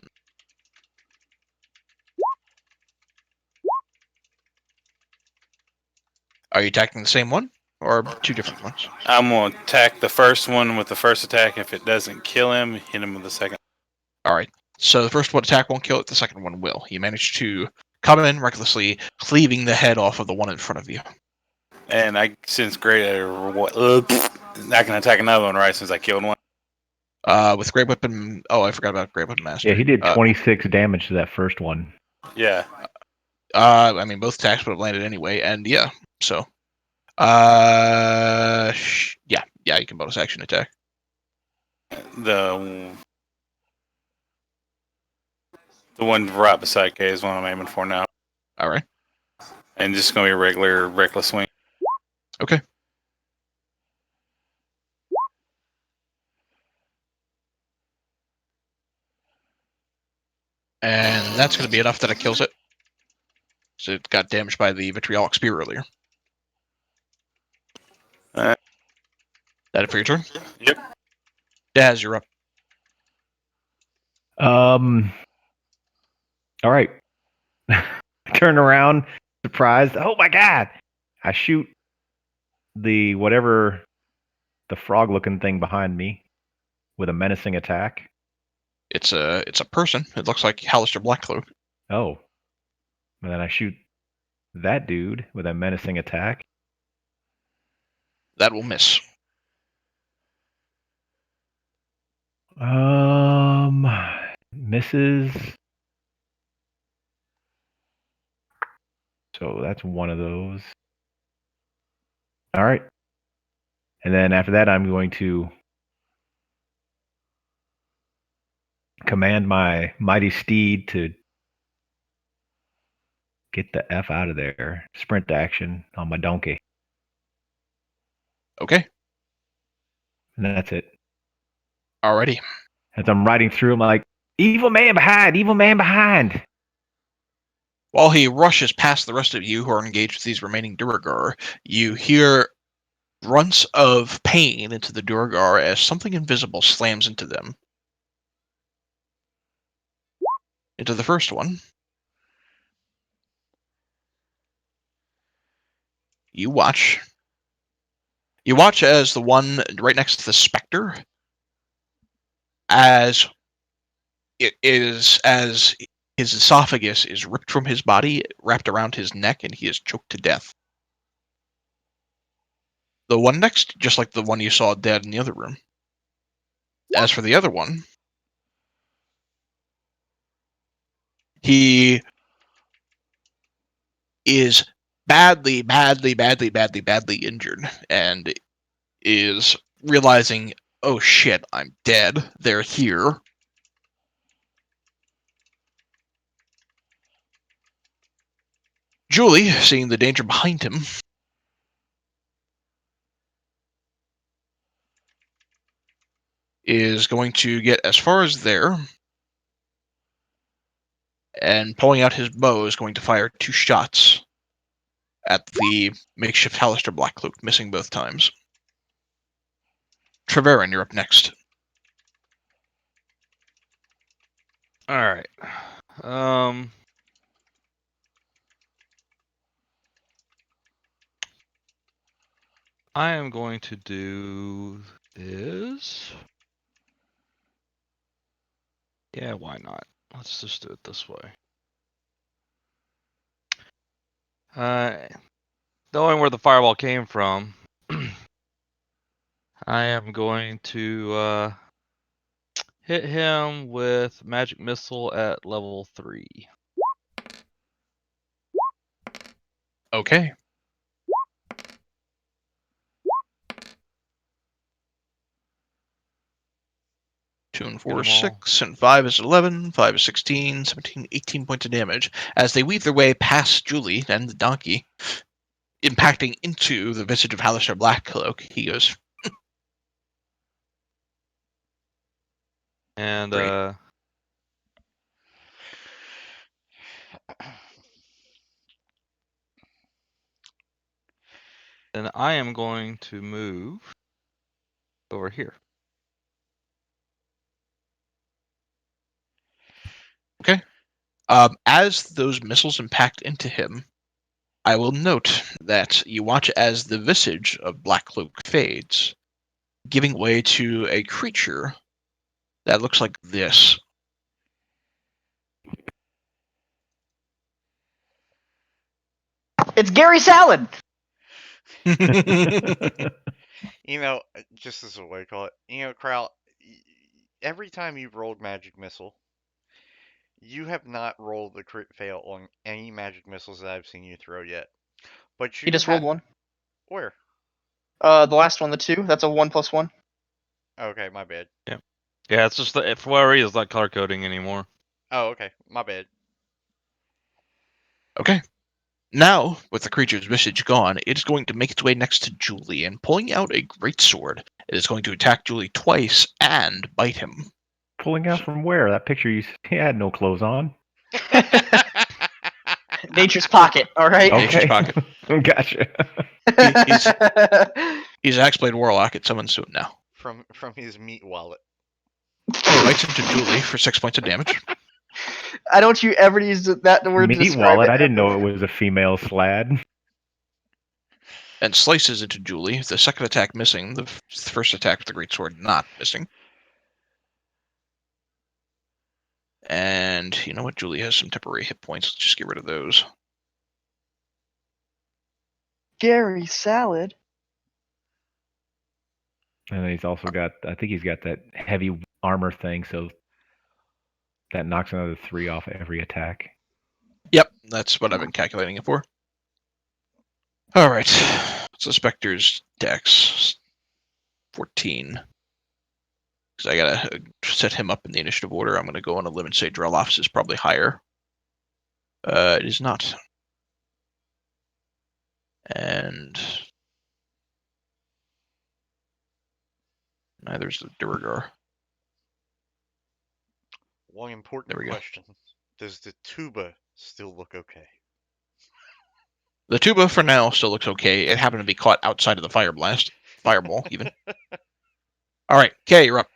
Are you attacking the same one? Or 2 different ones? I'm going to attack the first one with the first attack. If it doesn't kill him, hit him with the second. Alright. So the first one attack won't kill it, the second one will. You manage to come in recklessly, cleaving the head off of the one in front of you. And I since greater I can attack another one, right? Since I killed one. With Great Weapon... Oh, I forgot about Great Weapon Master. Yeah, he did 26 damage to that first one. Yeah. I mean, both attacks would have landed anyway, and yeah, so... yeah, you can bonus action attack. The one right beside K is one I'm aiming for now. Alright. And just going to be a regular reckless swing. Okay. And that's going to be enough that it kills it. So it got damaged by the vitriolic spear earlier. That it for your turn? Yep. Daz, you're up. All right. Turn around, surprised. Oh my god! I shoot the whatever the frog-looking thing behind me with a menacing attack. It's a person. It looks like Hallister Blackcloak. Oh, and then I shoot that dude with a menacing attack. That will miss. Misses. So that's one of those. All right. And then after that, I'm going to command my mighty steed to get the F out of there. Sprint action on my donkey. Okay. And that's it. Alrighty. As I'm riding through, I'm like, evil man behind, evil man behind. While he rushes past the rest of you who are engaged with these remaining Duragar, you hear grunts of pain into the Duragar as something invisible slams into them. Into the first one. You watch. You watch as the one right next to the Spectre, as his esophagus is ripped from his body, wrapped around his neck, and he is choked to death. The one next, just like the one you saw dead in the other room. As for the other one, he is badly injured and is realizing, oh shit, I'm dead. They're here. Julie, seeing the danger behind him, is going to get as far as there, and pulling out his bow is going to fire 2 shots at the makeshift Hallister Blackcloak, missing both times. Treverin, you're up next. All right. I am going to do this. Yeah, why not? Let's just do it this way. Knowing where the fireball came from, I am going to hit him with magic missile at level 3. Okay. 2 and 4 is 6, and 5 is 11, 5 is 16, 17, 18 points of damage. As they weave their way past Julie and the donkey, impacting into the visage of Hallister Blackcloak, he goes, And Great. then I am going to move over here. Okay. As those missiles impact into him, I will note that you watch as the visage of Blackcloak fades, giving way to a creature that looks like this. It's Gary Salad. You know, just as a way to call it, Crowl, every time you've rolled Magic Missile, you have not rolled the crit fail on any Magic Missiles that I've seen you throw yet. But You you just rolled one. Where? The last one, the 2. That's a 1+1. Okay, my bad. Yeah, it's just that for whatever reason, it's not color coding anymore. Oh, okay, my bad. Okay. Now, with the creature's visage gone, it is going to make its way next to Julie, and pulling out a greatsword, it is going to attack Julie twice and bite him. Pulling out from where? That picture he had no clothes on. Nature's pocket, all right? Nature's Okay. pocket. Gotcha. He's an Axeblade Warlock. It summons to him now. From his meat wallet. He bites into Julie for 6 points of damage. I don't you ever use that word to Meat describe wallet. it. I didn't know it was a female slad. And slices into Julie. The second attack missing. The first attack with the greatsword not missing. And you know what? Julie has some temporary hit points. Let's just get rid of those. Gary Salad. And then he's also got, I think he's got that heavy armor thing, so that knocks another 3 off every attack. Yep, that's what I've been calculating it for. All right, so Spectre's Dex 14. Because I gotta set him up in the initiative order. I'm gonna go on a limb and say Drelof's is probably higher. It is not. And neither is the Duragar. One important There we go. question. Does the tuba still look okay? The tuba for now still looks okay. It happened to be caught outside of the fire blast. Fireball, even. All right, Kay, you're up.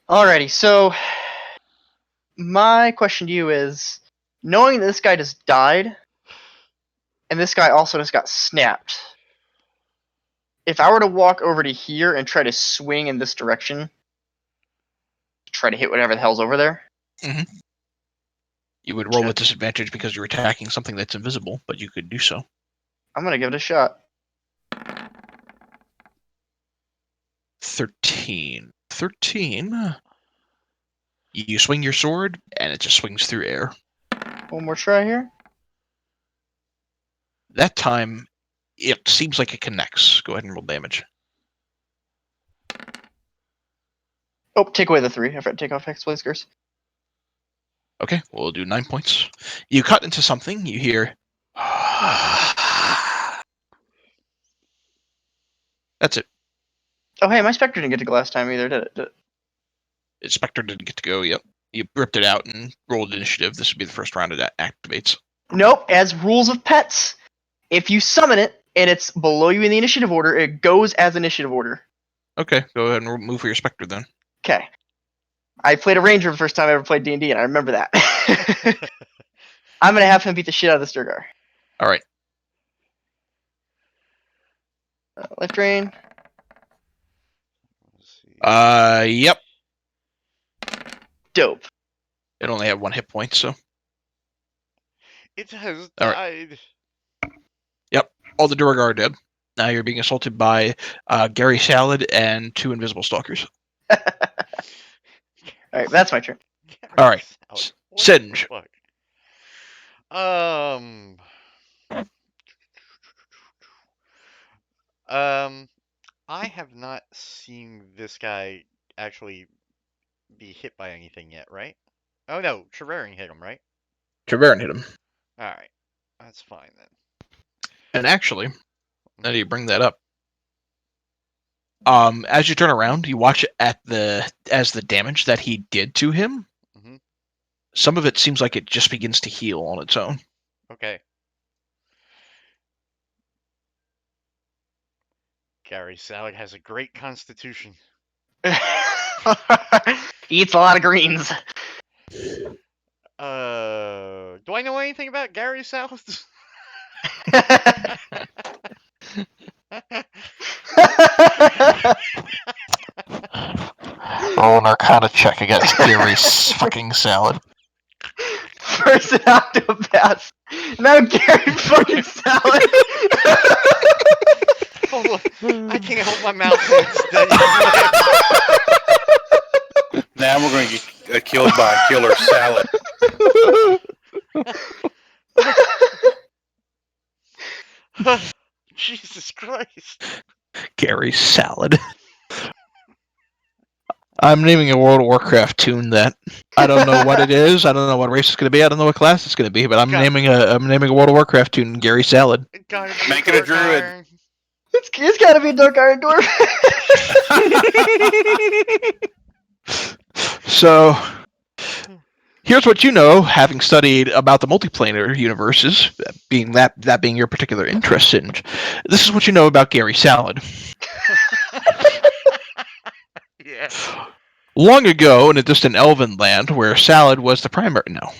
Alrighty, so my question to you is, knowing that this guy just died, and this guy also just got snapped, if I were to walk over to here and try to swing in this direction, try to hit whatever the hell's over there, You would roll with disadvantage because you're attacking something that's invisible, but you could do so. I'm gonna give it a shot. 13. 13. You swing your sword, and it just swings through air. One more try here. That time, it seems like it connects. Go ahead and roll damage. Oh, take away the 3. I forgot to take off Hexblade's Curse. Okay, we'll do 9 points. You cut into something, you hear... That's it. Oh, hey, my Spectre didn't get to go last time either, did it? Spectre didn't get to go, yep. You ripped it out and rolled initiative. This would be the first round it activates. Nope, as rules of pets, if you summon it and it's below you in the initiative order, it goes as initiative order. Okay, go ahead and move for your Spectre then. Okay. I played a ranger the first time I ever played D&D, and I remember that. I'm going to have him beat the shit out of this Durgar. All right. Life drain. Let's see. Yep. Dope. It only had 1 hit point, so... It has All died. Yep, all the Duragar are dead. Now you're being assaulted by Gary Salad and 2 invisible stalkers. Alright, that's my turn. All right, What the Singe. fuck? I have not seen this guy actually be hit by anything yet, right? Oh no, Treverin hit him, right? Treverin hit him. Alright. That's fine then. And actually, now that you bring that up, as you turn around, you watch as the damage that he did to him. Mhm. Some of it seems like it just begins to heal on its own. Okay. Gary Salad has a great constitution. He eats a lot of greens. Do I know anything about Gary Salad? Roll an Arcana check against Gary's fucking Salad. Personopath. No, Gary fucking Salad. Hold on. I can't hold my mouth steady. Now we're going to get killed by a killer salad. Jesus Christ. Gary's Salad. I'm naming a World of Warcraft tune that I don't know what it is. I don't know what race it's going to be. I don't know what class it's going to be. But I'm naming a World of Warcraft tune, Gary Salad. Make it a druid. Iron. It's gotta be a Dark Iron Dwarf. So, here's what you know, having studied about the multiplanar universes, being that being your particular interest in. This is what you know about Gary Salad. Yeah. Long ago, in a distant elven land, where salad was the primary. No.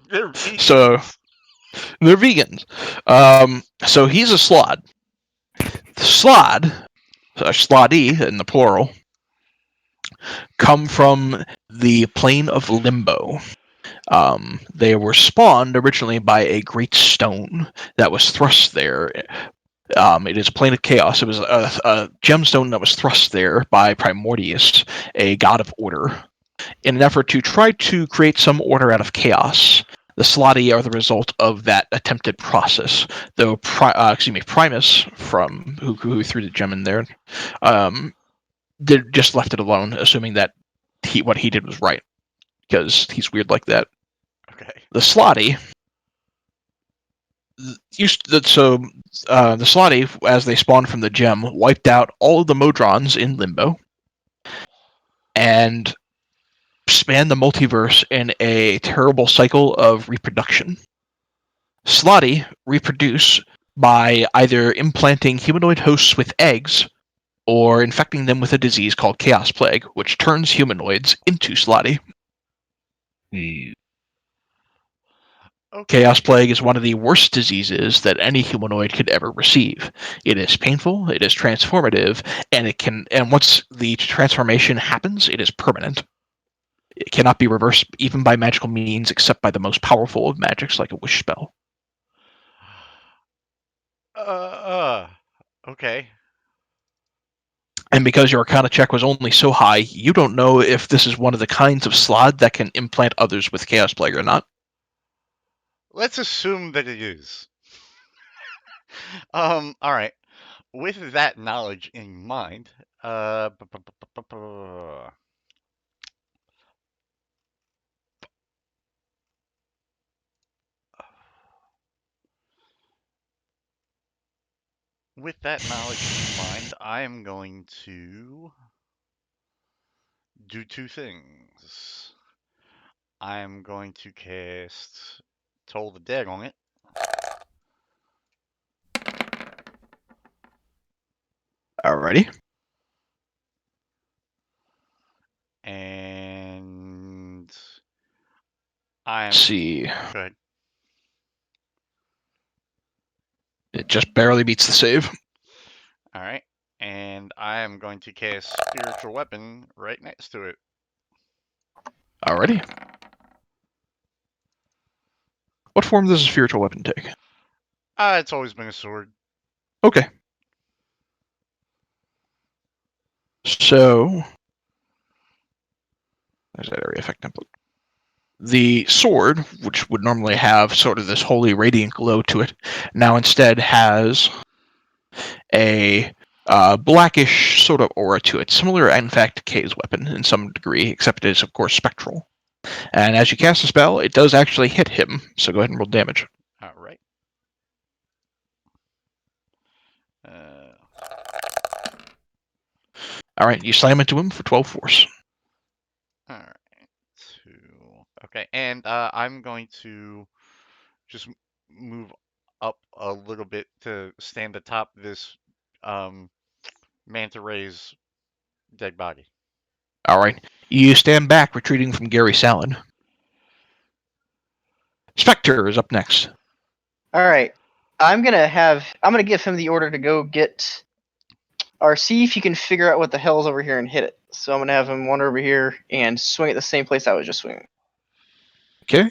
They're vegans. So, they're vegans. So he's a slod. Slod, sloddy in the plural, come from the plane of limbo. They were spawned originally by a great stone that was thrust there It is a plane of chaos. It was a gemstone that was thrust there by Primordius, a god of order, in an effort to try to create some order out of chaos. The Slotty are the result of that attempted process, though Primus, from who threw the gem in there, just left it alone, assuming that what he did was right, because he's weird like that. Okay. The Slotty the Slotty, as they spawned from the gem, wiped out all of the Modrons in Limbo and spanned the multiverse in a terrible cycle of reproduction. Slotty reproduce by either implanting humanoid hosts with eggs or infecting them with a disease called Chaos Plague, which turns humanoids into Slotty. Ew. Okay. Chaos Plague is one of the worst diseases that any humanoid could ever receive. It is painful, it is transformative, and once the transformation happens, it is permanent. It cannot be reversed even by magical means except by the most powerful of magics like a wish spell. Okay. And because your Arcana check was only so high, you don't know if this is one of the kinds of slod that can implant others with Chaos Plague or not. Let's assume that it is. All right. With that knowledge in mind, with that knowledge in mind, I am going to do two things. I'm going to cast Toll the Dead on it. Alrighty. And I'm. Let's see. Go ahead. It just barely beats the save. All right. And I am going to cast Spiritual Weapon right next to it. Alrighty. What form does a spiritual weapon take? It's always been a sword. Okay. So, there's that area effect template. The sword, which would normally have sort of this holy radiant glow to it, now instead has a blackish sort of aura to it, similar, in fact, to Kay's weapon in some degree, except it is, of course, spectral. And as you cast a spell, it does actually hit him, so go ahead and roll damage. All right. Alright, you slam into him for 12 force. All right. Okay, and I'm going to just move up a little bit to stand atop this manta ray's dead body. Alright, you stand back, retreating from Gary Salad. Spectre is up next. All right, I'm gonna give him the order to go get, or see if he can figure out what the hell's over here and hit it. So I'm gonna have him wander over here and swing at the same place I was just swinging. Okay.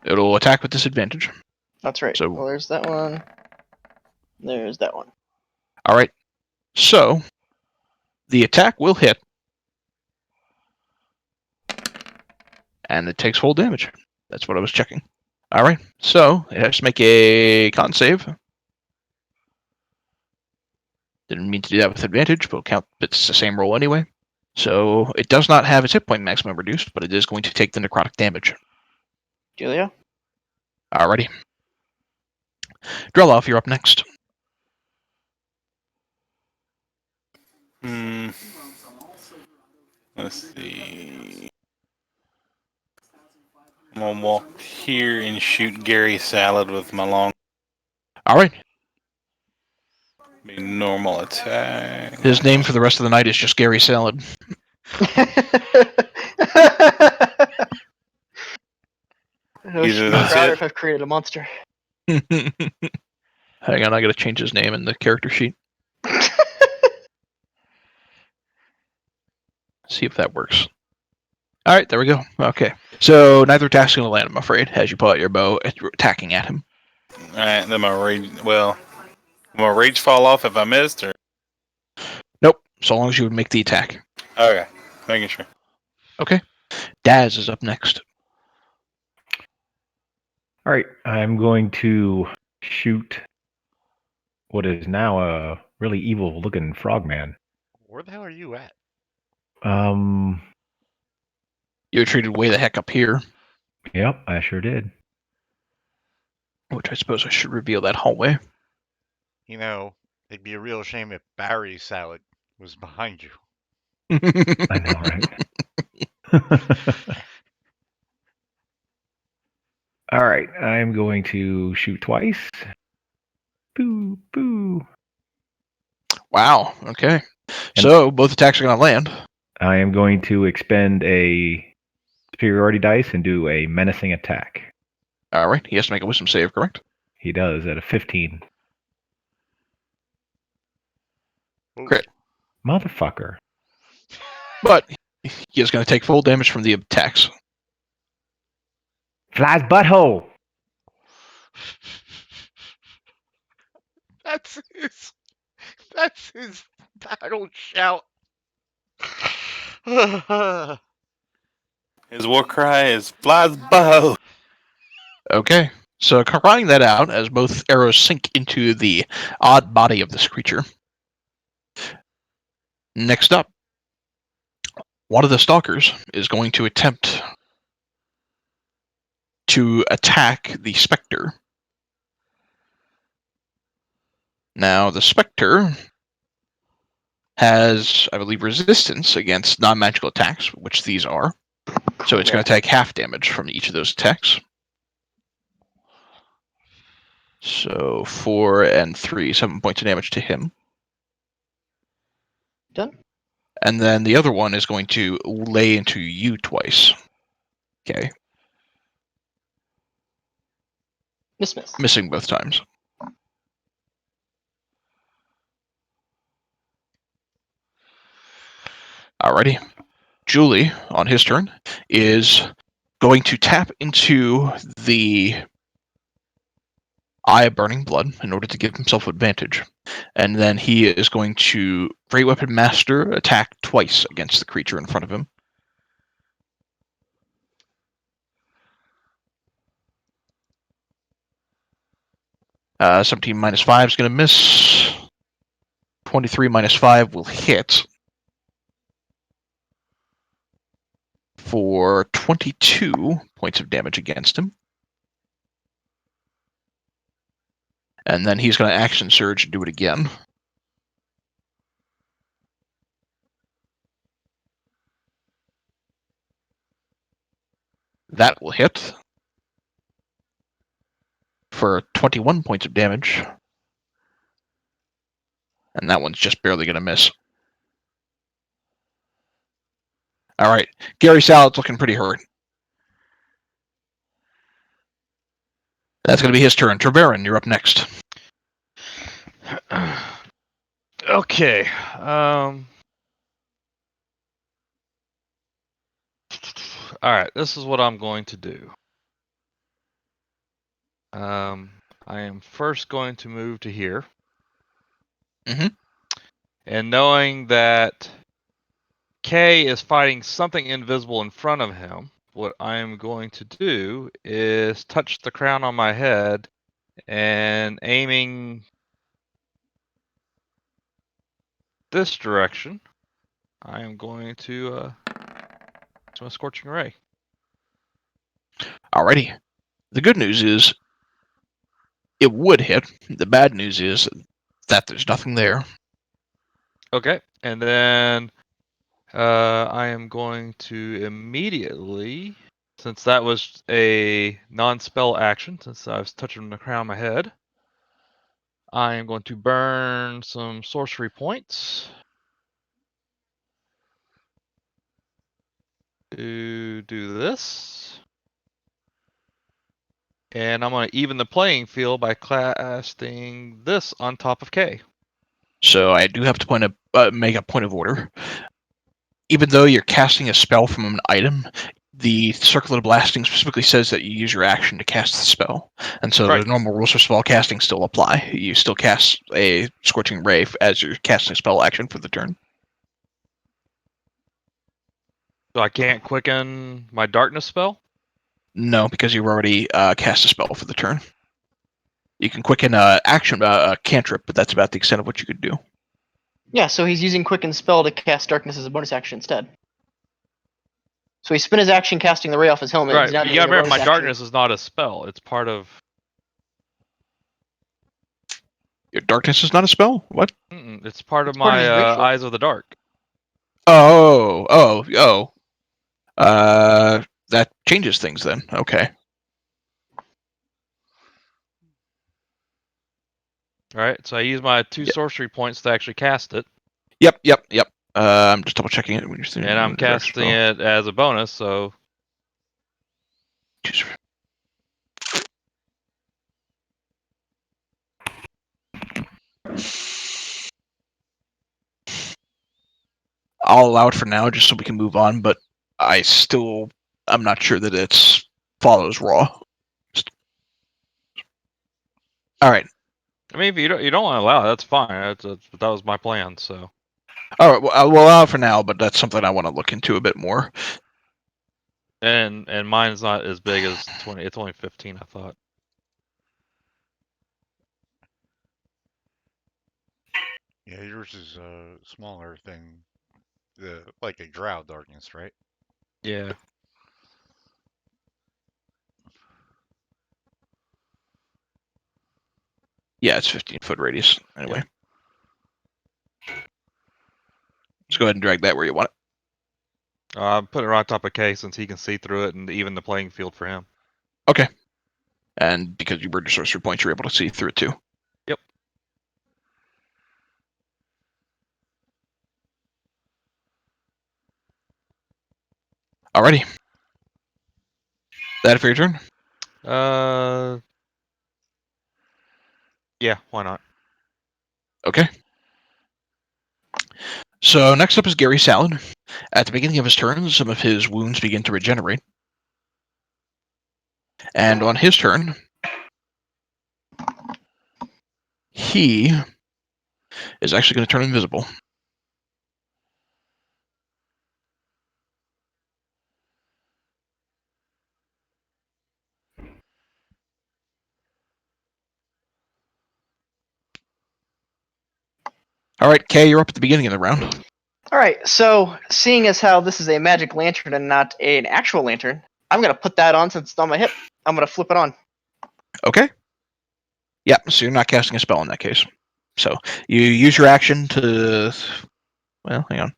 It'll attack with disadvantage. That's right. So- Well, there's that one. There's that one. Alright, so the attack will hit. And it takes full damage. That's what I was checking. Alright, so it has to make a con save. Didn't mean to do that with advantage, but count it's the same roll anyway. So it does not have its hit point maximum reduced, but it is going to take the necrotic damage. Julia? Alrighty. Dreloff, you're up next. Let's see. I'm gonna walk here and shoot Gary Salad with my long, Alright. big normal attack. His name for the rest of the night is just Gary Salad. I Either should be that's prouder it. if I've created a monster. Hang on, I gotta change his name in the character sheet. See if that works. Alright, there we go. Okay. So neither attack's gonna land, I'm afraid, as you pull out your bow, you're attacking at him. Alright, then my rage. Well, will my rage fall off if I missed, or Nope. So long as you would make the attack. okay, making sure. Okay. Daz is up next. All right, I'm going to shoot what is now a really evil-looking frogman. Where the hell are you at? You're treated way the heck up here, Yep, I sure did. which I suppose I should reveal that hallway. You know, it'd be a real shame if Barry Salad was behind you. I know, right? All right, I'm going to shoot twice. Boo, boo. Wow. Okay. And- So both attacks are going to land. I am going to expend a superiority dice and do a menacing attack. All right. He has to make a wisdom save, correct? He does at a 15. Ooh. Crit. Motherfucker. But he is going to take full damage from the attacks. Fly's butthole. That's his battle shout. His war cry is "Flies bow." Okay. So crying that out as both arrows sink into the odd body of this creature. Next up, one of the stalkers is going to attempt to attack the specter. Now, the specter has, I believe, resistance against non-magical attacks, which these are. So it's going to take half damage from each of those attacks. So 4 and 3, 7 points of damage to him. Done. And then the other one is going to lay into you twice. Okay, Miss. missing both times. Alrighty. Julie, on his turn, is going to tap into the Eye of Burning Blood in order to give himself advantage. And then he is going to Great Weapon Master attack twice against the creature in front of him. Uh, 17 minus 5 is going to miss. 23 minus 5 will hit for 22 points of damage against him. And then he's going to action surge and do it again. That will hit for 21 points of damage. And that one's just barely going to miss. All right, Gary Salad's looking pretty hurt. That's going to be his turn. Treverin, you're up next. Okay. All right. This is what I'm going to do. I am first going to move to here. Mhm. And knowing that K is fighting something invisible in front of him, what I am going to do is touch the crown on my head and aiming this direction, I am going to do a Scorching Ray. Alrighty. The good news is it would hit. The bad news is that there's nothing there. Okay, and then I am going to immediately, since that was a non-spell action, since I was touching the crown of my head, I am going to burn some sorcery points to do this. And I'm going to even the playing field by casting this on top of K. So I do have to make a point of order. Even though you're casting a spell from an item, the circle of blasting specifically says that you use your action to cast the spell, and so Right. the normal rules for spell casting still apply. You still cast a Scorching Ray as your casting spell action for the turn. So I can't quicken my darkness spell? No, because you've already cast a spell for the turn. You can quicken action a cantrip, but that's about the extent of what you could do. Yeah, so he's using Quicken Spell to cast Darkness as a bonus action instead. So he spent his action casting the ray off his helmet. Right. He's now You doing gotta a remember, bonus my action. darkness is not a spell. It's part of. Your darkness is not a spell? What? It's part of It's part of my his ritual. Eyes of the Dark. Oh. That changes things then. Okay. Right. So I use my 2 Yep. sorcery points to actually cast it, Yep. I'm just double checking it when you're saying and I'm casting it as a bonus. So I'll allow it for now, just so we can move on. But I'm not sure that it follows raw. All right. I mean, if you don't want to allow it, that's fine. That was my plan. So All right. Well, I'll allow it for now, but that's something I want to look into a bit more. and mine's not as big as 20. It's only 15. I thought. Yeah, yours is a smaller thing, like a drow darkness, right? Yeah. Yeah, it's 15-foot radius. Anyway. Let's go ahead and drag that where you want it. I'm putting it right on top of K since he can see through it and even the playing field for him. Okay. And because you burned your sorcery points, you're able to see through it too. Yep. Alrighty. That it for your turn? Yeah, why not? Okay. So next up is Gary Salad. At the beginning of his turn, some of his wounds begin to regenerate. And on his turn, he is actually going to turn invisible. Alright, Kay, you're up at the beginning of the round. Alright, so seeing as how this is a magic lantern and not an actual lantern, I'm going to put that on since it's on my hip. I'm going to flip it on. Okay. Yeah, so you're not casting a spell in that case. So you use your action to... Well, hang on.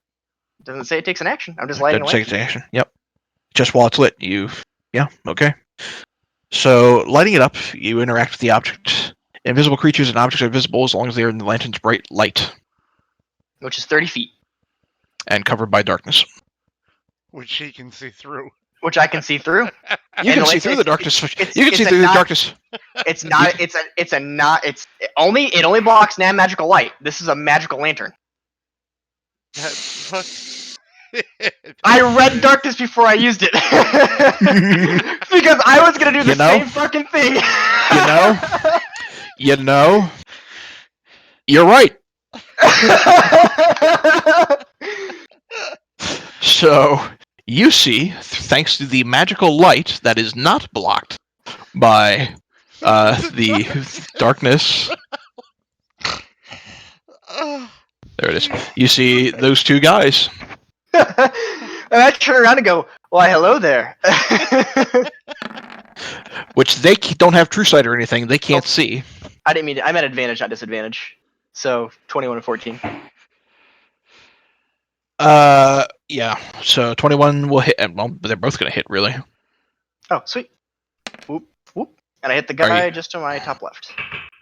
Doesn't say it takes an action. I'm just lighting a Doesn't take lantern. its action. Yep. Just while it's lit, Yeah, okay. So, lighting it up, you interact with the object. Invisible creatures and objects are visible as long as they are in the lantern's bright light Which is 30 feet. and covered by darkness. Which he can see through. Which I can see through. You And can see it's- through the it's- darkness. it's- You can it's see a through the not- darkness. It's not. It only blocks non-magical light. This is a magical lantern. I read darkness before I used it because I was gonna do the same fucking thing. You're right. So, you see, thanks to the magical light that is not blocked by the darkness. There it is. You see those two guys. And I turn around and go, "Why, hello there." Which they don't have true sight or anything. They can't see. I didn't mean to. I meant advantage, not disadvantage. So 21 and 14. Yeah. So 21 will hit. Well, they're both gonna hit, really. Oh, sweet. Whoop whoop. And I hit the guy just to my top left.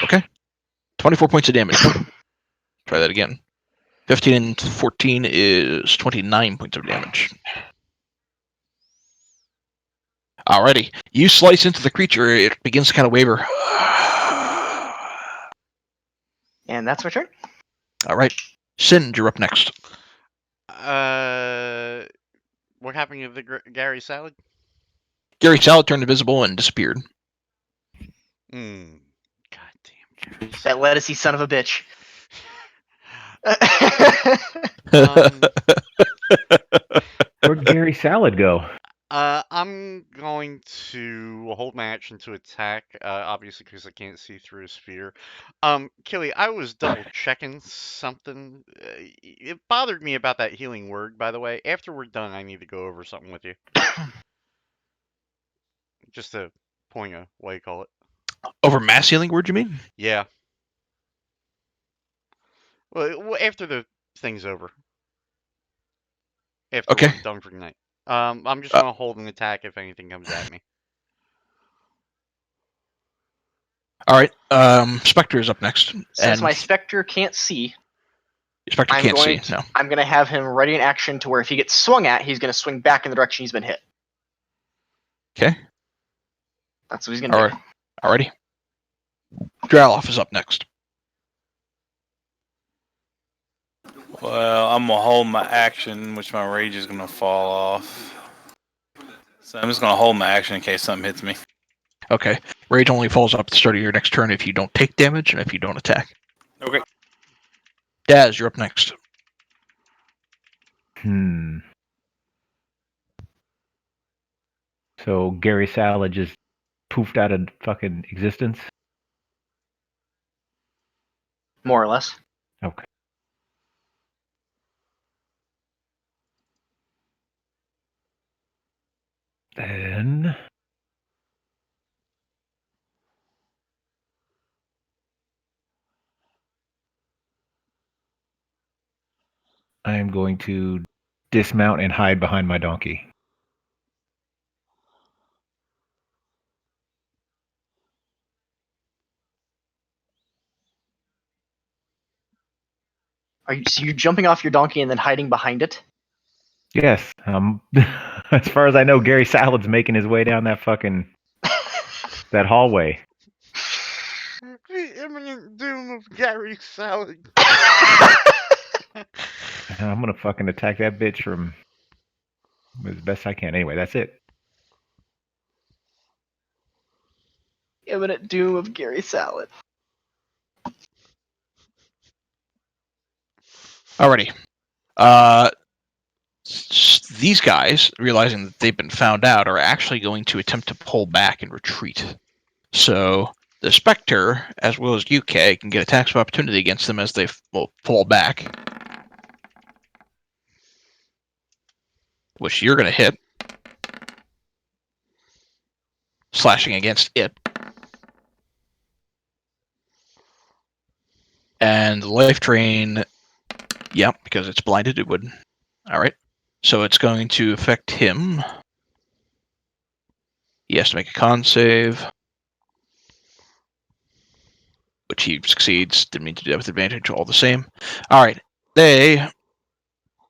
Okay. 24 points of damage. Try that again. 15 and 14 is 29 points of damage. Alrighty. You slice into the creature. It begins to kind of waver. And that's my turn. Alright. Sind, you're up next. What happened to the Gary Salad? Gary Salad turned invisible and disappeared. God damn Gary. That lettucey son of a bitch. Where'd Gary Salad go? I'm going to hold my action to attack, obviously because I can't see through a sphere. Killy, I was double checking something. It bothered me about that healing word, by the way. After we're done, I need to go over something with you. Just a point of what you call it. Over mass healing word, you mean? Yeah. Well, after the thing's over. After Okay. we're done for the night. I'm just Uh, gonna hold an attack if anything comes at me. All right. Spectre is up next. Since And my Spectre can't see, Spectre I'm can't going see. No. I'm going to have him ready in action to where if he gets swung at, he's going to swing back in the direction he's been hit. Okay. That's what he's going to All do. right. Alrighty. Draloff is up next. Well, I'm gonna hold my action, which my rage is gonna fall off. So I'm just gonna hold my action in case something hits me. Okay. Rage only falls up at the start of your next turn if you don't take damage and if you don't attack. Okay. Daz, you're up next. So Gary Salad just poofed out of fucking existence? More or less. Okay. Then I am going to dismount and hide behind my donkey. So you're jumping off your donkey and then hiding behind it? Yes. As far as I know, Gary Salad's making his way down that fucking that hallway. The imminent doom of Gary Salad. I'm gonna fucking attack that bitch from as best I can. Anyway, that's it. Imminent doom of Gary Salad. Alrighty. These guys, realizing that they've been found out, are actually going to attempt to pull back and retreat. So the Spectre, as well as UK, can get attacks of opportunity against them as they fall back. Which you're going to hit. Slashing against it. And Life Drain, yeah, because it's blinded, it would. Alright. So it's going to affect him. He has to make a con save. Which he succeeds. Didn't mean to do that with advantage, all the same. Alright. They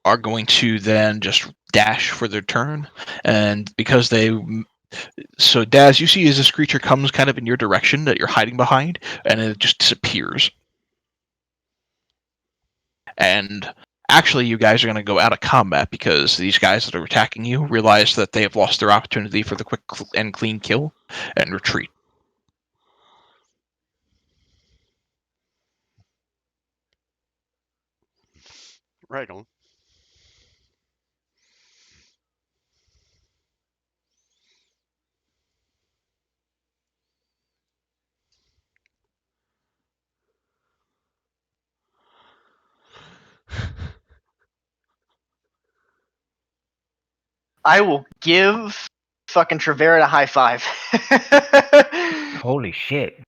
are going to then just dash for their turn. And because they... So, Daz, you see as this creature comes kind of in your direction that you're hiding behind, and it just disappears. And actually, you guys are going to go out of combat because these guys that are attacking you realize that they have lost their opportunity for the quick and clean kill and retreat. Right on. I will give fucking Trevera a high five. Holy shit!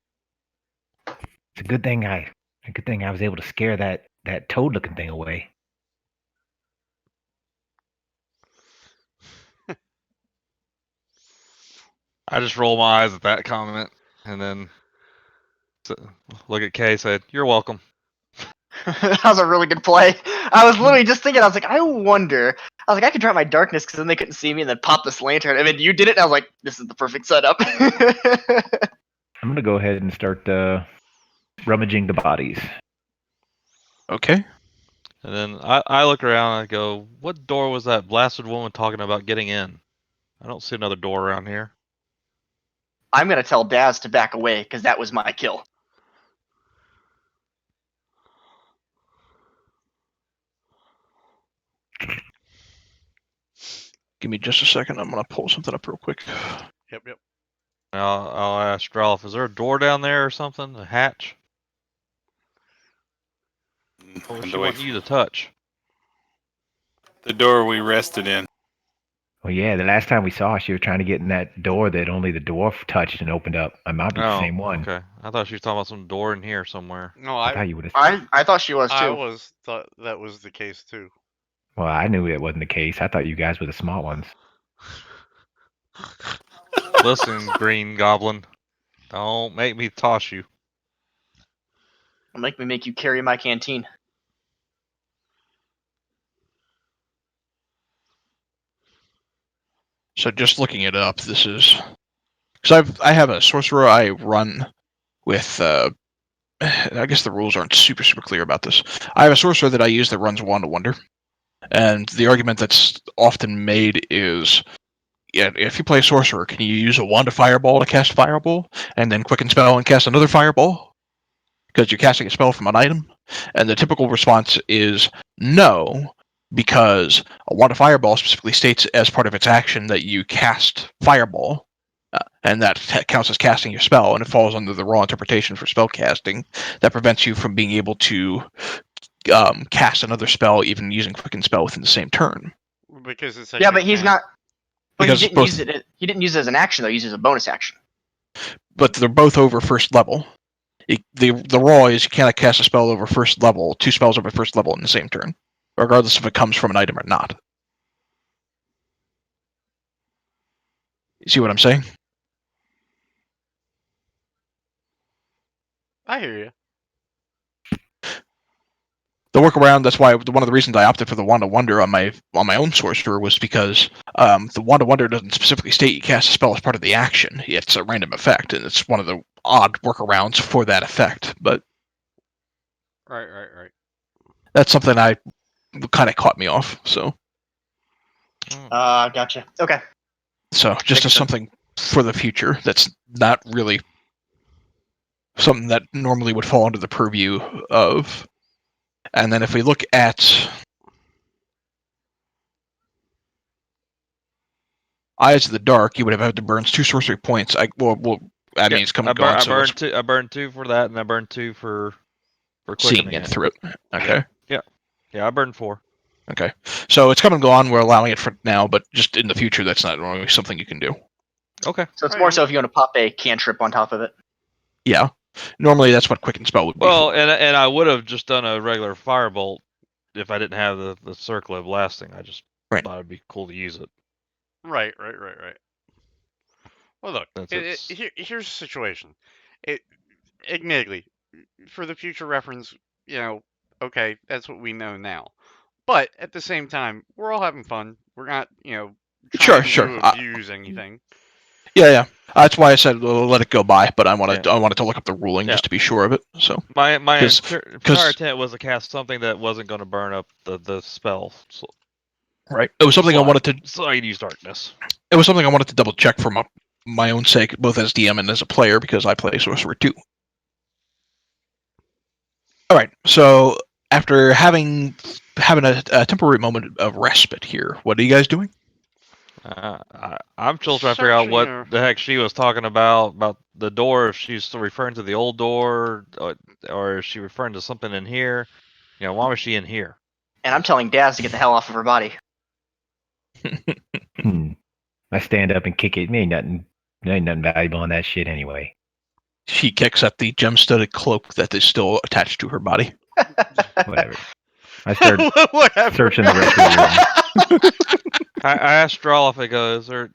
It's a good thing I was able to scare that toad looking thing away. I just roll my eyes at that comment and then look at Kay. Said, "You're welcome." That was a really good play. I was literally just thinking, I was like, I wonder. I was like, I could drop my darkness because then they couldn't see me and then pop this lantern. And then you did it, and I was like, this is the perfect setup. I'm gonna go ahead and start rummaging the bodies. Okay. And then I look around and I go, "What door was that blasted woman talking about getting in?" I don't see another door around here. I'm gonna tell Daz to back away because that was my kill. Give me just a second. I'm gonna pull something up real quick. Yep, yep. I'll ask Ralph, is there a door down there or something? A hatch? What was And she the, way, wanting you to touch? the door we rested in. Oh yeah, the last time we saw her, she was trying to get in that door that only the dwarf touched and opened up. I might be the same one. Okay. I thought she was talking about some door in here somewhere. No, I thought you would have. I thought she was I too. was thought that was the case too. Well, I knew it wasn't the case. I thought you guys were the smart ones. Listen, Green Goblin. Don't make me toss you. Don't make me make you carry my canteen. So just looking it up, this is because I have a sorcerer I run with. I guess the rules aren't super clear about this. I have a sorcerer that I use that runs Wand of Wonder, and the argument that's often made is, yeah, if you play a sorcerer, can you use a Wand of Fireball to cast Fireball, and then Quicken Spell and cast another Fireball? Because you're casting a spell from an item? And the typical response is no, because a Wand of Fireball specifically states as part of its action that you cast Fireball, and that counts as casting your spell, and it falls under the raw interpretation for spell casting that prevents you from being able to cast another spell, even using Quicken Spell within the same turn. Because it's Yeah, but he's not. But Because he didn't both- use it. He didn't use it as an action though. He used it as a bonus action. But they're both over first level. The raw is you cannot cast a spell over first level, two spells over first level in the same turn, regardless if it comes from an item or not. You see what I'm saying? I hear you. The workaround, that's why one of the reasons I opted for the Wand of Wonder on my own sorcerer was because the Wand of Wonder doesn't specifically state you cast a spell as part of the action. It's a random effect, and it's one of the odd workarounds for that effect. But Right. that's something I kind of caught me off. So Gotcha. Okay. just Makes as sense. something for the future that's not really something that normally would fall under the purview of. And then if we look at Eyes of the Dark, you would have had to burn 2 sorcery points. I mean, it's come and gone, I so burned two. I burned 2 for that, and I burned 2 for seeing quickening it it. through it. Okay. Yeah, I burned 4. Okay. So it's come and gone. We're allowing it for now, but just in the future, that's not normally something you can do. Okay. So it's more so if you want to pop a cantrip on top of it. Yeah. Normally, that's what Quicken Spell would be. Well, for. and I would have just done a regular firebolt if I didn't have the circle of blasting. I just Right. thought it'd be cool to use it. Right. Well, look, That's here's the situation. Admittedly, for the future reference, okay, that's what we know now. But at the same time, we're all having fun. We're not, trying Sure. to abuse anything. Yeah. That's why I said let it go by, but I wanted Yeah. I wanted to look up the ruling just to be sure of it. So my 'Cause- entire intent was to cast something that wasn't going to burn up the spell. So, right, it was something I wanted to. So I could use darkness. It was something I wanted to double check for my own sake, both as DM and as a player, because I play sorcerer too. All right, so after having a temporary moment of respite here, what are you guys doing? I'm still trying to figure out what Searching the heck she was talking about the door. If she's still referring to the old door, or is she referring to something in here? Why was she in here? And I'm telling Daz to get the hell off of her body. I stand up and kick it. There ain't nothing valuable in that shit anyway. She kicks at the gem-studded cloak that is still attached to her body. Whatever. I start Whatever. searching the rest of the room. I asked Draw if it goes, where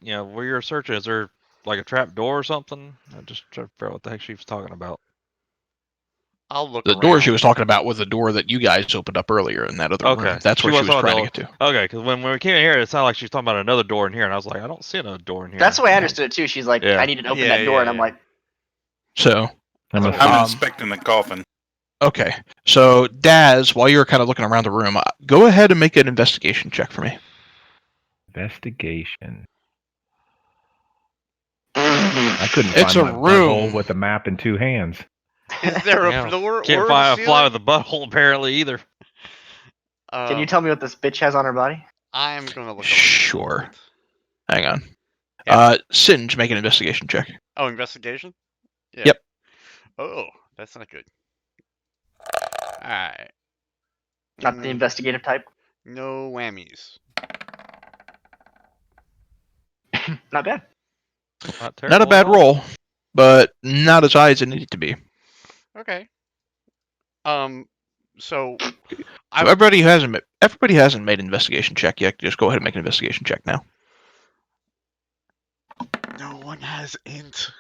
you're searching, is there like a trap door or something? I just trying to figure out what the heck she was talking about. I'll look The around. door she was talking about was the door that you guys opened up earlier in that other room. That's She where she was was trying to talking get to. Okay, because when we came in here, it sounded like she was talking about another door in here, and I was like, I don't see another door in here. That's the way I understood it too. She's like, Yeah. I need to open Yeah, that door, yeah, and I'm yeah. like, So, I'm I'm inspecting the coffin. okay. So, Daz, while you're kind of looking around the room, go ahead and make an investigation check for me. investigation. I couldn't It's find a my butthole room. with a map in 2 hands. Is there a Yeah. floor Can't or a fly ceiling? with the butthole apparently either. Can you tell me what this bitch has on her body? I am gonna look up. Sure. Hang on. Yeah. Singe, make an investigation check. Oh, investigation. Yeah. Yep. Oh, that's not good. All right. Not the investigative type. No whammies. Not bad. Not terrible. Not a bad at all. roll, but not as high as it needed to be. Okay. So So I everybody who hasn't made an investigation check yet. Just go ahead and make an investigation check now. no one has int.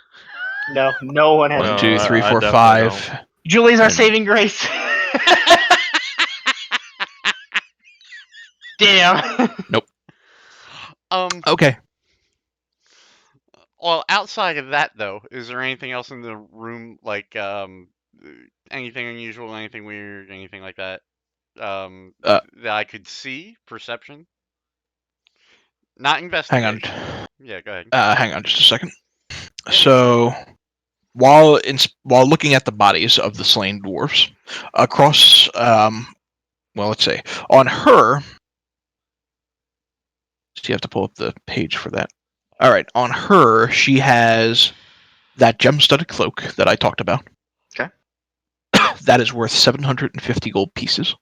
No one has. One, No, two, three, I four, definitely 5. Julie's our And- saving grace. Damn. Okay. Well, outside of that though, is there anything else in the room like anything unusual, anything weird, anything like that? Uh, That I could see, perception? Not Hang investigation. on. Yeah, go ahead. Hang on just a second. So, while looking at the bodies of the slain dwarves, across, well, let's say, on her, so you have to pull up the page for that. All right, on her, she has that gem-studded cloak that I talked about. Okay. That is worth 750 gold pieces.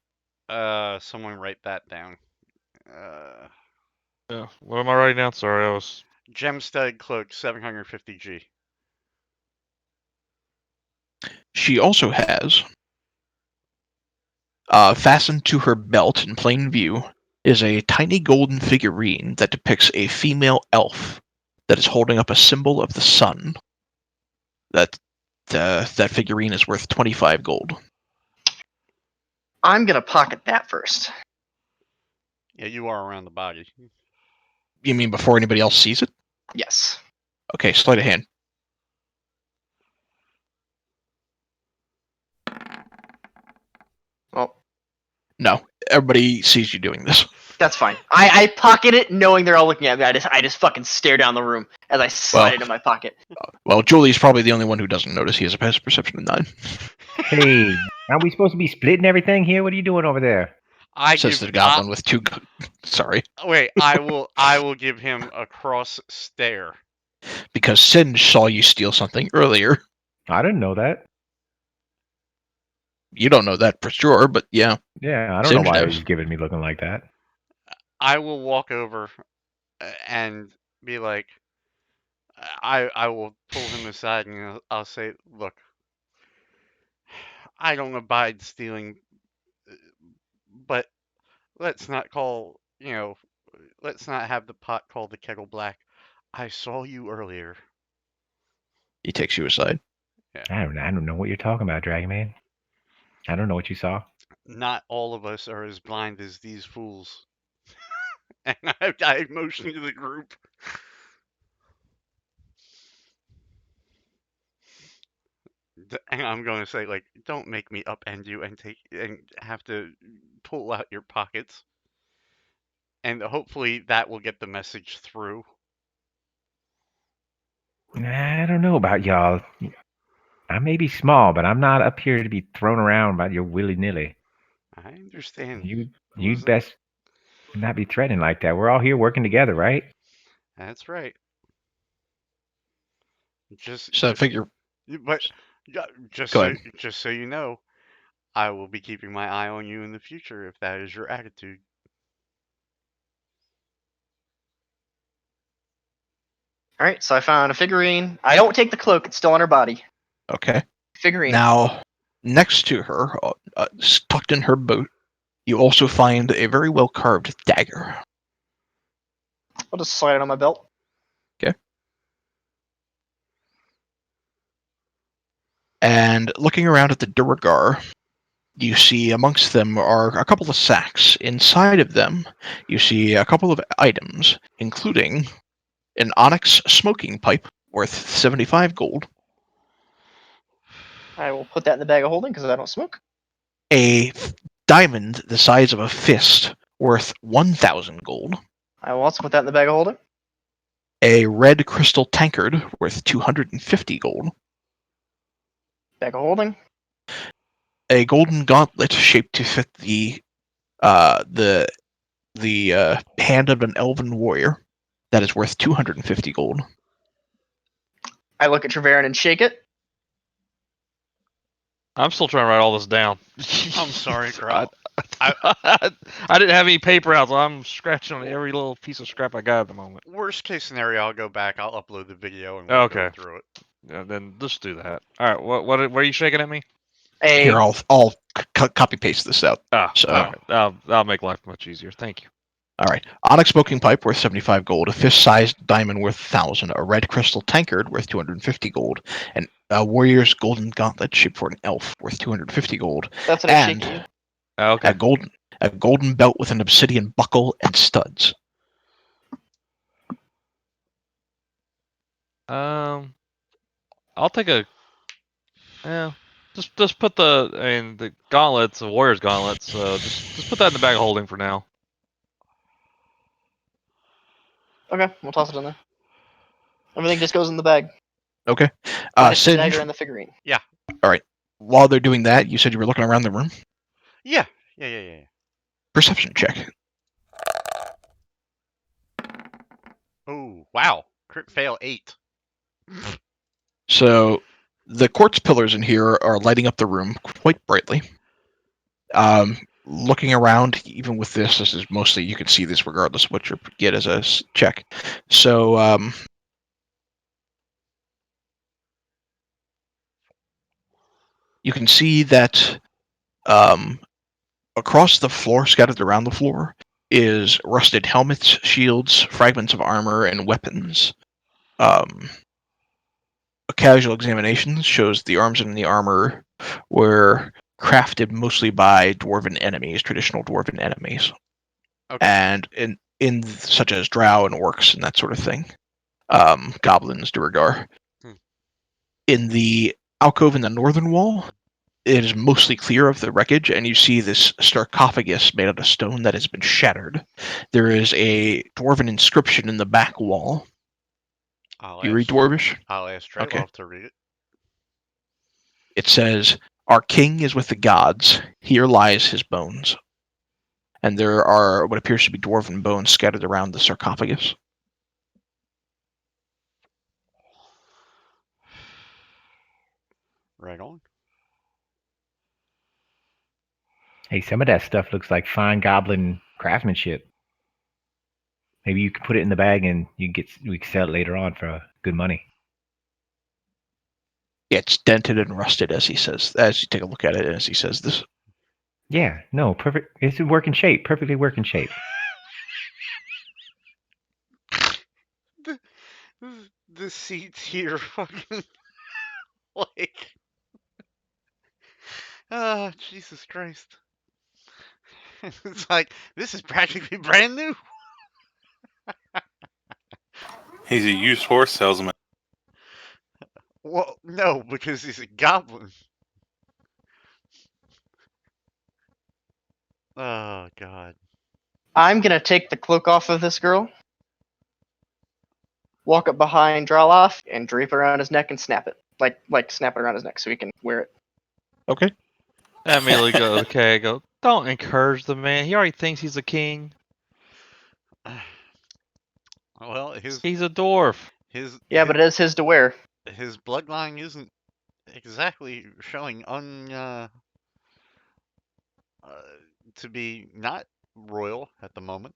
Someone write that down. Yeah. What am I writing down? Sorry, I was. Gem-studded cloak, 750G. She also has, fastened to her belt in plain view, is a tiny golden figurine that depicts a female elf that is holding up a symbol of the sun. That figurine is worth 25 gold. I'm gonna pocket that first. Yeah, you are around the body. You mean before anybody else sees it? Yes. Okay, sleight of hand. Well, No, everybody sees you doing this. that's fine. I pocket it knowing they're all looking at me. I just fucking stare down the room as I slide it in my pocket. Well, Julie's probably the only one who doesn't notice. He has a passive perception of 9. Hey, aren't we supposed to be splitting everything here? What are you doing over there? I Says give the goblin with 2. Sorry, wait, I will give him a cross stare. because Singe saw you steal something earlier. I didn't know that. You don't know that for sure, but yeah. Yeah, I don't know Singe why knows. he's giving me looking like that. I will walk over and be like, I will pull him aside and I'll say, look, I don't abide stealing, but let's not call, let's not have the pot called the kettle black. I saw you earlier. He takes you aside. I don't know what you're talking about, Dragon Man. I don't know what you saw. Not all of us are as blind as these fools. And I motion to the group. And I'm going to say, like, don't make me upend you and have to pull out your pockets. And hopefully that will get the message through. I don't know about y'all. I may be small, but I'm not up here to be thrown around by your willy-nilly. I understand. You'd best not be threatening like that. We're all here working together, right? That's right. So I figure. But Go ahead. just so you know, I will be keeping my eye on you in the future if that is your attitude. All right, so I found a figurine. I don't take the cloak; it's still on her body. Okay. Figurine. Now, next to her, tucked in her boot, you also find a very well carved dagger. I'll just slide it on my belt. And looking around at the Duragar, you see amongst them are a couple of sacks. Inside of them, you see a couple of items, including an onyx smoking pipe worth 75 gold, I will put that in the bag of holding because I don't smoke. a diamond the size of a fist worth 1,000 gold, I will also put that in the bag of holding. a red crystal tankard worth 250 gold, Bag of holding. a golden gauntlet shaped to fit the hand of an elven warrior that is worth 250 gold. I look at Treverin and shake it. I'm still trying to write all this down. I'm sorry, I, Growl. I didn't have any paper out, so I'm scratching on every little piece of scrap I got at the moment. Worst case scenario, I'll go back. I'll upload the video and we'll Okay. go through it. Yeah, then just do that. All right. What are you shaking at me? Here, I'll copy paste this out. Ah, So- okay. That'll make life much easier. Thank you. All right. Onyx smoking pipe worth 75 gold, a fist-sized diamond worth 1,000, a red crystal tankard worth 250 gold, and a warrior's golden gauntlet shaped for an elf worth 250 gold, That's what I shake at you. Okay. a golden belt with an obsidian buckle and studs. I'll take a. Yeah. Just put the gauntlets, the warrior's gauntlets. So just put that in the bag of holding for now. Okay, we'll toss it in there. Everything just goes in the bag. Okay. Minus the Singe, dagger and the figurine. while they're doing that, you said you were looking around the room. Yeah. Perception check. Oh, wow. Crit fail 8. So the quartz pillars in here are lighting up the room quite brightly. Looking around, even with this is mostly, you can see this regardless of what you get as a check. So you can see that across the floor, scattered around the floor, is rusted helmets, shields, fragments of armor, and weapons. A casual examination shows the arms and the armor were crafted mostly by dwarven enemies, traditional dwarven enemies, Okay. and in such as drow and orcs and that sort of thing, goblins, Duergar. In the alcove in the northern wall, it is mostly clear of the wreckage, and you see this sarcophagus made out of stone that has been shattered. There is a dwarven inscription in the back wall. I'll You read ask, Dwarvish? I'll ask Trelov Okay. to read it. It says, "Our king is with the gods. Here lies his bones." And there are what appears to be dwarven bones scattered around the sarcophagus. Right on. Hey, some of that stuff looks like fine goblin craftsmanship. Maybe you could put it in the bag and we can sell it later on for good money. Yeah, it's dented and rusted, as he says. As you take a look at it, as he says this. Yeah, no, perfect. It's in working shape. Perfectly working shape. The seats here fucking like. Ah, Jesus Christ. It's like, this is practically brand new. He's a used horse salesman. Well, no, because he's a goblin. Oh, God. I'm gonna take the cloak off of this girl, walk up behind Draloff, and drape it around his neck and snap it. Like snap it around his neck so he can wear it. Okay. I immediately go, okay, don't encourage the man. He already thinks he's a king. Well, He's a dwarf. Yeah, but it is his to wear. his bloodline isn't exactly showing to be not royal at the moment.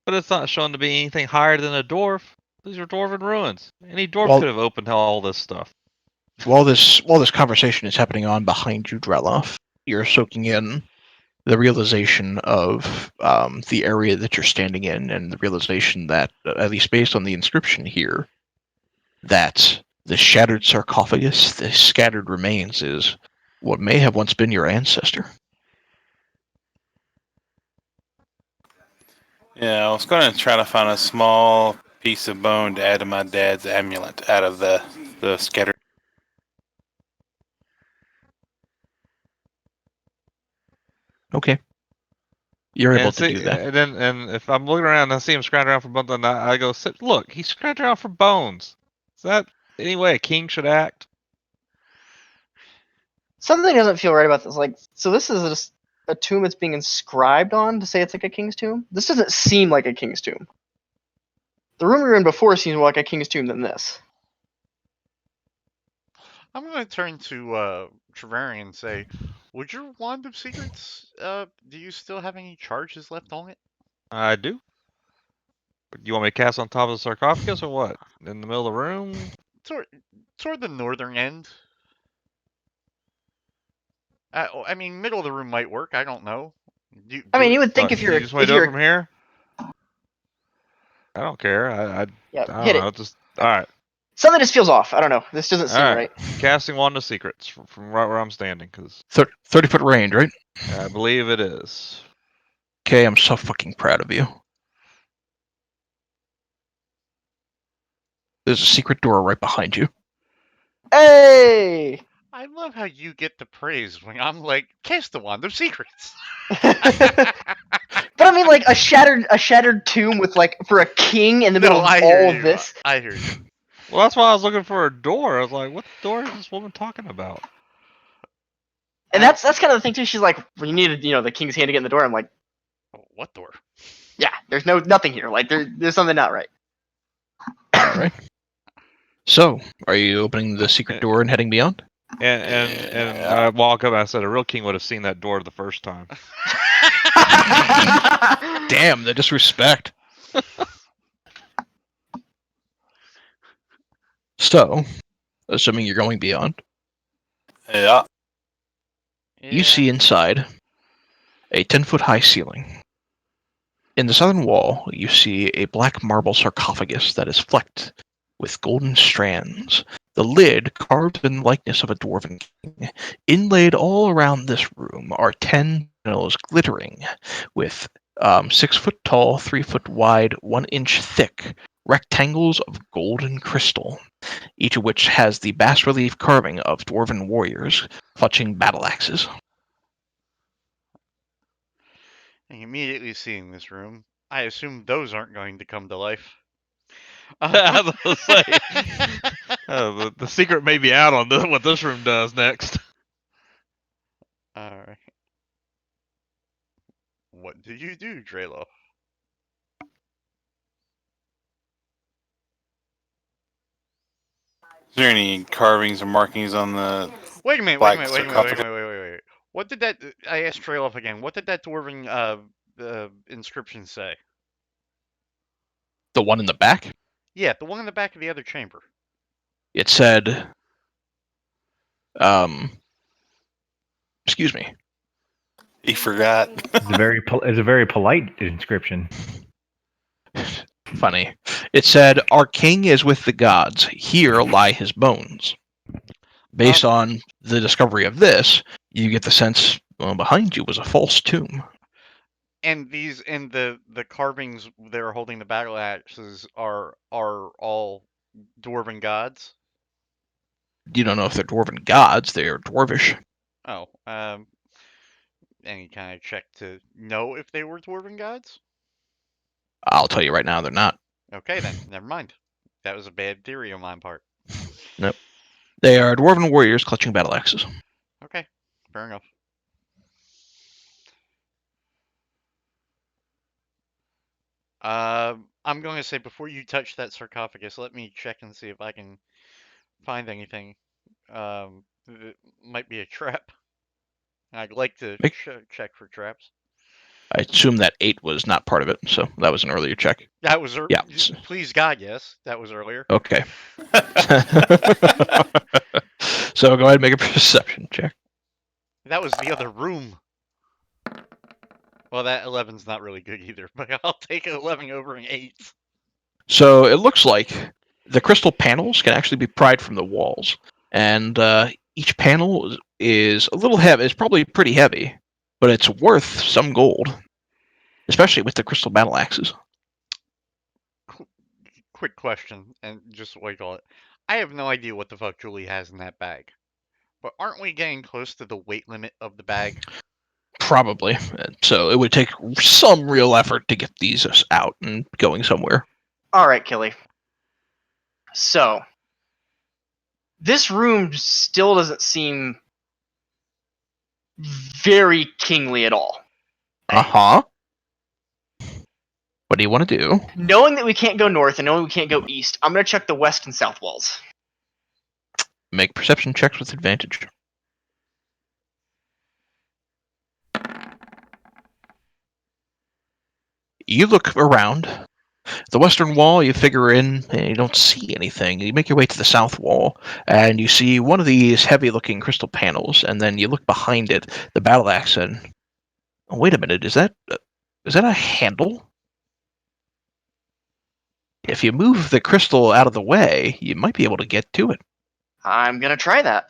But it's not shown to be anything higher than a dwarf. These are dwarven ruins. Any dwarf Well- could have opened all this stuff. While this conversation is happening on behind you, Drelov, you're soaking in the realization of the area that you're standing in, and the realization that, at least based on the inscription here, that the shattered sarcophagus, the scattered remains, is what may have once been your ancestor. Yeah, I was going to try to find a small piece of bone to add to my dad's amulet out of the scattered. Okay. You're able And to see, do that. and if I'm looking around and I see him scratching around for bones, then I go, look, he's scratching around for bones. Is that any way a king should act? Something doesn't feel right about this. Like, so this is just a tomb that's being inscribed on to say it's like a king's tomb. This doesn't seem like a king's tomb. The room we were in before seems more like a king's tomb than this. I'm gonna turn to Trevarian and say, would your wand of secrets, do you still have any charges left on it? I do. You want me to cast on top of the sarcophagus or what? In the middle of the room? Toward the northern end. I mean, middle of the room might work. I don't know. I Do mean, it. you would think What, if you're you just want if to do it you're from here? I don't care. I yeah, don't hit know. it. Just all right. Something just feels off. I don't know. This doesn't All seem right. right. Casting wand of secrets from right where I'm standing, because 30-foot range, right? I believe it is. Okay, I'm so fucking proud of you. There's a secret door right behind you. Hey! I love how you get the praise when I'm like, cast the wand of secrets. But I mean, like a shattered tomb with like for a king in the middle No, of I hear all of you. this. I hear you. Well, that's why I was looking for a door. I was like, what door is this woman talking about? And that's kind of the thing too. She's like, well, you needed the king's hand to get in the door. I'm like, What door? yeah, there's nothing here. Like there's something not right. All right. So, are you opening the secret door and heading beyond? And I walk up and I said, a real king would have seen that door the first time. Damn, the disrespect. So, assuming you're going beyond, Yeah. you see inside a 10-foot high ceiling. In the southern wall, you see a black marble sarcophagus that is flecked with golden strands. The lid carved in the likeness of a dwarven king. Inlaid all around this room are 10 panels glittering with 6-foot tall, 3-foot wide, 1-inch thick rectangles of golden crystal, each of which has the bas-relief carving of dwarven warriors clutching battle axes. And immediately seeing this room, I assume those aren't going to come to life. I was gonna say, the secret may be out on what this room does next. Alright. What do you do, Drelo? Is there any carvings or markings on the Wait a minute, black sarcophagus? wait. What did that... I asked Drelo again. What did that dwarven inscription say? The one in the back, Yeah, the one in the back of the other chamber. it said, excuse me. He forgot. It's a very polite inscription. Funny. It said, "Our king is with the gods. Here lie his bones." Based on the discovery of this, you get the sense behind you was a false tomb. And the carvings that are holding the battle axes are all dwarven gods. You don't know if they're dwarven gods. They're dwarvish. Oh, any kind of check to know if they were dwarven gods? I'll tell you right now, they're not. Okay then, never mind. That was a bad theory on my part. Nope. They are dwarven warriors clutching battle axes. Okay, fair enough. I'm going to say before you touch that sarcophagus, let me check and see if I can find anything. That might be a trap. I'd like to check for traps. I assume that 8 was not part of it, so that was an earlier check. That was Yeah. Please God, yes, that was earlier. Okay. So go ahead and make a perception check. That was the other room. Well, that 11's not really good either, but I'll take an 11 over an 8. So it looks like the crystal panels can actually be pried from the walls, and each panel is a little heavy. It's probably pretty heavy, but it's worth some gold, especially with the crystal battle axes. Quick question, and just what you call it. I have no idea what the fuck Julie has in that bag, but aren't we getting close to the weight limit of the bag? Probably. So it would take some real effort to get these out and going somewhere. All right, Killy. So, this room still doesn't seem very kingly at all. Uh-huh. What do you want to do? Knowing that we can't go north and knowing we can't go east, I'm going to check the west and south walls. Make perception checks with advantage. You look around. The western wall, you figure in, and you don't see anything. You make your way to the south wall, and you see one of these heavy-looking crystal panels, and then you look behind it, the battle axe, and... Oh, wait a minute, is that a handle? If you move the crystal out of the way, you might be able to get to it. I'm going to try that.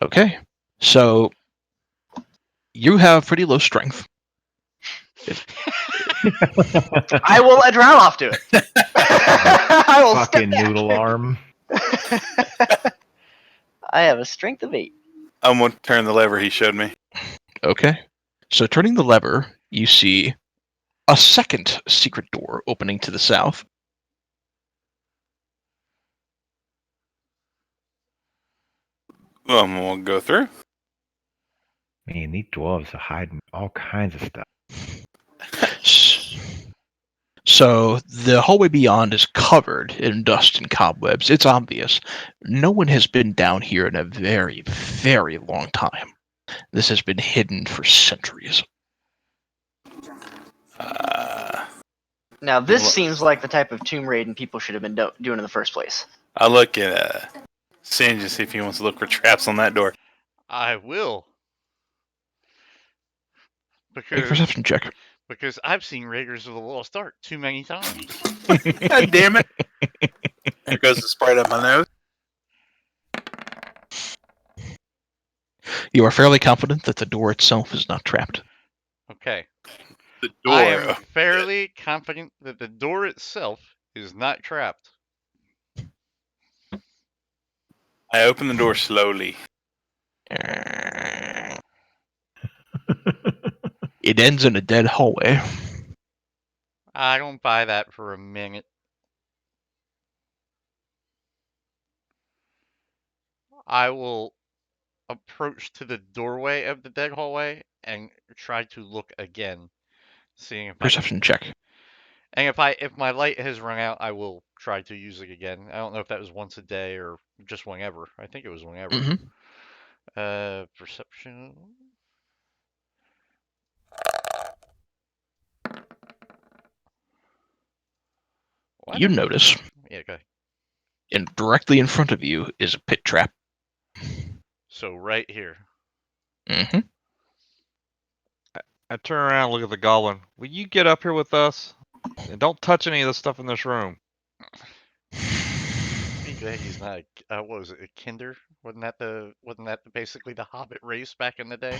Okay. So, you have pretty low strength. I will let Drown off to it. I will Fucking step back. noodle arm. I have a strength of 8. I'm going to turn the lever he showed me. Okay. So, turning the lever, you see a second secret door opening to the south. Well, I'm going to go through. Man, these dwarves are hiding all kinds of stuff. So the hallway beyond is covered in dust and cobwebs. It's obvious. No one has been down here in a very, very long time. This has been hidden for centuries. Now, this What? seems like the type of tomb raiding people should have been doing in the first place. I'll look at Singe to see if he wants to look for traps on that door. I will. Make a Because perception check. I've seen Raiders of the Lost Ark too many times. God damn it. There goes the sprite up my nose. You are fairly confident that the door itself is not trapped. Okay. The I door. am fairly confident that the door itself is not trapped. I open the door slowly. It ends in a dead hallway. I don't buy that for a minute. I will approach to the doorway of the dead hallway and try to look again, seeing if I can. Perception check. And if my light has run out, I will try to use it again. I don't know if that was once a day or just whenever. I think it was whenever. Mm-hmm. Perception. What? You notice, Yeah, okay. and directly in front of you is a pit trap. So right here. Mm-hmm. I turn around and look at the goblin. Will you get up here with us? And don't touch any of the stuff in this room. Be glad he's not. What was it? A Kinder? Wasn't that basically the Hobbit race back in the day?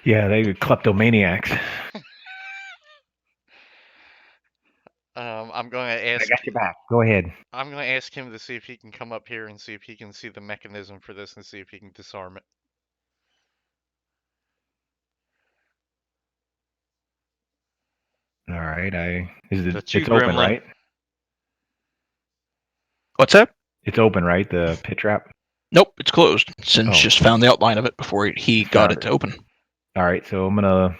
Yeah, they were kleptomaniacs. I'm going to I ask. got your back. Go ahead. I'm going to ask him to see if he can come up here and see if he can see the mechanism for this and see if he can disarm it. All right. It's That's you, open, Gremlin. right? What's that? It's open, right? The pit trap. Nope, it's closed. Singe Oh. just found the outline of it before he got Found it it. to open. All right, so I'm gonna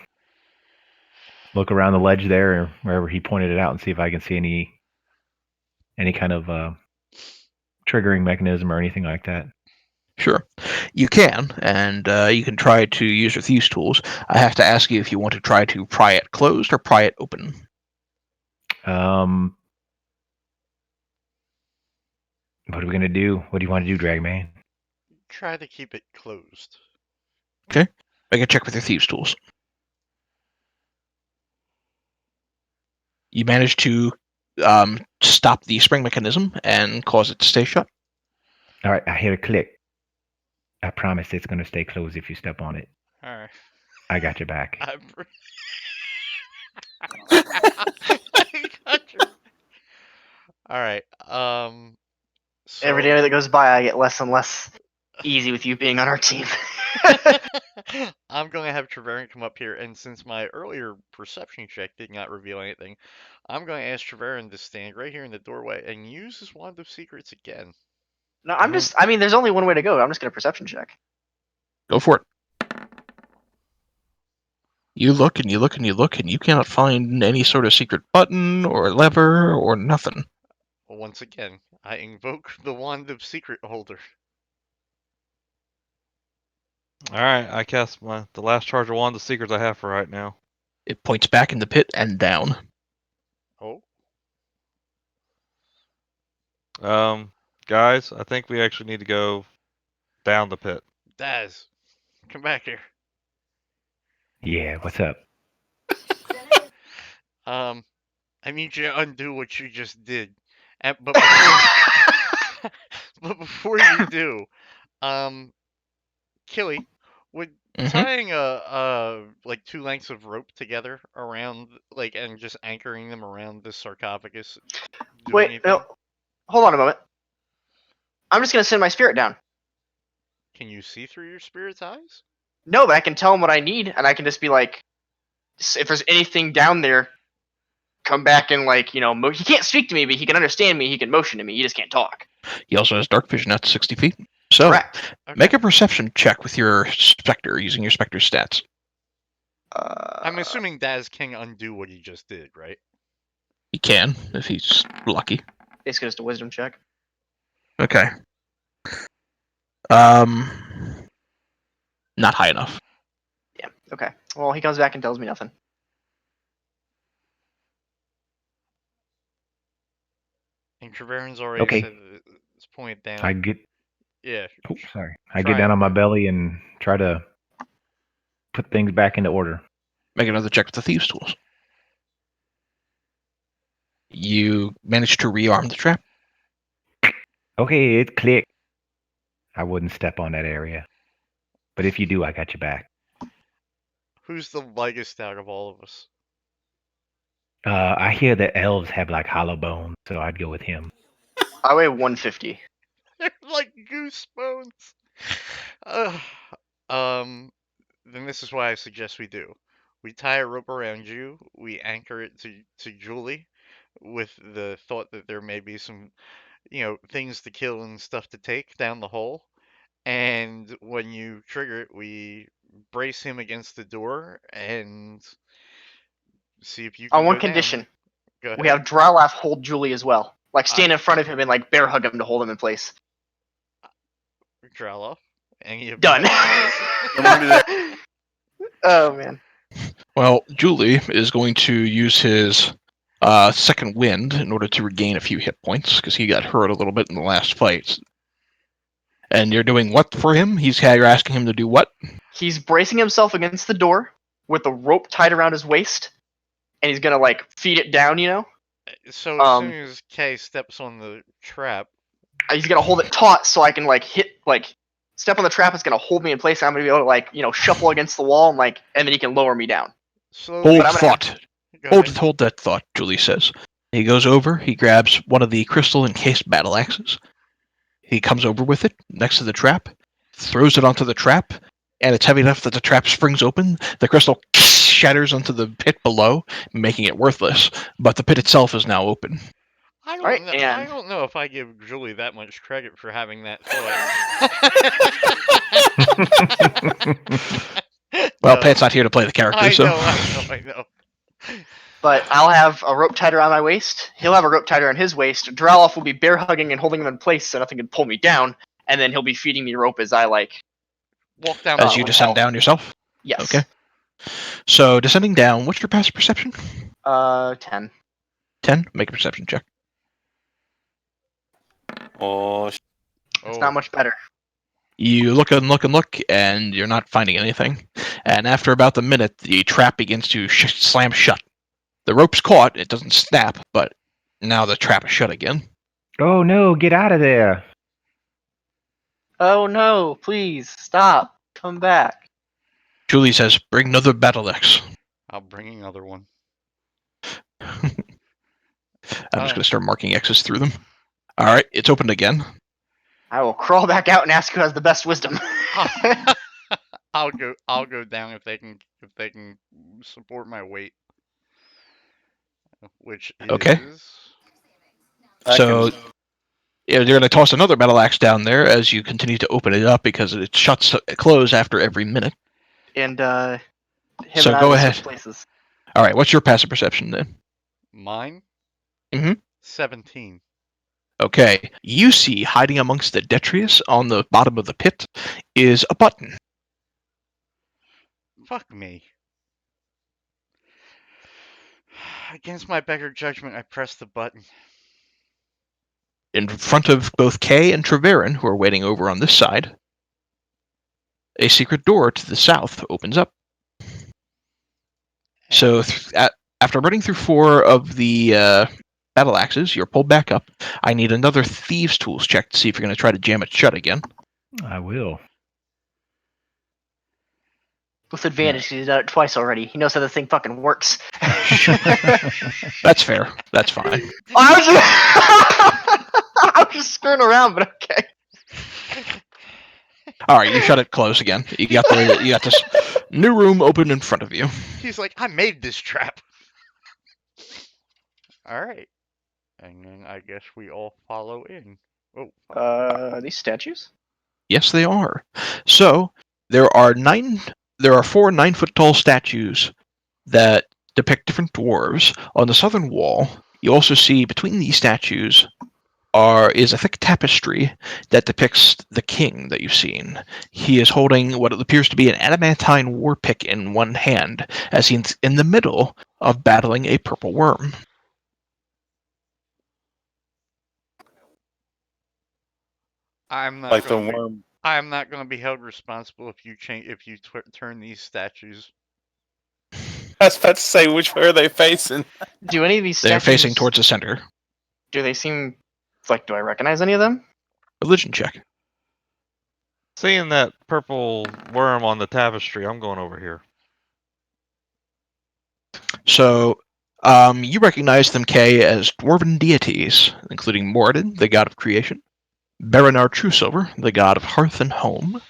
look around the ledge there, or wherever he pointed it out, and see if I can see any kind of triggering mechanism or anything like that. Sure. You can, and you can try to use your thieves' tools. I have to ask you if you want to try to pry it closed or pry it open. What are we gonna do? What do you want to do, Dragman? Try to keep it closed. Make a check with your thieves' tools. You manage to stop the spring mechanism and cause it to stay shut. All right, I hear a click. I promise it's gonna stay closed if you step on it. All right. I got your back. I got you. All right. Every day that goes by, I get less and less easy with you being on our team. I'm going to have Treverin come up here, and since my earlier perception check did not reveal anything, I'm going to ask Treverin to stand right here in the doorway and use his Wand of Secrets again. No, I mean, there's only one way to go. I'm just gonna perception check. Go for it. You look and you look and you look, and you cannot find any sort of secret button or lever or nothing. Once again, I invoke the Wand of Secret Holder. All right, I cast the last charge of Wand of Secrets I have for right now. It points back in the pit and down. Oh, Guys, I think we actually need to go down the pit. Daz, come back here. Yeah, what's up? I need you to undo what you just did. But before, but before you do, Killy, would tying like 2 lengths of rope together around and just anchoring them around the sarcophagus do Wait, anything? no, hold on a moment. I'm just gonna send my spirit down. Can you see through your spirit's eyes? No, but I can tell him what I need, and I can just be like, if there's anything down there, come back and he can't speak to me, but he can understand me. He can motion to me. He just can't talk. He also has dark vision at 60 feet. So, Correct. Okay. make a perception check with your Spectre, using your Spectre stats. I'm assuming Daz can undo what he just did, right? He can, if he's lucky. Basically, just a wisdom check. Okay. Not high enough. Yeah. Okay. Well, he comes back and tells me nothing. And Treverin's already Okay. said it's point down. I get. Yeah. Oh, sorry. I Try get down it. on my belly and try to put things back into order. Make another check with the Thieves' Tools. You manage to rearm the trap. Okay, it clicked. I wouldn't step on that area. But if you do, I got your back. Who's the lightest out of all of us? I hear that elves have like hollow bones, so I'd go with him. I weigh 150. They're like goose bones. Then this is what I suggest we do. We tie a rope around you. We anchor it to Julie, with the thought that there may be some, things to kill and stuff to take down the hole. And when you trigger it, we brace him against the door and see if you can On one go down. condition, Go ahead. we have Drylaf hold Julie as well. Like stand in front of him and like bear hug him to hold him in place. Drala. Any of Done. Oh man. Well, Julie is going to use his second wind in order to regain a few hit points, because he got hurt a little bit in the last fight. And you're doing what for him? You're asking him to do what? He's bracing himself against the door with a rope tied around his waist, and he's gonna like feed it down. So as soon as Kay steps on the trap, he's gonna hold it taut so I can step on the trap. It's gonna hold me in place. And I'm gonna be able to shuffle against the wall and then he can lower me down. slowly. Hold I'm gonna thought. Go Hold, ahead. hold that thought, Julie says. He goes over, he grabs one of the crystal encased battle axes. He comes over with it next to the trap, throws it onto the trap, and it's heavy enough that the trap springs open. The crystal shatters onto the pit below, making it worthless, but the pit itself is now open. I don't Alright, know. and- I don't know if I give Julie that much credit for having that thought. Well, No. Pat's not here to play the character, I so... know. But I'll have a rope tied around my waist. He'll have a rope tied around his waist. Draloff will be bear hugging and holding him in place so nothing can pull me down. And then he'll be feeding me rope as I Walk down. As the you hall. descend down yourself? yes. Okay. So, descending down, what's your passive perception? 10. 10? Make a perception check. Oh, It's Oh, not much better. You look and look and look, and you're not finding anything. And after about a minute, the trap begins to slam shut. The rope's caught, it doesn't snap, but now the trap is shut again. Oh no, get out of there. Oh no, please, stop. Come back. Julie says, bring another battle axe. I'll bring another one. I'm just going to start marking X's through them. Alright, it's opened again. I will crawl back out and ask who has the best wisdom. I'll go down if they can support my weight, which Okay. is I can. So you're going to toss another metal axe down there as you continue to open it up because it shuts close after every minute. And him So and I go will ahead. switch places. All right. What's your passive perception then? mine. Mhm. 17. Okay. You see hiding amongst the detritus on the bottom of the pit is a button. Fuck me. Against my better judgment, I pressed the button. In front of both Kay and Treverin, who are waiting over on this side, a secret door to the south opens up. So And after running through 4 of the battle axes, you're pulled back up. I need another thieves' tools check to see if you're going to try to jam it shut again. I will. With advantage, he's done it twice already. He knows how the thing fucking works. That's fair. That's fine. I was just screwing around, but okay. All right, you shut it close again. You got this new room open in front of you. he's like, I made this trap. All right. And then I guess we all follow in. Oh, fuck. Are these statues? Yes, they are. So there are 4 9-foot tall statues that depict different dwarves. On the southern wall, you also see between these statues is a thick tapestry that depicts the king that you've seen. He is holding what appears to be an adamantine war pick in one hand, as he's in the middle of battling a purple worm. I'm not Like the gonna be. worm. I'm not gonna be held responsible if you turn these statues. I was about to say, which way are they facing? Do any of these They're statues facing towards the center. Do they seem like? Do I recognize any of them? Religion check. Seeing that purple worm on the tapestry, I'm going over here. So, you recognize them, Kay, as dwarven deities, including Moradin, the god of creation, Berinar Truesilver, the god of hearth and home,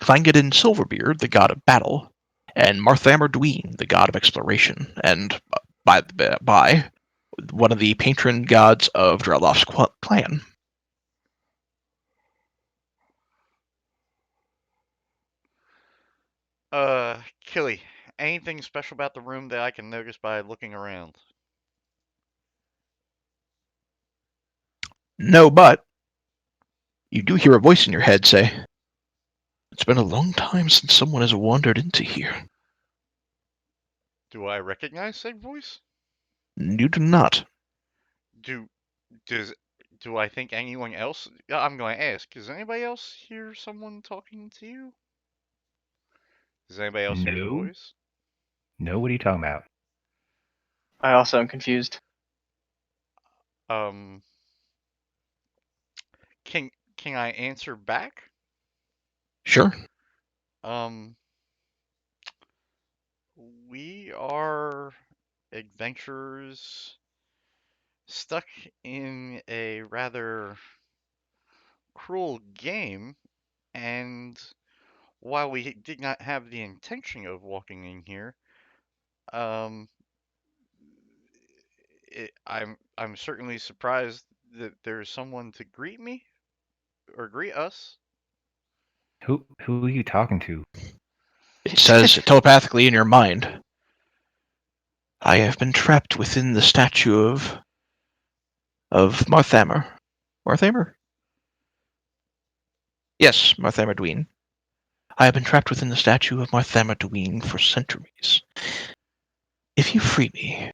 Clangadin Silverbeard, the god of battle, and Marthammer Dween, the god of exploration, and by one of the patron gods of Drelof's clan. Killy, anything special about the room that I can notice by looking around? No, but you do hear a voice in your head say, "It's been a long time since someone has wandered into here." Do I recognize said voice? You do not. Do does do I think anyone else? I'm going to ask. Does anybody else hear someone talking to you? Does anybody else hear the No. voice? No, what are you talking about? I also am confused. Um, can I answer back? Sure. Um, we are adventurers stuck in a rather cruel game, and while we did not have the intention of walking in here, um, I'm certainly surprised that there's someone to greet me or greet us. Who are you talking to? It says telepathically in your mind, "I have been trapped within the statue of Marthammer." Marthammer? Yes, Marthammer Dween. "I have been trapped within the statue of Marthammer Dween for centuries. If you free me,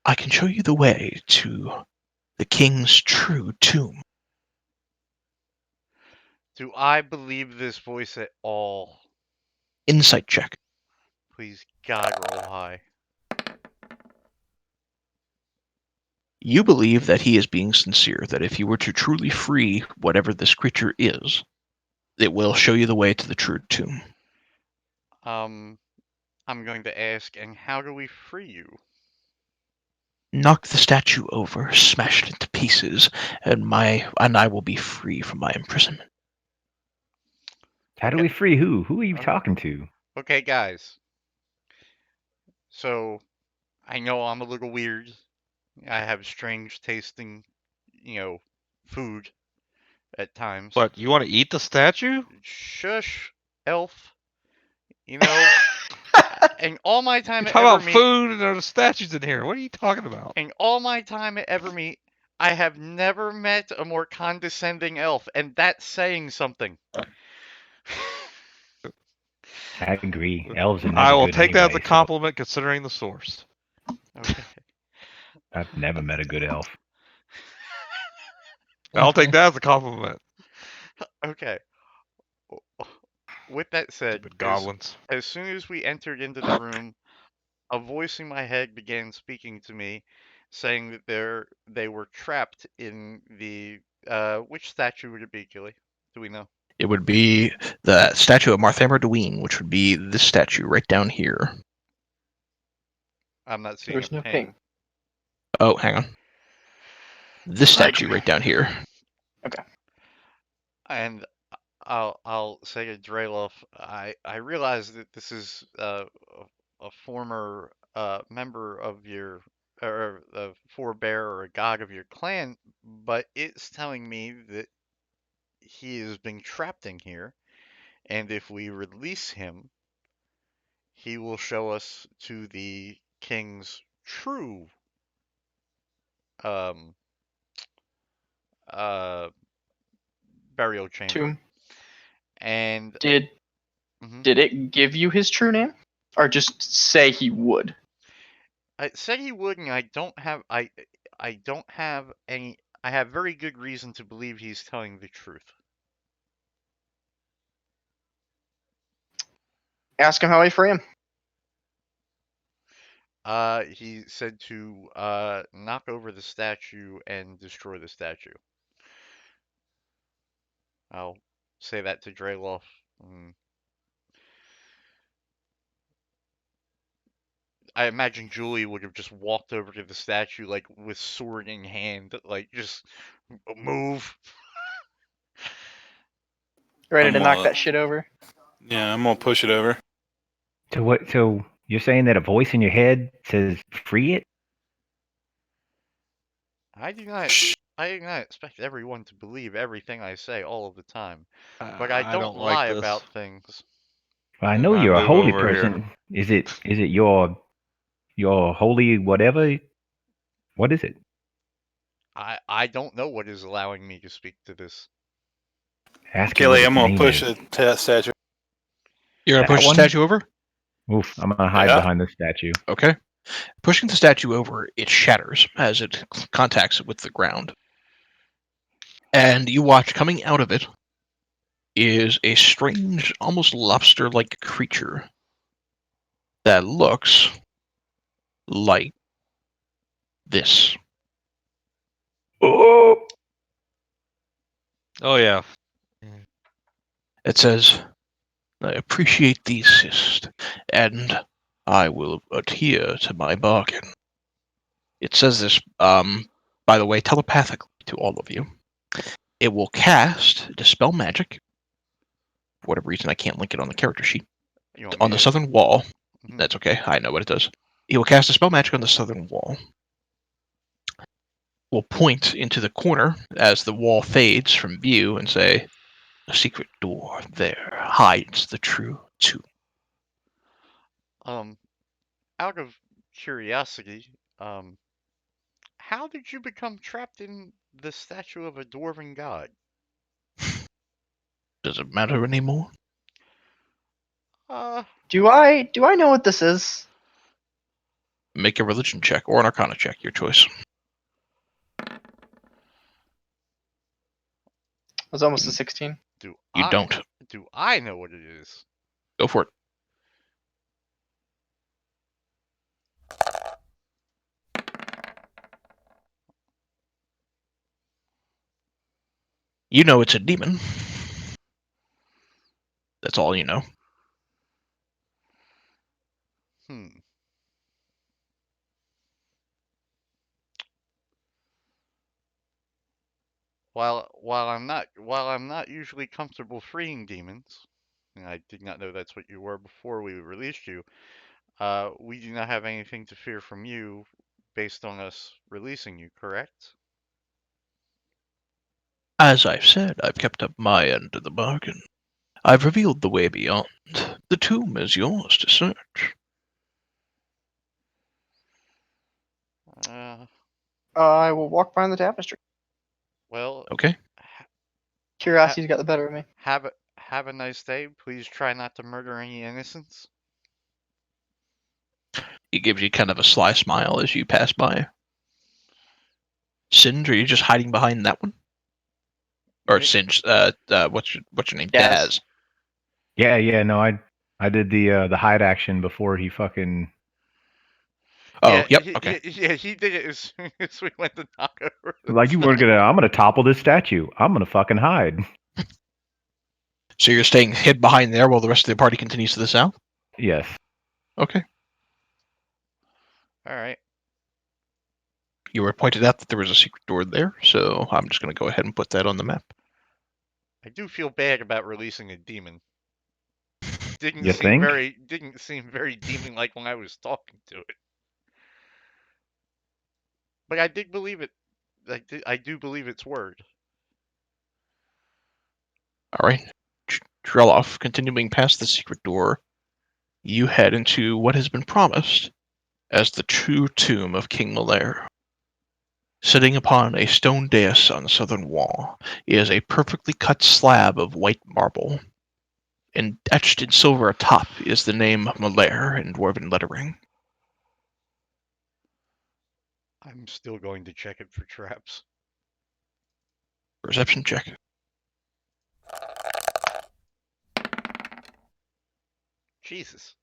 I can show you the way to the king's true tomb." Do I believe this voice at all? Insight check. Please, God, roll high. You believe that he is being sincere, that if you were to truly free whatever this creature is, it will show you the way to the true tomb. I'm going to ask, and how do we free you? Knock the statue over, smash it into pieces, and I will be free from my imprisonment. How do Okay. we free who? Who are you Okay. talking to? Okay, guys. So I know I'm a little weird. I have strange tasting, food at times. What, you want to eat the statue? Shush, elf. You know, in all my time You're at talking about Evermeet, food and there's statues in here. What are you talking about? in all my time at Evermeet, I have never met a more condescending elf, and that's saying something. I agree. Elves are I never will good take that as a anyway, so compliment considering the source. Okay. I've never met a good elf. I'll take that as a compliment. Okay. With that said, Stupid goblins. as soon as we entered into the room, a voice in my head began speaking to me, saying that they were trapped in the which statue would it be, Gilly? Do we know? It would be the statue of Marthamer Dween, which would be this statue right down here. I'm not seeing a There's no ping. ping. Oh, hang on. This Right. statue right down here. Okay. And I'll say to Drelov, I realize that this is a former member of your or a forebear or a god of your clan, but it's telling me that he is being trapped in here, and if we release him, he will show us to the king's true um uh burial chamber. Tomb. And Did mhm. did it give you his true name, or just say he would? I said he would, and I don't have any. I have very good reason to believe he's telling the truth. Ask him how he free him. He said to knock over the statue and destroy the statue. I'll say that to Dreyloff. Mm. I imagine Julie would have just walked over to the statue, like with sword in hand, like just move. Ready I'm to knock gonna, that shit over? yeah, I'm gonna push it over. So what? So you're saying that a voice in your head says free it? I do not. Shh. I do not expect everyone to believe everything I say all of the time, but I I don't don't like lie this. about things. Well, I Do know not you're a move holy over here. person. Is it your holy whatever? What is it? I don't know what is allowing me to speak to this. Ask it what Kelly, its I'm gonna name push is. the statue. You're gonna That push the one? statue over? Oof! I'm gonna hide Yeah. behind the statue. Okay. Pushing the statue over, it shatters as it contacts with the ground. And you watch coming out of it is a strange, almost lobster-like creature that looks like this. Oh! Oh yeah. It says, I appreciate the assist, and I will adhere to my bargain. It says this, by the way, telepathically to all of you. It will cast Dispel Magic. For whatever reason, I can't link it on the character sheet. You want me On the to? southern wall. Mhm. That's okay. I know what it does. It will cast Dispel Magic on the southern wall. Will point into the corner as the wall fades from view and say, a secret door there hides the true tomb. Um, out of curiosity, how did you become trapped in the statue of a dwarven god? Does it matter anymore? Uh, Do I know what this is? Make a religion check or an arcana check, your choice. It was almost a 16. do You I don't. do I know what it is? Go for it. You know it's a demon. That's all you know. Hmm. While I'm not usually comfortable freeing demons, and I did not know that's what you were before we released you. We do not have anything to fear from you based on us releasing you, correct? As I've said, I've kept up my end of the bargain. I've revealed the way beyond. The tomb is yours to search. Uh, I will walk behind the tapestry. well, Okay? ha Curiosity's got the better of me. have a nice day. Please try not to murder any innocents. He gives you kind of a sly smile as you pass by. Singe, are you just hiding behind that one? Or Me- Singe, what's your name? Daz. Daz. Yeah, no, I did the hide action before he fucking Oh, Yeah, yep, okay. he did it as soon as we went to knock over the like you were statue. I'm gonna topple this statue. I'm gonna fucking hide. So you're staying hid behind there while the rest of the party continues to the south? Yes. Okay. All right. You were pointed out that there was a secret door there, so I'm just going to go ahead and put that on the map. I do feel bad about releasing a demon. You think? Didn't seem very demon like when I was talking to it. But I did believe it. I do believe its word. All right. Drelloff, continuing past the secret door, you head into what has been promised as the true tomb of King Malair. Sitting upon a stone dais on the southern wall is a perfectly cut slab of white marble, and etched in silver atop is the name Malair in dwarven lettering. I'm still going to check it for traps. Perception check. Jesus.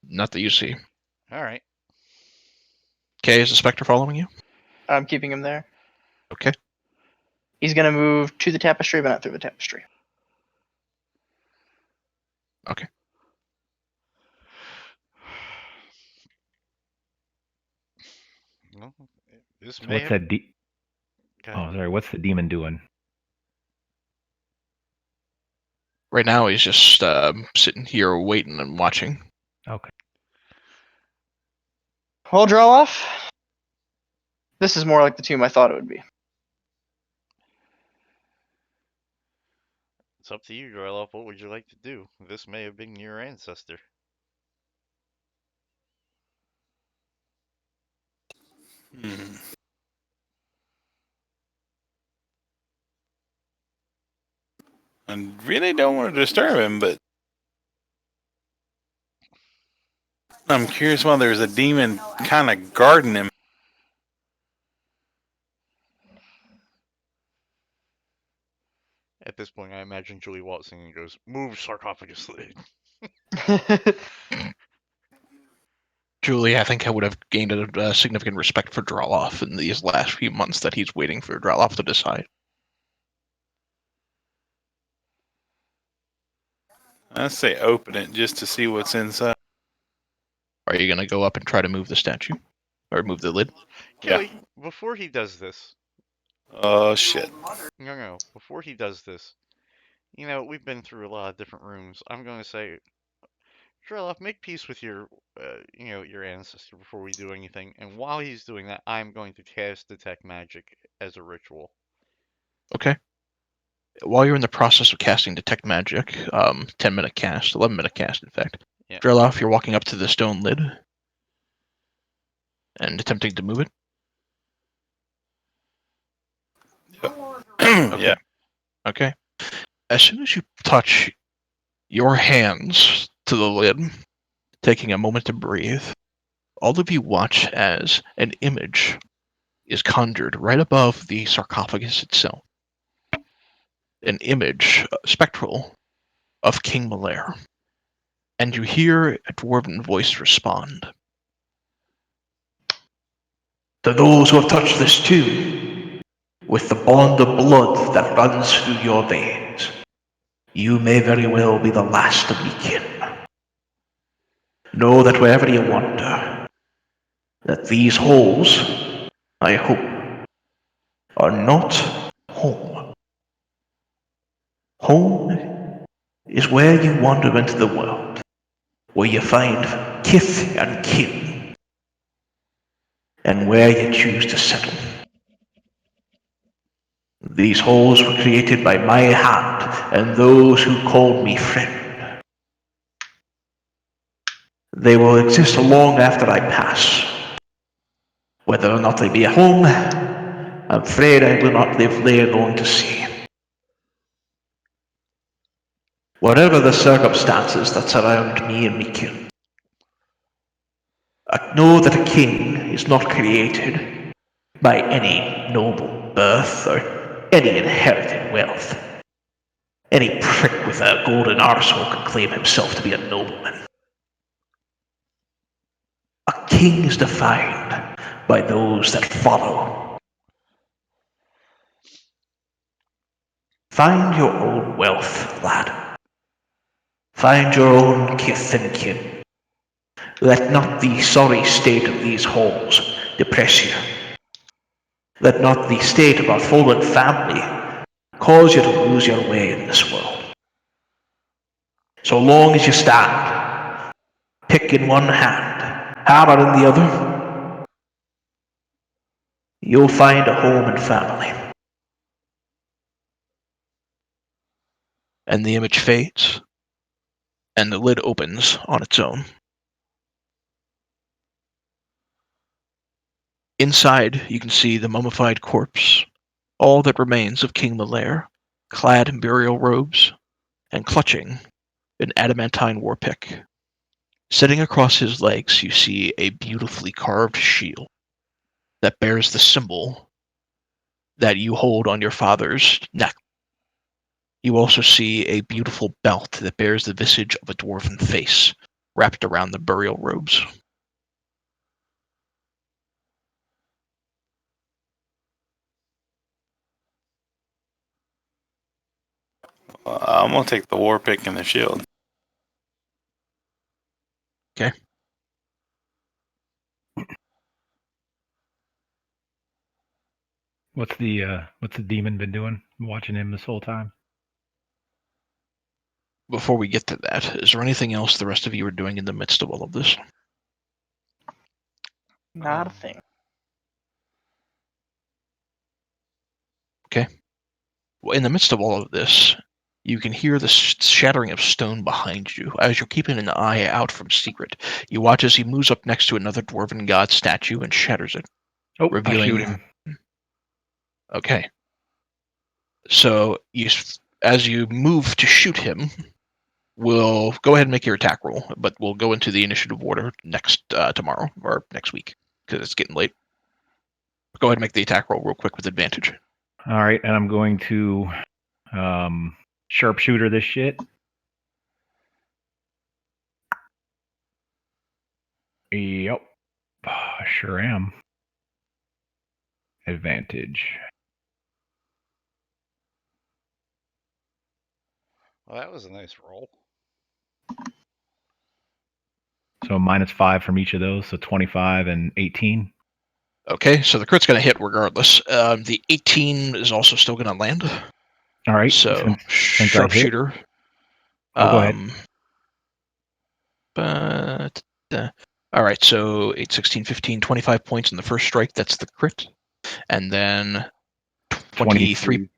Not that you see. All right. Okay, is the specter following you? I'm keeping him there. Okay. He's gonna move to the tapestry, but not through the tapestry. Okay. Well, this So may what's have. that? Go ahead. Oh, sorry. What's the demon doing? Right now he's just sitting here waiting and watching. Okay. Well, draw off. This is more like the tomb I thought it would be. It's up to you, Garloff. What would you like to do? This may have been your ancestor. Hmm. I really don't want to disturb him, but I'm curious why there's a demon kind of guarding him. At this point, I imagine Julie walks in and goes, "Move, sarcophagus lid." Julie, I think I would have gained a significant respect for Droloff in these last few months that he's waiting for Droloff to decide. I say open it just to see what's inside. Are you going to go up and try to move the statue? Or move the lid? Kelly, before he does this, Oh shit. no, before he does this, you know, we've been through a lot of different rooms. I'm going to say, Drelloff, make peace with your, your ancestor before we do anything. And while he's doing that, I'm going to cast Detect Magic as a ritual. Okay. While you're in the process of casting Detect Magic, 10-minute cast, 11-minute cast, in fact, Yeah. Drelloff, you're walking up to the stone lid and attempting to move it. Yeah. Okay. As soon as you touch your hands to the lid, taking a moment to breathe, all of you watch as an image is conjured right above the sarcophagus itself. An image, spectral, of King Malair. And you hear a dwarven voice respond. To those who have touched this tomb, with the bond of blood that runs through your veins, you may very well be the last of me kin. Know that wherever you wander, that these halls, I hope, are not home. Home is where you wander into the world, where you find kith and kin, and where you choose to settle. These halls were created by my hand and those who called me friend. They will exist long after I pass. Whether or not they be a home, I'm afraid I will not live there long to see. Whatever the circumstances that surround me and me kin, I know that a king is not created by any noble birth or any inherited wealth. Any prick with a golden arsehole can claim himself to be a nobleman. A king is defined by those that follow. Find your own wealth, lad. Find your own kith and kin. Let not the sorry state of these halls depress you. Let not the state of our fallen family cause you to lose your way in this world. So long as you stand, pick in one hand, hammer in the other, you'll find a home and family. And the image fades, and the lid opens on its own. Inside, you can see the mummified corpse, all that remains of King Malaire, clad in burial robes and clutching an adamantine war pick. Sitting across his legs, you see a beautifully carved shield that bears the symbol that you hold on your father's neck. You also see a beautiful belt that bears the visage of a dwarven face wrapped around the burial robes. I'm gonna take the war pick and the shield. Okay. What's the demon been doing? I'm watching him this whole time. Before we get to that, is there anything else the rest of you are doing in the midst of all of this? Not a thing. Well, in the midst of all of this, you can hear the shattering of stone behind you. As you're keeping an eye out from secret, you watch as he moves up next to another dwarven god statue and shatters it, Oh, revealing. I shoot him. Okay. So as you move to shoot him, we'll go ahead and make your attack roll, but we'll go into the initiative order tomorrow or next week because it's getting late. Go ahead and make the attack roll real quick with advantage. All right, and I'm going to sharpshooter this shit. Yep. I sure am. Advantage. Well, that was a nice roll. So -5 from each of those, so 25 and 18. Okay, so the crit's going to hit regardless. The 18 is also still going to land. All right. So since I hit. sharpshooter. Oh, go ahead. But all right, so 8, 16, 15, 25 points in the first strike. That's the crit, and then 23.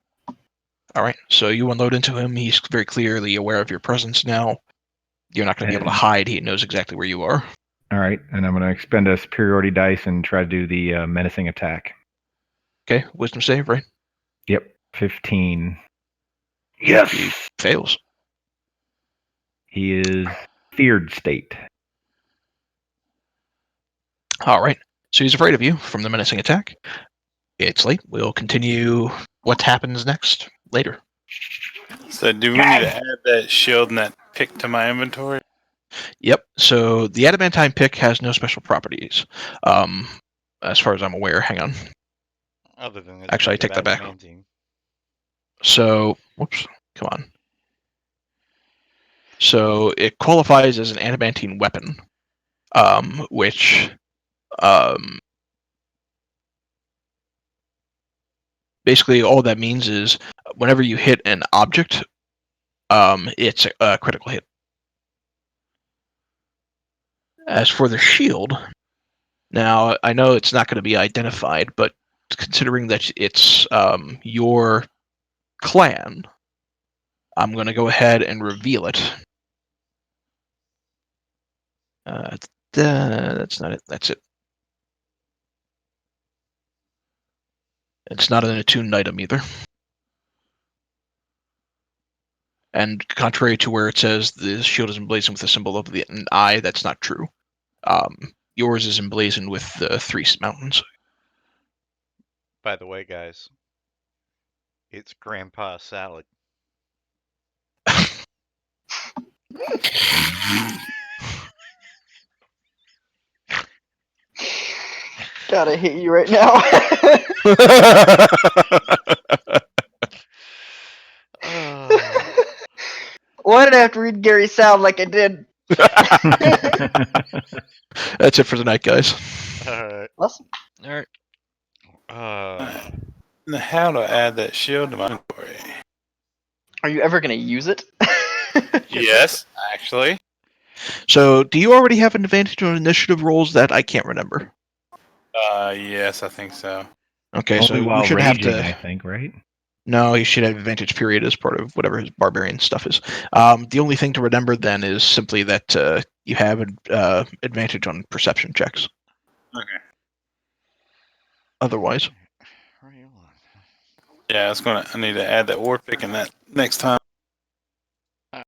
All right, so you unload into him. He's very clearly aware of your presence now. You're not going to be able to hide. He knows exactly where you are. All right, and I'm going to expend a superiority dice and try to do the menacing attack. Okay, wisdom save, right? Yep, 15. Yes! He fails. He is feared state. All right, so he's afraid of you from the menacing attack. It's late. We'll continue what happens next later. So do we need to add that shield and that pick to my inventory? Yep. So the adamantine pick has no special properties, as far as I'm aware. Hang on. Other than it's Actually, I made take of that back. adamantine. So, whoops. Come on. So it qualifies as an adamantine weapon, which basically all that means is whenever you hit an object, it's a critical hit. As for the shield, now I know it's not going to be identified, but considering that it's your clan, I'm going to go ahead and reveal it. That's not it. That's it. It's not an attuned item either. And contrary to where it says the shield is emblazoned with a symbol of an eye, that's not true. Yours is emblazoned with the 3 mountains. By the way, guys, it's Grandpa Salad. God, I hate you right now. Why did I have to read Gary's sound like I did? That's it for tonight, guys. Alright. Awesome. All right. Now, how to add that shield to my inventory? Are you ever gonna use it? Yes, actually. So, do you already have an advantage on initiative rolls that I can't remember? Yes, I think so. Okay, Only so while we should have raging, to. I think, right? No, he should have advantage period as part of whatever his barbarian stuff is. The only thing to remember then is simply that you have an advantage on perception checks. Okay. Otherwise, Right on. Yeah, I need to add that war pick in that next time.